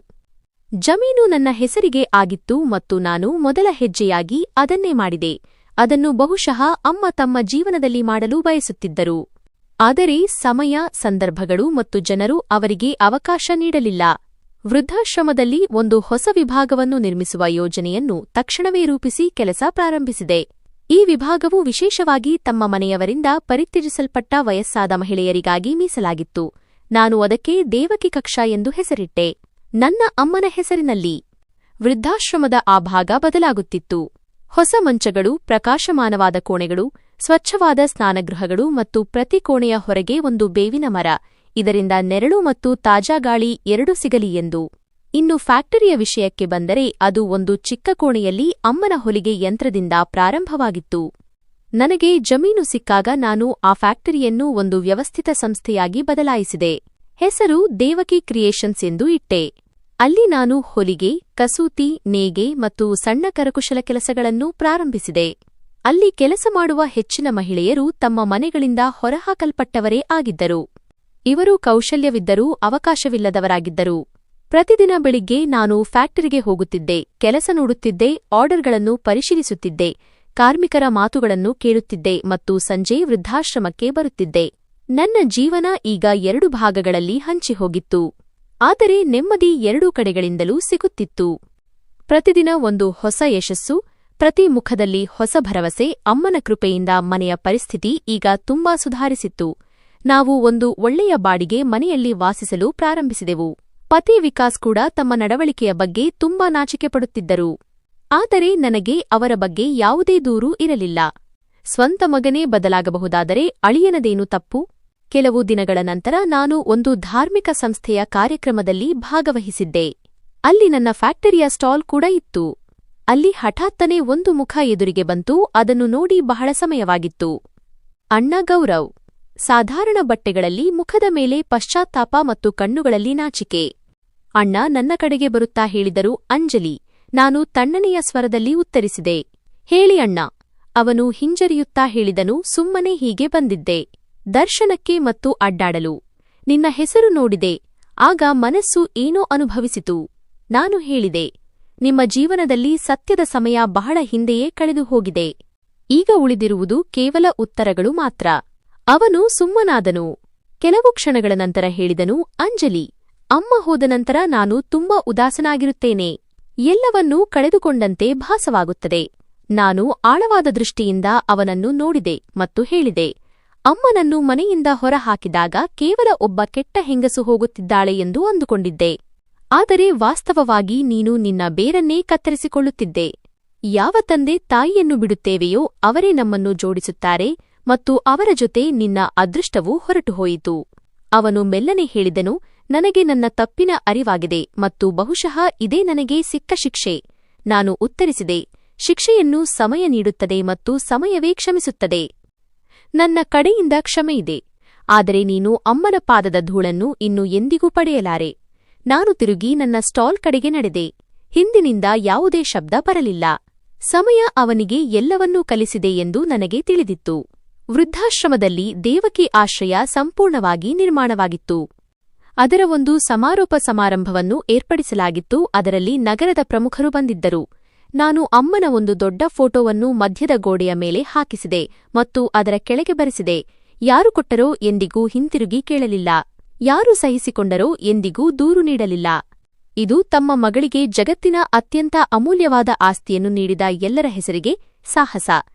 ಜಮೀನು ನನ್ನ ಹೆಸರಿಗೆ ಆಗಿತ್ತು ಮತ್ತು ನಾನು ಮೊದಲ ಹೆಜ್ಜೆಯಾಗಿ ಅದನ್ನೇ ಮಾಡಿದೆ. ಅದನ್ನು ಬಹುಶಃ ಅಮ್ಮ ತಮ್ಮ ಜೀವನದಲ್ಲಿ ಮಾಡಲು ಬಯಸುತ್ತಿದ್ದರು. ಆದರೆ ಸಮಯ, ಸಂದರ್ಭಗಳು ಮತ್ತು ಜನರು ಅವರಿಗೆ ಅವಕಾಶ ನೀಡಲಿಲ್ಲ. ವೃದ್ಧಾಶ್ರಮದಲ್ಲಿ ಒಂದು ಹೊಸ ವಿಭಾಗವನ್ನು ನಿರ್ಮಿಸುವ ಯೋಜನೆಯನ್ನು ತಕ್ಷಣವೇ ರೂಪಿಸಿ ಕೆಲಸ ಪ್ರಾರಂಭಿಸಿದೆ. ಈ ವಿಭಾಗವು ವಿಶೇಷವಾಗಿ ತಮ್ಮ ಮನೆಯವರಿಂದ ಪರಿತ್ಯಜಿಸಲ್ಪಟ್ಟ ವಯಸ್ಸಾದ ಮಹಿಳೆಯರಿಗಾಗಿ ಮೀಸಲಾಗಿತ್ತು. ನಾನು ಅದಕ್ಕೆ ದೇವಕಿ ಕಕ್ಷಾ ಎಂದು ಹೆಸರಿಟ್ಟೆ, ನನ್ನ ಅಮ್ಮನ ಹೆಸರಿನಲ್ಲಿ. ವೃದ್ಧಾಶ್ರಮದ ಆ ಭಾಗ ಬದಲಾಗುತ್ತಿತ್ತು. ಹೊಸ ಮಂಚಗಳು, ಪ್ರಕಾಶಮಾನವಾದ ಕೋಣೆಗಳು, ಸ್ವಚ್ಛವಾದ ಸ್ನಾನಗೃಹಗಳು ಮತ್ತು ಪ್ರತಿ ಕೋಣೆಯ ಹೊರಗೆ ಒಂದು ಬೇವಿನ ಮರ, ಇದರಿಂದ ನೆರಳು ಮತ್ತು ತಾಜಾ ಗಾಳಿ ಎರಡೂ ಸಿಗಲಿ ಎಂದು. ಇನ್ನು ಫ್ಯಾಕ್ಟರಿಯ ವಿಷಯಕ್ಕೆ ಬಂದರೆ ಅದು ಒಂದು ಚಿಕ್ಕ ಕೋಣೆಯಲ್ಲಿ ಅಮ್ಮನ ಹೊಲಿಗೆ ಯಂತ್ರದಿಂದ ಪ್ರಾರಂಭವಾಗಿತ್ತು. ನನಗೆ ಜಮೀನು ಸಿಕ್ಕಾಗ ನಾನು ಆ ಫ್ಯಾಕ್ಟರಿಯನ್ನು ಒಂದು ವ್ಯವಸ್ಥಿತ ಸಂಸ್ಥೆಯಾಗಿ ಬದಲಾಯಿಸಿದೆ. ಹೆಸರು ದೇವಕಿ ಕ್ರಿಯೇಷನ್ಸ್ ಎಂದು ಇಟ್ಟೆ. ಅಲ್ಲಿ ನಾನು ಹೊಲಿಗೆ, ಕಸೂತಿ, ನೇಯ್ಗೆ ಮತ್ತು ಸಣ್ಣ ಕರಕುಶಲ ಕೆಲಸಗಳನ್ನು ಪ್ರಾರಂಭಿಸಿದೆ. ಅಲ್ಲಿ ಕೆಲಸ ಮಾಡುವ ಹೆಚ್ಚಿನ ಮಹಿಳೆಯರು ತಮ್ಮ ಮನೆಗಳಿಂದ ಹೊರಹಾಕಲ್ಪಟ್ಟವರೇ ಆಗಿದ್ದರು. ಇವರು ಕೌಶಲ್ಯವಿದ್ದರೂ ಅವಕಾಶವಿಲ್ಲದವರಾಗಿದ್ದರು. ಪ್ರತಿದಿನ ಬೆಳಿಗ್ಗೆ ನಾನು ಫ್ಯಾಕ್ಟರಿಗೆ ಹೋಗುತ್ತಿದ್ದೆ, ಕೆಲಸ ನೋಡುತ್ತಿದ್ದೆ, ಆರ್ಡರ್ಗಳನ್ನು ಪರಿಶೀಲಿಸುತ್ತಿದ್ದೆ, ಕಾರ್ಮಿಕರ ಮಾತುಗಳನ್ನು ಕೇಳುತ್ತಿದ್ದೆ ಮತ್ತು ಸಂಜೆ ವೃದ್ಧಾಶ್ರಮಕ್ಕೆ ಬರುತ್ತಿದ್ದೆ. ನನ್ನ ಜೀವನ ಈಗ 2 ಭಾಗಗಳಲ್ಲಿ ಹಂಚಿಹೋಗಿತ್ತು. ಆದರೆ ನೆಮ್ಮದಿ 2 ಕಡೆಗಳಿಂದಲೂ ಸಿಗುತ್ತಿತ್ತು. ಪ್ರತಿದಿನ ಒಂದು ಹೊಸ ಯಶಸ್ಸು, ಪ್ರತಿ ಮುಖದಲ್ಲಿ ಹೊಸ ಭರವಸೆ. ಅಮ್ಮನ ಕೃಪೆಯಿಂದ ಮನೆಯ ಪರಿಸ್ಥಿತಿ ಈಗ ತುಂಬಾ ಸುಧಾರಿಸಿತ್ತು. ನಾವು ಒಂದು ಒಳ್ಳೆಯ ಬಾಡಿಗೆ ಮನೆಯಲ್ಲಿ ವಾಸಿಸಲು ಪ್ರಾರಂಭಿಸಿದೆವು. ಪತಿ ವಿಕಾಸ್ ಕೂಡ ತಮ್ಮ ನಡವಳಿಕೆಯ ಬಗ್ಗೆ ತುಂಬಾ ನಾಚಿಕೆಪಡುತ್ತಿದ್ದರು. ಆದರೆ ನನಗೆ ಅವರ ಬಗ್ಗೆ ಯಾವುದೇ ದೂರು ಇರಲಿಲ್ಲ. ಸ್ವಂತ ಮಗನೇ ಬದಲಾಗಬಹುದಾದರೆ ಅಳಿಯನದೇನು ತಪ್ಪು? ಕೆಲವು ದಿನಗಳ ನಂತರ ನಾನು ಒಂದು ಧಾರ್ಮಿಕ ಸಂಸ್ಥೆಯ ಕಾರ್ಯಕ್ರಮದಲ್ಲಿ ಭಾಗವಹಿಸಿದ್ದೆ. ಅಲ್ಲಿ ನನ್ನ ಫ್ಯಾಕ್ಟರಿಯ ಸ್ಟಾಲ್ ಕೂಡ ಇತ್ತು. ಅಲ್ಲಿ ಹಠಾತ್ತನೆ ಒಂದು ಮುಖ ಎದುರಿಗೆ ಬಂತು. ಅದನ್ನು ನೋಡಿ ಬಹಳ ಸಮಯವಾಗಿತ್ತು. ಅಣ್ಣ ಗೌರವ್. ಸಾಧಾರಣ ಬಟ್ಟೆಗಳಲ್ಲಿ, ಮುಖದ ಮೇಲೆ ಪಶ್ಚಾತ್ತಾಪ ಮತ್ತು ಕಣ್ಣುಗಳಲ್ಲಿ ನಾಚಿಕೆ. ಅಣ್ಣ ನನ್ನ ಕಡೆಗೆ ಬರುತ್ತಾ ಹೇಳಿದರು, ಅಂಜಲಿ. ನಾನು ತಣ್ಣನೆಯ ಸ್ವರದಲ್ಲಿ ಉತ್ತರಿಸಿದೆ, ಹೇಳಿ ಅಣ್ಣ. ಅವನು ಹಿಂಜರಿಯುತ್ತಾ ಹೇಳಿದನು, ಸುಮ್ಮನೆ ಹೀಗೆ ಬಂದಿದ್ದೆ, ದರ್ಶನಕ್ಕೆ ಮತ್ತು ಅಡ್ಡಾಡಲು. ನಿನ್ನ ಹೆಸರು ನೋಡಿದೆ. ಆಗ ಮನಸ್ಸು ಏನೋ ಅನುಭವಿಸಿತು. ನಾನು ಹೇಳಿದೆ, ನಿಮ್ಮ ಜೀವನದಲ್ಲಿ ಸತ್ಯದ ಸಮಯ ಬಹಳ ಹಿಂದೆಯೇ ಕಳೆದು ಹೋಗಿದೆ. ಈಗ ಉಳಿದಿರುವುದು ಕೇವಲ ಉತ್ತರಗಳು ಮಾತ್ರ. ಅವನು ಸುಮ್ಮನಾದನು. ಕೆಲವು ಕ್ಷಣಗಳ ನಂತರ ಹೇಳಿದನು, ಅಂಜಲಿ, ಅಮ್ಮ ಹೋದ ನಂತರ ನಾನು ತುಂಬಾ ಉದಾಸನಾಗಿರುತ್ತೇನೆ. ಎಲ್ಲವನ್ನೂ ಕಳೆದುಕೊಂಡಂತೆ ಭಾಸವಾಗುತ್ತದೆ. ನಾನು ಆಳವಾದ ದೃಷ್ಟಿಯಿಂದ ಅವನನ್ನು ನೋಡಿದೆ ಮತ್ತು ಹೇಳಿದೆ, ಅಮ್ಮನನ್ನು ಮನೆಯಿಂದ ಹೊರಹಾಕಿದಾಗ ಕೇವಲ ಒಬ್ಬ ಕೆಟ್ಟ ಹೆಂಗಸು ಹೋಗುತ್ತಿದ್ದಾಳೆ ಎಂದು ಅಂದುಕೊಂಡಿದ್ದೆ. ಆದರೆ ವಾಸ್ತವವಾಗಿ ನೀನು ನಿನ್ನ ಬೇರನ್ನೇ ಕತ್ತರಿಸಿಕೊಳ್ಳುತ್ತಿದ್ದೆ. ಯಾವ ತಂದೆ ತಾಯಿಯನ್ನು ಬಿಡುತ್ತೇವೆಯೋ ಅವರೇ ನಮ್ಮನ್ನು ಜೋಡಿಸುತ್ತಾರೆ ಮತ್ತು ಅವರ ಜೊತೆ ನಿನ್ನ ಅದೃಷ್ಟವೂ ಹೊರಟುಹೋಯಿತು. ಅವನು ಮೆಲ್ಲನೆ ಹೇಳಿದನು, ನನಗೆ ನನ್ನ ತಪ್ಪಿನ ಅರಿವಾಗಿದೆ ಮತ್ತು ಬಹುಶಃ ಇದೇ ನನಗೆ ಸಿಕ್ಕ ಶಿಕ್ಷೆ. ನಾನು ಉತ್ತರಿಸಿದೆ, ಶಿಕ್ಷೆಯನ್ನು ಸಮಯ ನೀಡುತ್ತದೆ ಮತ್ತು ಸಮಯವೇ ಕ್ಷಮಿಸುತ್ತದೆ. ನನ್ನ ಕಡೆಯಿಂದ ಕ್ಷಮೆಯಿದೆ. ಆದರೆ ನೀನು ಅಮ್ಮನ ಪಾದದ ಧೂಳನ್ನು ಇನ್ನು ಎಂದಿಗೂ ಪಡೆಯಲಾರೆ. ನಾನು ತಿರುಗಿ ನನ್ನ ಸ್ಟಾಲ್ ಕಡೆಗೆ ನಡೆದೆ. ಹಿಂದಿನಿಂದ ಯಾವುದೇ ಶಬ್ದ ಬರಲಿಲ್ಲ. ಸಮಯ ಅವನಿಗೆ ಎಲ್ಲವನ್ನೂ ಕಲಿಸಿದೆ ಎಂದು ನನಗೆ ತಿಳಿದಿತ್ತು. ವೃದ್ಧಾಶ್ರಮದಲ್ಲಿ ದೇವಕಿ ಆಶ್ರಯ ಸಂಪೂರ್ಣವಾಗಿ ನಿರ್ಮಾಣವಾಗಿತ್ತು. ಅದರ ಒಂದು ಸಮಾರೋಪ ಸಮಾರಂಭವನ್ನು ಏರ್ಪಡಿಸಲಾಗಿತ್ತು. ಅದರಲ್ಲಿ ನಗರದ ಪ್ರಮುಖರು ಬಂದಿದ್ದರು. ನಾನು ಅಮ್ಮನ ಒಂದು ದೊಡ್ಡ ಫೋಟೋವನ್ನು ಮಧ್ಯದ ಗೋಡೆಯ ಮೇಲೆ ಹಾಕಿಸಿದೆ ಮತ್ತು ಅದರ ಕೆಳಗೆ ಬರೆಸಿದೆ, ಯಾರು ಕೊಟ್ಟರೋ ಎಂದಿಗೂ ಹಿಂತಿರುಗಿ ಕೇಳಲಿಲ್ಲ, ಯಾರು ಸಹಿಸಿಕೊಂಡರೋ ಎಂದಿಗೂ ದೂರು ನೀಡಲಿಲ್ಲ. ಇದು ತಮ್ಮ ಮಗಳಿಗೆ ಜಗತ್ತಿನ ಅತ್ಯಂತ ಅಮೂಲ್ಯವಾದ ಆಸ್ತಿಯನ್ನು ನೀಡಿದ ಎಲ್ಲರ ಹೆಸರಿಗೆ ಸಾಹಸ.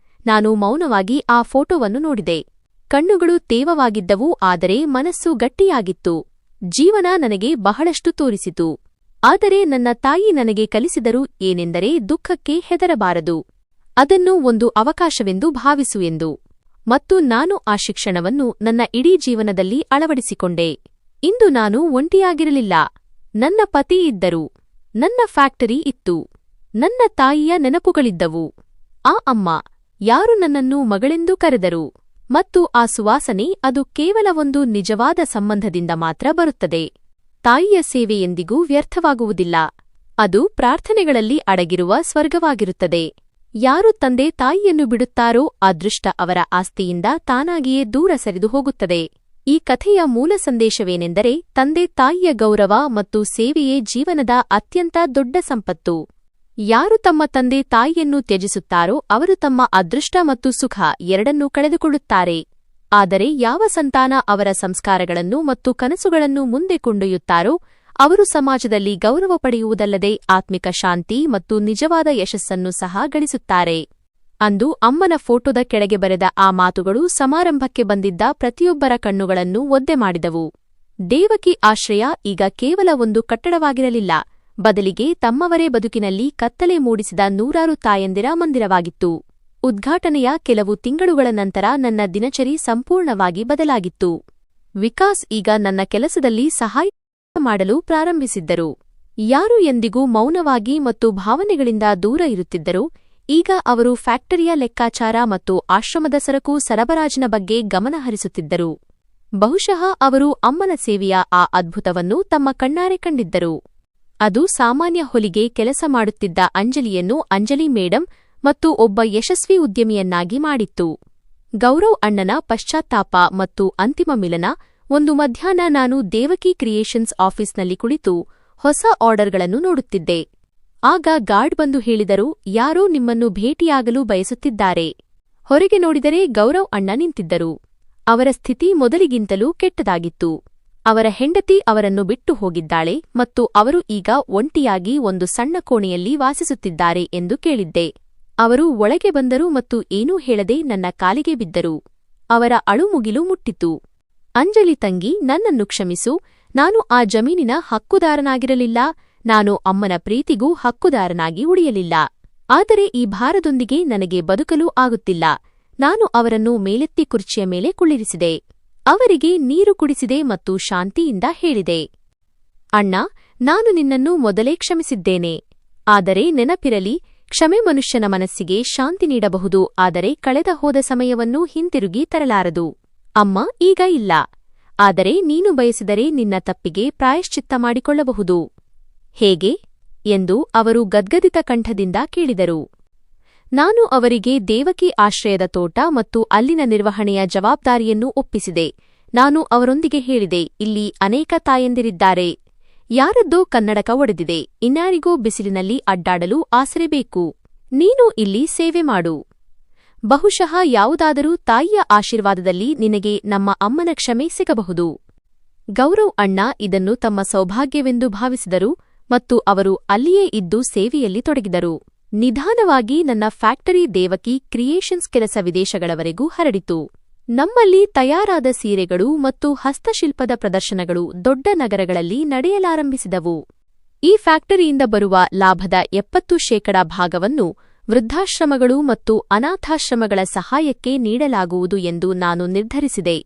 ನಾನು ಮೌನವಾಗಿ ಆ ಫೋಟೋವನ್ನು ನೋಡಿದೆ. ಕಣ್ಣುಗಳು ತೇವವಾಗಿದ್ದವು, ಆದರೆ ಮನಸ್ಸು ಗಟ್ಟಿಯಾಗಿತ್ತು. ಜೀವನ ನನಗೆ ಬಹಳಷ್ಟು ತೋರಿಸಿತು. ಆದರೆ ನನ್ನ ತಾಯಿ ನನಗೆ ಕಲಿಸಿದರು ಏನೆಂದರೆ ದುಃಖಕ್ಕೆ ಹೆದರಬಾರದು. ಅದನ್ನು ಒಂದು ಅವಕಾಶವೆಂದು ಭಾವಿಸು ಎಂದು. ಮತ್ತು ನಾನು ಆ ಶಿಕ್ಷಣವನ್ನು ನನ್ನ ಇಡೀ ಜೀವನದಲ್ಲಿ ಅಳವಡಿಸಿಕೊಂಡೆ. ಇಂದು ನಾನು ಒಂಟಿಯಾಗಿರಲಿಲ್ಲ. ನನ್ನ ಪತಿ ಇದ್ದರು. ನನ್ನ ಫ್ಯಾಕ್ಟರಿ ಇತ್ತು. ನನ್ನ ತಾಯಿಯ ನೆನಪುಗಳಿದ್ದವು. ಆ ಅಮ್ಮ, ಯಾರು ನನ್ನನ್ನು ಮಗಳೆಂದು ಕರೆದರು. ಮತ್ತು ಆ ಸುವಾಸನೆ, ಅದು ಕೇವಲ ಒಂದು ನಿಜವಾದ ಸಂಬಂಧದಿಂದ ಮಾತ್ರ ಬರುತ್ತದೆ. ತಾಯಿಯ ಸೇವೆ ಎಂದಿಗೂ ವ್ಯರ್ಥವಾಗುವುದಿಲ್ಲ. ಅದು ಪ್ರಾರ್ಥನೆಗಳಲ್ಲಿ ಅಡಗಿರುವ ಸ್ವರ್ಗವಾಗಿರುತ್ತದೆ. ಯಾರು ತಂದೆ ತಾಯಿಯನ್ನು ಬಿಡುತ್ತಾರೋ ಅದೃಷ್ಟ ಅವರ ಆಸ್ತಿಯಿಂದ ತಾನಾಗಿಯೇ ದೂರ ಸರಿದು ಹೋಗುತ್ತದೆ. ಈ ಕಥೆಯ ಮೂಲ ಸಂದೇಶವೇನೆಂದರೆ, ತಂದೆ ತಾಯಿಯ ಗೌರವ ಮತ್ತು ಸೇವೆಯೇ ಜೀವನದ ಅತ್ಯಂತ ದೊಡ್ಡ ಸಂಪತ್ತು. ಯಾರು ತಮ್ಮ ತಂದೆ ತಾಯಿಯನ್ನು ತ್ಯಜಿಸುತ್ತಾರೋ ಅವರು ತಮ್ಮ ಅದೃಷ್ಟ ಮತ್ತು ಸುಖ ಎರಡನ್ನೂ ಕಳೆದುಕೊಳ್ಳುತ್ತಾರೆ. ಆದರೆ ಯಾವ ಸಂತಾನ ಅವರ ಸಂಸ್ಕಾರಗಳನ್ನು ಮತ್ತು ಕನಸುಗಳನ್ನು ಮುಂದೆ ಕೊಂಡೊಯ್ಯುತ್ತಾರೋ ಅವರು ಸಮಾಜದಲ್ಲಿ ಗೌರವ ಪಡೆಯುವುದಲ್ಲದೆ ಆತ್ಮಿಕ ಶಾಂತಿ ಮತ್ತು ನಿಜವಾದ ಯಶಸ್ಸನ್ನು ಸಹ ಗಳಿಸುತ್ತಾರೆ. ಅಂದು ಅಮ್ಮನ ಫೋಟೋದ ಕೆಳಗೆ ಬರೆದ ಆ ಮಾತುಗಳು ಸಮಾರಂಭಕ್ಕೆ ಬಂದಿದ್ದ ಪ್ರತಿಯೊಬ್ಬರ ಕಣ್ಣುಗಳನ್ನು ಒದ್ದೆ ಮಾಡಿದವು. ದೇವಕಿ ಆಶ್ರಯ ಈಗ ಕೇವಲ ಒಂದು ಕಟ್ಟಡವಾಗಿರಲಿಲ್ಲ, ಬದಲಿಗೆ ತಮ್ಮವರೇ ಬದುಕಿನಲ್ಲಿ ಕತ್ತಲೆ ಮೂಡಿಸಿದ ನೂರಾರು ತಾಯಂದಿರ ಮಂದಿರವಾಗಿತ್ತು. ಉದ್ಘಾಟನೆಯ ಕೆಲವು ತಿಂಗಳುಗಳ ನಂತರ ನನ್ನ ದಿನಚರಿ ಸಂಪೂರ್ಣವಾಗಿ ಬದಲಾಗಿತ್ತು. ವಿಕಾಸ್ ಈಗ ನನ್ನ ಕೆಲಸದಲ್ಲಿ ಸಹಾಯ ಮಾಡಲು ಪ್ರಾರಂಭಿಸಿದ್ದರು. ಯಾರು ಎಂದಿಗೂ ಮೌನವಾಗಿ ಮತ್ತು ಭಾವನೆಗಳಿಂದ ದೂರ ಇರುತ್ತಿದ್ದರೋ ಈಗ ಅವರು ಫ್ಯಾಕ್ಟರಿಯ ಲೆಕ್ಕಾಚಾರ ಮತ್ತು ಆಶ್ರಮದ ಸರಕು ಸರಬರಾಜಿನ ಬಗ್ಗೆ ಗಮನ ಹರಿಸುತ್ತಿದ್ದರು. ಬಹುಶಃ ಅವರು ಅಮ್ಮನ ಸೇವೆಯ ಆ ಅದ್ಭುತವನ್ನು ತಮ್ಮ ಕಣ್ಣಾರೆ ಕಂಡಿದ್ದರು. ಅದು ಸಾಮಾನ್ಯ ಹೊಲಿಗೆ ಕೆಲಸ ಮಾಡುತ್ತಿದ್ದ ಅಂಜಲಿಯನ್ನು ಅಂಜಲಿ ಮೇಡಂ ಮತ್ತು ಒಬ್ಬ ಯಶಸ್ವಿ ಉದ್ಯಮಿಯನ್ನಾಗಿ ಮಾಡಿತ್ತು. ಗೌರವ್ ಅಣ್ಣನ ಪಶ್ಚಾತ್ತಾಪ ಮತ್ತು ಅಂತಿಮ ಮಿಲನ. ಒಂದು ಮಧ್ಯಾಹ್ನ ನಾನು ದೇವಕಿ ಕ್ರಿಯೇಷನ್ಸ್ ಆಫೀಸ್ನಲ್ಲಿ ಕುಳಿತು ಹೊಸ ಆರ್ಡರ್ಗಳನ್ನು ನೋಡುತ್ತಿದ್ದೆ. ಆಗ ಗಾರ್ಡ್ ಬಂದು ಹೇಳಿದರು, ಯಾರೋ ನಿಮ್ಮನ್ನು ಭೇಟಿಯಾಗಲು ಬಯಸುತ್ತಿದ್ದಾರೆ. ಹೊರಗೆ ನೋಡಿದರೆ ಗೌರವ್ ಅಣ್ಣ ನಿಂತಿದ್ದರು. ಅವರ ಸ್ಥಿತಿ ಮೊದಲಿಗಿಂತಲೂ ಕೆಟ್ಟದಾಗಿತ್ತು. ಅವರ ಹೆಂಡತಿ ಅವರನ್ನು ಬಿಟ್ಟು ಹೋಗಿದ್ದಾಳೆ ಮತ್ತು ಅವರು ಈಗ ಒಂಟಿಯಾಗಿ ಒಂದು ಸಣ್ಣ ಕೋಣೆಯಲ್ಲಿ ವಾಸಿಸುತ್ತಿದ್ದಾರೆ ಎಂದು ಕೇಳಿದ್ದೆ. ಅವರು ಒಳಗೆ ಬಂದರು ಮತ್ತು ಏನೂ ಹೇಳದೆ ನನ್ನ ಕಾಲಿಗೆ ಬಿದ್ದರು. ಅವರ ಅಳುಮುಗಿಲು ಮುಟ್ಟಿತು. ಅಂಜಲಿ ತಂಗಿ, ನನ್ನನ್ನು ಕ್ಷಮಿಸು. ನಾನು ಆ ಜಮೀನಿನ ಹಕ್ಕುದಾರನಾಗಿರಲಿಲ್ಲ. ನಾನು ಅಮ್ಮನ ಪ್ರೀತಿಗೂ ಹಕ್ಕುದಾರನಾಗಿ ಉಳಿಯಲಿಲ್ಲ. ಆದರೆ ಈ ಭಾರದೊಂದಿಗೆ ನನಗೆ ಬದುಕಲು ಆಗುತ್ತಿಲ್ಲ. ನಾನು ಅವರನ್ನು ಮೇಲೆತ್ತಿ ಕುರ್ಚಿಯ ಮೇಲೆ ಕುಳ್ಳಿರಿಸಿದೆ. ಅವರಿಗೆ ನೀರು ಕುಡಿಸಿದೆ ಮತ್ತು ಶಾಂತಿಯಿಂದ ಹೇಳಿದೆ, ಅಣ್ಣ, ನಾನು ನಿನ್ನನ್ನು ಮೊದಲೇ ಕ್ಷಮಿಸಿದ್ದೇನೆ. ಆದರೆ ನೆನಪಿರಲಿ, ಕ್ಷಮೆ ಮನುಷ್ಯನ ಮನಸ್ಸಿಗೆ ಶಾಂತಿ ನೀಡಬಹುದು, ಆದರೆ ಕಳೆದ ಹೋದ ಸಮಯವನ್ನು ಹಿಂತಿರುಗಿ ತರಲಾರದು. ಅಮ್ಮ ಈಗ ಇಲ್ಲ, ಆದರೆ ನೀನು ಬಯಸಿದರೆ ನಿನ್ನ ತಪ್ಪಿಗೆ ಪ್ರಾಯಶ್ಚಿತ್ತ ಮಾಡಿಕೊಳ್ಳಬಹುದು. ಹೇಗೆ ಎಂದು ಅವರು ಗದ್ಗದಿತ ಕಂಠದಿಂದ ಕೇಳಿದರು. ನಾನು ಅವರಿಗೆ ದೇವಕಿ ಆಶ್ರಯದ ತೋಟ ಮತ್ತು ಅಲ್ಲಿನ ನಿರ್ವಹಣೆಯ ಜವಾಬ್ದಾರಿಯನ್ನು ಒಪ್ಪಿಸಿದೆ. ನಾನು ಅವರೊಂದಿಗೆ ಹೇಳಿದೆ, ಇಲ್ಲಿ ಅನೇಕ ತಾಯಂದಿರಿದ್ದಾರೆ. ಯಾರದ್ದೋ ಕನ್ನಡಕ ಒಡೆದಿದೆ. ಇನ್ಯಾರಿಗೋ ಬಿಸಿಲಿನಲ್ಲಿ ಅಡ್ಡಾಡಲು ಆಸರೆ ಬೇಕು. ನೀನು ಇಲ್ಲಿ ಸೇವೆ ಮಾಡು. ಬಹುಶಃ ಯಾವುದಾದರೂ ತಾಯಿಯ ಆಶೀರ್ವಾದದಲ್ಲಿ ನಿನಗೆ ನಮ್ಮ ಅಮ್ಮನ ಕ್ಷಮೆ ಸಿಗಬಹುದು. ಗೌರವ್ ಅಣ್ಣ ಇದನ್ನು ತಮ್ಮ ಸೌಭಾಗ್ಯವೆಂದು ಭಾವಿಸಿದರು ಮತ್ತು ಅವರು ಅಲ್ಲಿಯೇ ಇದ್ದು ಸೇವೆಯಲ್ಲಿ ತೊಡಗಿದರು. ನಿಧಾನವಾಗಿ ನನ್ನ ಫ್ಯಾಕ್ಟರಿ ದೇವಕಿ ಕ್ರಿಯೇಷನ್ಸ್ ಕೆಲಸ ವಿದೇಶಗಳವರೆಗೂ ಹರಡಿತು. ನಮ್ಮಲ್ಲಿ ತಯಾರಾದ ಸೀರೆಗಳು ಮತ್ತು ಹಸ್ತಶಿಲ್ಪದ ಪ್ರದರ್ಶನಗಳು ದೊಡ್ಡ ನಗರಗಳಲ್ಲಿ ನಡೆಯಲಾರಂಭಿಸಿದವು. ಈ ಫ್ಯಾಕ್ಟರಿಯಿಂದ ಬರುವ ಲಾಭದ 70% ಭಾಗವನ್ನು ವೃದ್ಧಾಶ್ರಮಗಳು ಮತ್ತು ಅನಾಥಾಶ್ರಮಗಳ ಸಹಾಯಕ್ಕೆ ನೀಡಲಾಗುವುದು ಎಂದು ನಾನು ನಿರ್ಧರಿಸಿದೆ.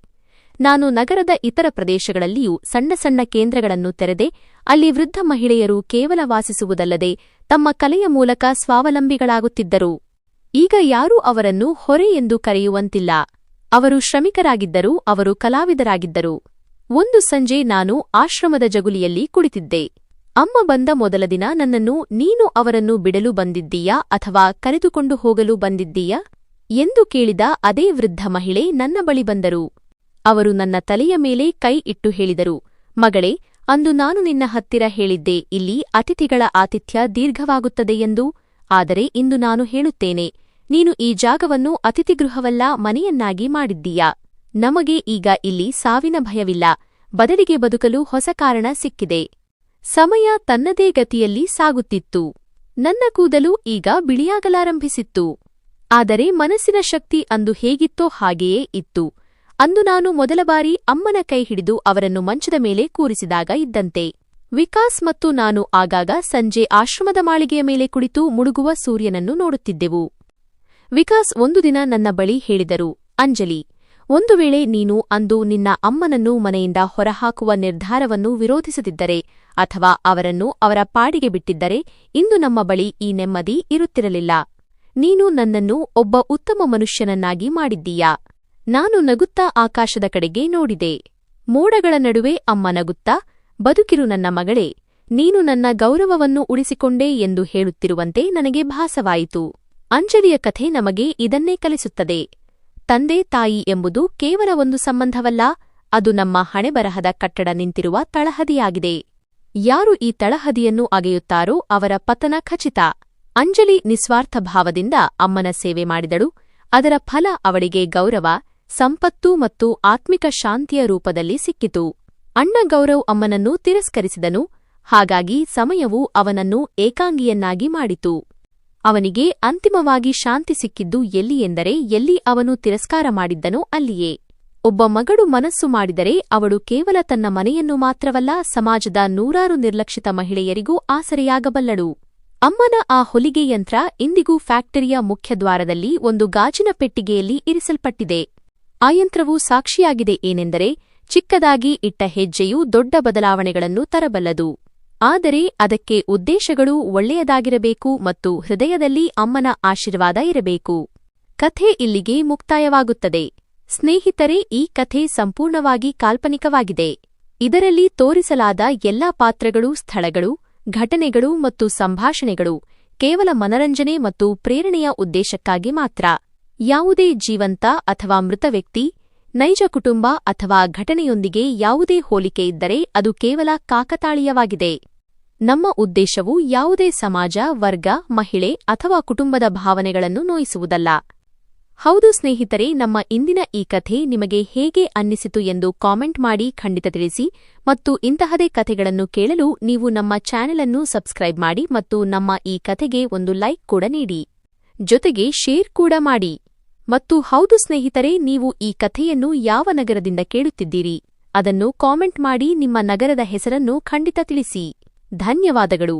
ನಾನು ನಗರದ ಇತರ ಪ್ರದೇಶಗಳಲ್ಲಿಯೂ ಸಣ್ಣ ಸಣ್ಣ ಕೇಂದ್ರಗಳನ್ನು ತೆರೆದೆ. ಅಲ್ಲಿ ವೃದ್ಧ ಮಹಿಳೆಯರು ಕೇವಲ ವಾಸಿಸುವುದಲ್ಲದೆ ತಮ್ಮ ಕಲೆಯ ಮೂಲಕ ಸ್ವಾವಲಂಬಿಗಳಾಗುತ್ತಿದ್ದರು. ಈಗ ಯಾರೂ ಅವರನ್ನು ಹೊರೆ ಎಂದು ಕರೆಯುವಂತಿಲ್ಲ. ಅವರು ಶ್ರಮಿಕರಾಗಿದ್ದರು, ಅವರು ಕಲಾವಿದರಾಗಿದ್ದರು. ಒಂದು ಸಂಜೆ ನಾನು ಆಶ್ರಮದ ಜಗುಲಿಯಲ್ಲಿ ಕುಳಿತಿದ್ದೆ. ಅಮ್ಮ ಬಂದ ಮೊದಲ ದಿನ ನನ್ನನ್ನು, ನೀನು ಅವರನ್ನು ಬಿಡಲು ಬಂದಿದ್ದೀಯಾ ಅಥವಾ ಕರೆದುಕೊಂಡು ಹೋಗಲು ಬಂದಿದ್ದೀಯಾ ಎಂದು ಕೇಳಿದ ಅದೇ ವೃದ್ಧ ಮಹಿಳೆ ನನ್ನ ಬಳಿ ಬಂದರು. ಅವರು ನನ್ನ ತಲೆಯ ಮೇಲೆ ಕೈ ಇಟ್ಟು ಹೇಳಿದರು, ಮಗಳೇ, ಅಂದು ನಾನು ನಿನ್ನ ಹತ್ತಿರ ಹೇಳಿದ್ದೆ, ಇಲ್ಲಿ ಅತಿಥಿಗಳ ಆತಿಥ್ಯ ದೀರ್ಘವಾಗುತ್ತದೆ ಎಂದು. ಆದರೆ ಇಂದು ನಾನು ಹೇಳುತ್ತೇನೆ, ನೀನು ಈ ಜಾಗವನ್ನು ಅತಿಥಿಗೃಹವಲ್ಲ, ಮನೆಯನ್ನಾಗಿ ಮಾಡಿದ್ದೀಯಾ. ನಮಗೆ ಈಗ ಇಲ್ಲಿ ಸಾವಿನ ಭಯವಿಲ್ಲ, ಬದಲಿಗೆ ಬದುಕಲು ಹೊಸ ಕಾರಣ ಸಿಕ್ಕಿದೆ. ಸಮಯ ತನ್ನದೇ ಗತಿಯಲ್ಲಿ ಸಾಗುತ್ತಿತ್ತು. ನನ್ನ ಕೂದಲು ಈಗ ಬಿಳಿಯಾಗಲಾರಂಭಿಸಿತ್ತು. ಆದರೆ ಮನಸ್ಸಿನ ಶಕ್ತಿ ಅಂದು ಹೇಗಿತ್ತೋ ಹಾಗೆಯೇ ಇತ್ತು. ಅಂದು ನಾನು ಮೊದಲ ಬಾರಿ ಅಮ್ಮನ ಕೈ ಹಿಡಿದು ಅವರನ್ನು ಮಂಚದ ಮೇಲೆ ಕೂರಿಸಿದಾಗ ಇದ್ದಂತೆ. ವಿಕಾಸ್ ಮತ್ತು ನಾನು ಆಗಾಗ ಸಂಜೆ ಆಶ್ರಮದ ಮಾಳಿಗೆಯ ಮೇಲೆ ಕುಳಿತು ಮುಳುಗುವ ಸೂರ್ಯನನ್ನು ನೋಡುತ್ತಿದ್ದೆವು. ವಿಕಾಸ್ ಒಂದು ದಿನ ನನ್ನ ಬಳಿ ಹೇಳಿದರು, ಅಂಜಲಿ, ಒಂದು ವೇಳೆ ನೀನು ಅಂದು ನಿನ್ನ ಅಮ್ಮನನ್ನು ಮನೆಯಿಂದ ಹೊರಹಾಕುವ ನಿರ್ಧಾರವನ್ನು ವಿರೋಧಿಸದಿದ್ದರೆ ಅಥವಾ ಅವರನ್ನು ಅವರ ಪಾಡಿಗೆ ಬಿಟ್ಟಿದ್ದರೆ ಇಂದು ನಮ್ಮ ಬಳಿ ಈ ನೆಮ್ಮದಿ ಇರುತ್ತಿರಲಿಲ್ಲ. ನೀನು ನನ್ನನ್ನು ಒಬ್ಬ ಉತ್ತಮ ಮನುಷ್ಯನನ್ನಾಗಿ ಮಾಡಿದ್ದೀಯಾ. ನಾನು ನಗುತ್ತಾ ಆಕಾಶದ ಕಡೆಗೆ ನೋಡಿದೆ. ಮೋಡಗಳ ನಡುವೆ ಅಮ್ಮ ನಗುತ್ತಾ, ಬದುಕಿರು ನನ್ನ ಮಗಳೇ, ನೀನು ನನ್ನ ಗೌರವವನ್ನು ಉಳಿಸಿಕೊಂಡೆ ಎಂದು ಹೇಳುತ್ತಿರುವಂತೆ ನನಗೆ ಭಾಸವಾಯಿತು. ಅಂಜಲಿಯ ಕಥೆ ನಮಗೆ ಇದನ್ನೇ ಕಲಿಸುತ್ತದೆ. ತಂದೆ ತಾಯಿ ಎಂಬುದು ಕೇವಲ ಒಂದು ಸಂಬಂಧವಲ್ಲ, ಅದು ನಮ್ಮ ಹಣೆಬರಹದ ಕಟ್ಟಡ ನಿಂತಿರುವ ತಳಹದಿಯಾಗಿದೆ. ಯಾರು ಈ ತಳಹದಿಯನ್ನು ಅಗೆಯುತ್ತಾರೋ ಅವರ ಪತನ ಖಚಿತ. ಅಂಜಲಿ ನಿಸ್ವಾರ್ಥ ಭಾವದಿಂದ ಅಮ್ಮನ ಸೇವೆ ಮಾಡಿದಳು. ಅದರ ಫಲ ಅವಳಿಗೆ ಗೌರವ, ಸಂಪತ್ತು ಮತ್ತು ಆತ್ಮಿಕ ಶಾಂತಿಯ ರೂಪದಲ್ಲಿ ಸಿಕ್ಕಿತು. ಅಣ್ಣ ಗೌರವ್ ಅಮ್ಮನನ್ನು ತಿರಸ್ಕರಿಸಿದನು, ಹಾಗಾಗಿ ಸಮಯವು ಅವನನ್ನು ಏಕಾಂಗಿಯನ್ನಾಗಿ ಮಾಡಿತು. ಅವನಿಗೆ ಅಂತಿಮವಾಗಿ ಶಾಂತಿ ಸಿಕ್ಕಿದ್ದು ಎಲ್ಲಿ ಎಂದರೆ ಎಲ್ಲಿ ಅವನು ತಿರಸ್ಕಾರ ಮಾಡಿದ್ದನೋ ಅಲ್ಲಿಯೇ. ಒಬ್ಬ ಮಗಳು ಮನಸ್ಸು ಮಾಡಿದರೆ ಅವಳು ಕೇವಲ ತನ್ನ ಮನೆಯನ್ನು ಮಾತ್ರವಲ್ಲ, ಸಮಾಜದ ನೂರಾರು ನಿರ್ಲಕ್ಷಿತ ಮಹಿಳೆಯರಿಗೂ ಆಸರೆಯಾಗಬಲ್ಲಳು. ಅಮ್ಮನ ಆ ಹೊಲಿಗೆ ಯಂತ್ರ ಇಂದಿಗೂ ಫ್ಯಾಕ್ಟರಿಯ ಮುಖ್ಯದ್ವಾರದಲ್ಲಿ ಒಂದು ಗಾಜಿನ ಪೆಟ್ಟಿಗೆಯಲ್ಲಿ ಇರಿಸಲ್ಪಟ್ಟಿದೆ. ಆ ಯಂತ್ರವು ಸಾಕ್ಷಿಯಾಗಿದೆ ಏನೆಂದರೆ ಚಿಕ್ಕದಾಗಿ ಇಟ್ಟ ಹೆಜ್ಜೆಯು ದೊಡ್ಡ ಬದಲಾವಣೆಗಳನ್ನು ತರಬಲ್ಲದು. ಆದರೆ ಅದಕ್ಕೆ ಉದ್ದೇಶಗಳು ಒಳ್ಳೆಯದಾಗಿರಬೇಕು ಮತ್ತು ಹೃದಯದಲ್ಲಿ ಅಮ್ಮನ ಆಶೀರ್ವಾದ ಇರಬೇಕು. ಕಥೆ ಇಲ್ಲಿಗೆ ಮುಕ್ತಾಯವಾಗುತ್ತದೆ. ಸ್ನೇಹಿತರೆ, ಈ ಕಥೆ ಸಂಪೂರ್ಣವಾಗಿ ಕಾಲ್ಪನಿಕವಾಗಿದೆ. ಇದರಲ್ಲಿ ತೋರಿಸಲಾದ ಎಲ್ಲಾ ಪಾತ್ರಗಳು, ಸ್ಥಳಗಳು, ಘಟನೆಗಳು ಮತ್ತು ಸಂಭಾಷಣೆಗಳು ಕೇವಲ ಮನರಂಜನೆ ಮತ್ತು ಪ್ರೇರಣೆಯ ಉದ್ದೇಶಕ್ಕಾಗಿ ಮಾತ್ರ. ಯಾವುದೇ ಜೀವಂತ ಅಥವಾ ಮೃತ ವ್ಯಕ್ತಿ, ನೈಜ ಕುಟುಂಬ ಅಥವಾ ಘಟನೆಯೊಂದಿಗೆ ಯಾವುದೇ ಹೋಲಿಕೆ ಇದ್ದರೆ ಅದು ಕೇವಲ ಕಾಕತಾಳೀಯವಾಗಿದೆ. ನಮ್ಮ ಉದ್ದೇಶವು ಯಾವುದೇ ಸಮಾಜ, ವರ್ಗ, ಮಹಿಳೆ ಅಥವಾ ಕುಟುಂಬದ ಭಾವನೆಗಳನ್ನು ನೋಯಿಸುವುದಲ್ಲ. ಹೌದು ಸ್ನೇಹಿತರೆ, ನಮ್ಮ ಇಂದಿನ ಈ ಕಥೆ ನಿಮಗೆ ಹೇಗೆ ಅನ್ನಿಸಿತು ಎಂದು ಕಾಮೆಂಟ್ ಮಾಡಿ ಖಂಡಿತ ತಿಳಿಸಿ. ಮತ್ತು ಇಂತಹದೇ ಕಥೆಗಳನ್ನು ಕೇಳಲು ನೀವು ನಮ್ಮ ಚಾನೆಲ್ ಅನ್ನು ಸಬ್ಸ್ಕ್ರೈಬ್ ಮಾಡಿ ಮತ್ತು ನಮ್ಮ ಈ ಕಥೆಗೆ ಒಂದು ಲೈಕ್ ಕೂಡ ನೀಡಿ, ಜೊತೆಗೆ ಶೇರ್ ಕೂಡ ಮಾಡಿ. ಮತ್ತು ಹೌದು ಸ್ನೇಹಿತರೆ, ನೀವು ಈ ಕಥೆಯನ್ನು ಯಾವ ನಗರದಿಂದ ಕೇಳುತ್ತಿದ್ದೀರಿ ಅದನ್ನು ಕಾಮೆಂಟ್ ಮಾಡಿ ನಿಮ್ಮ ನಗರದ ಹೆಸರನ್ನು ಖಂಡಿತ ತಿಳಿಸಿ. ಧನ್ಯವಾದಗಳು.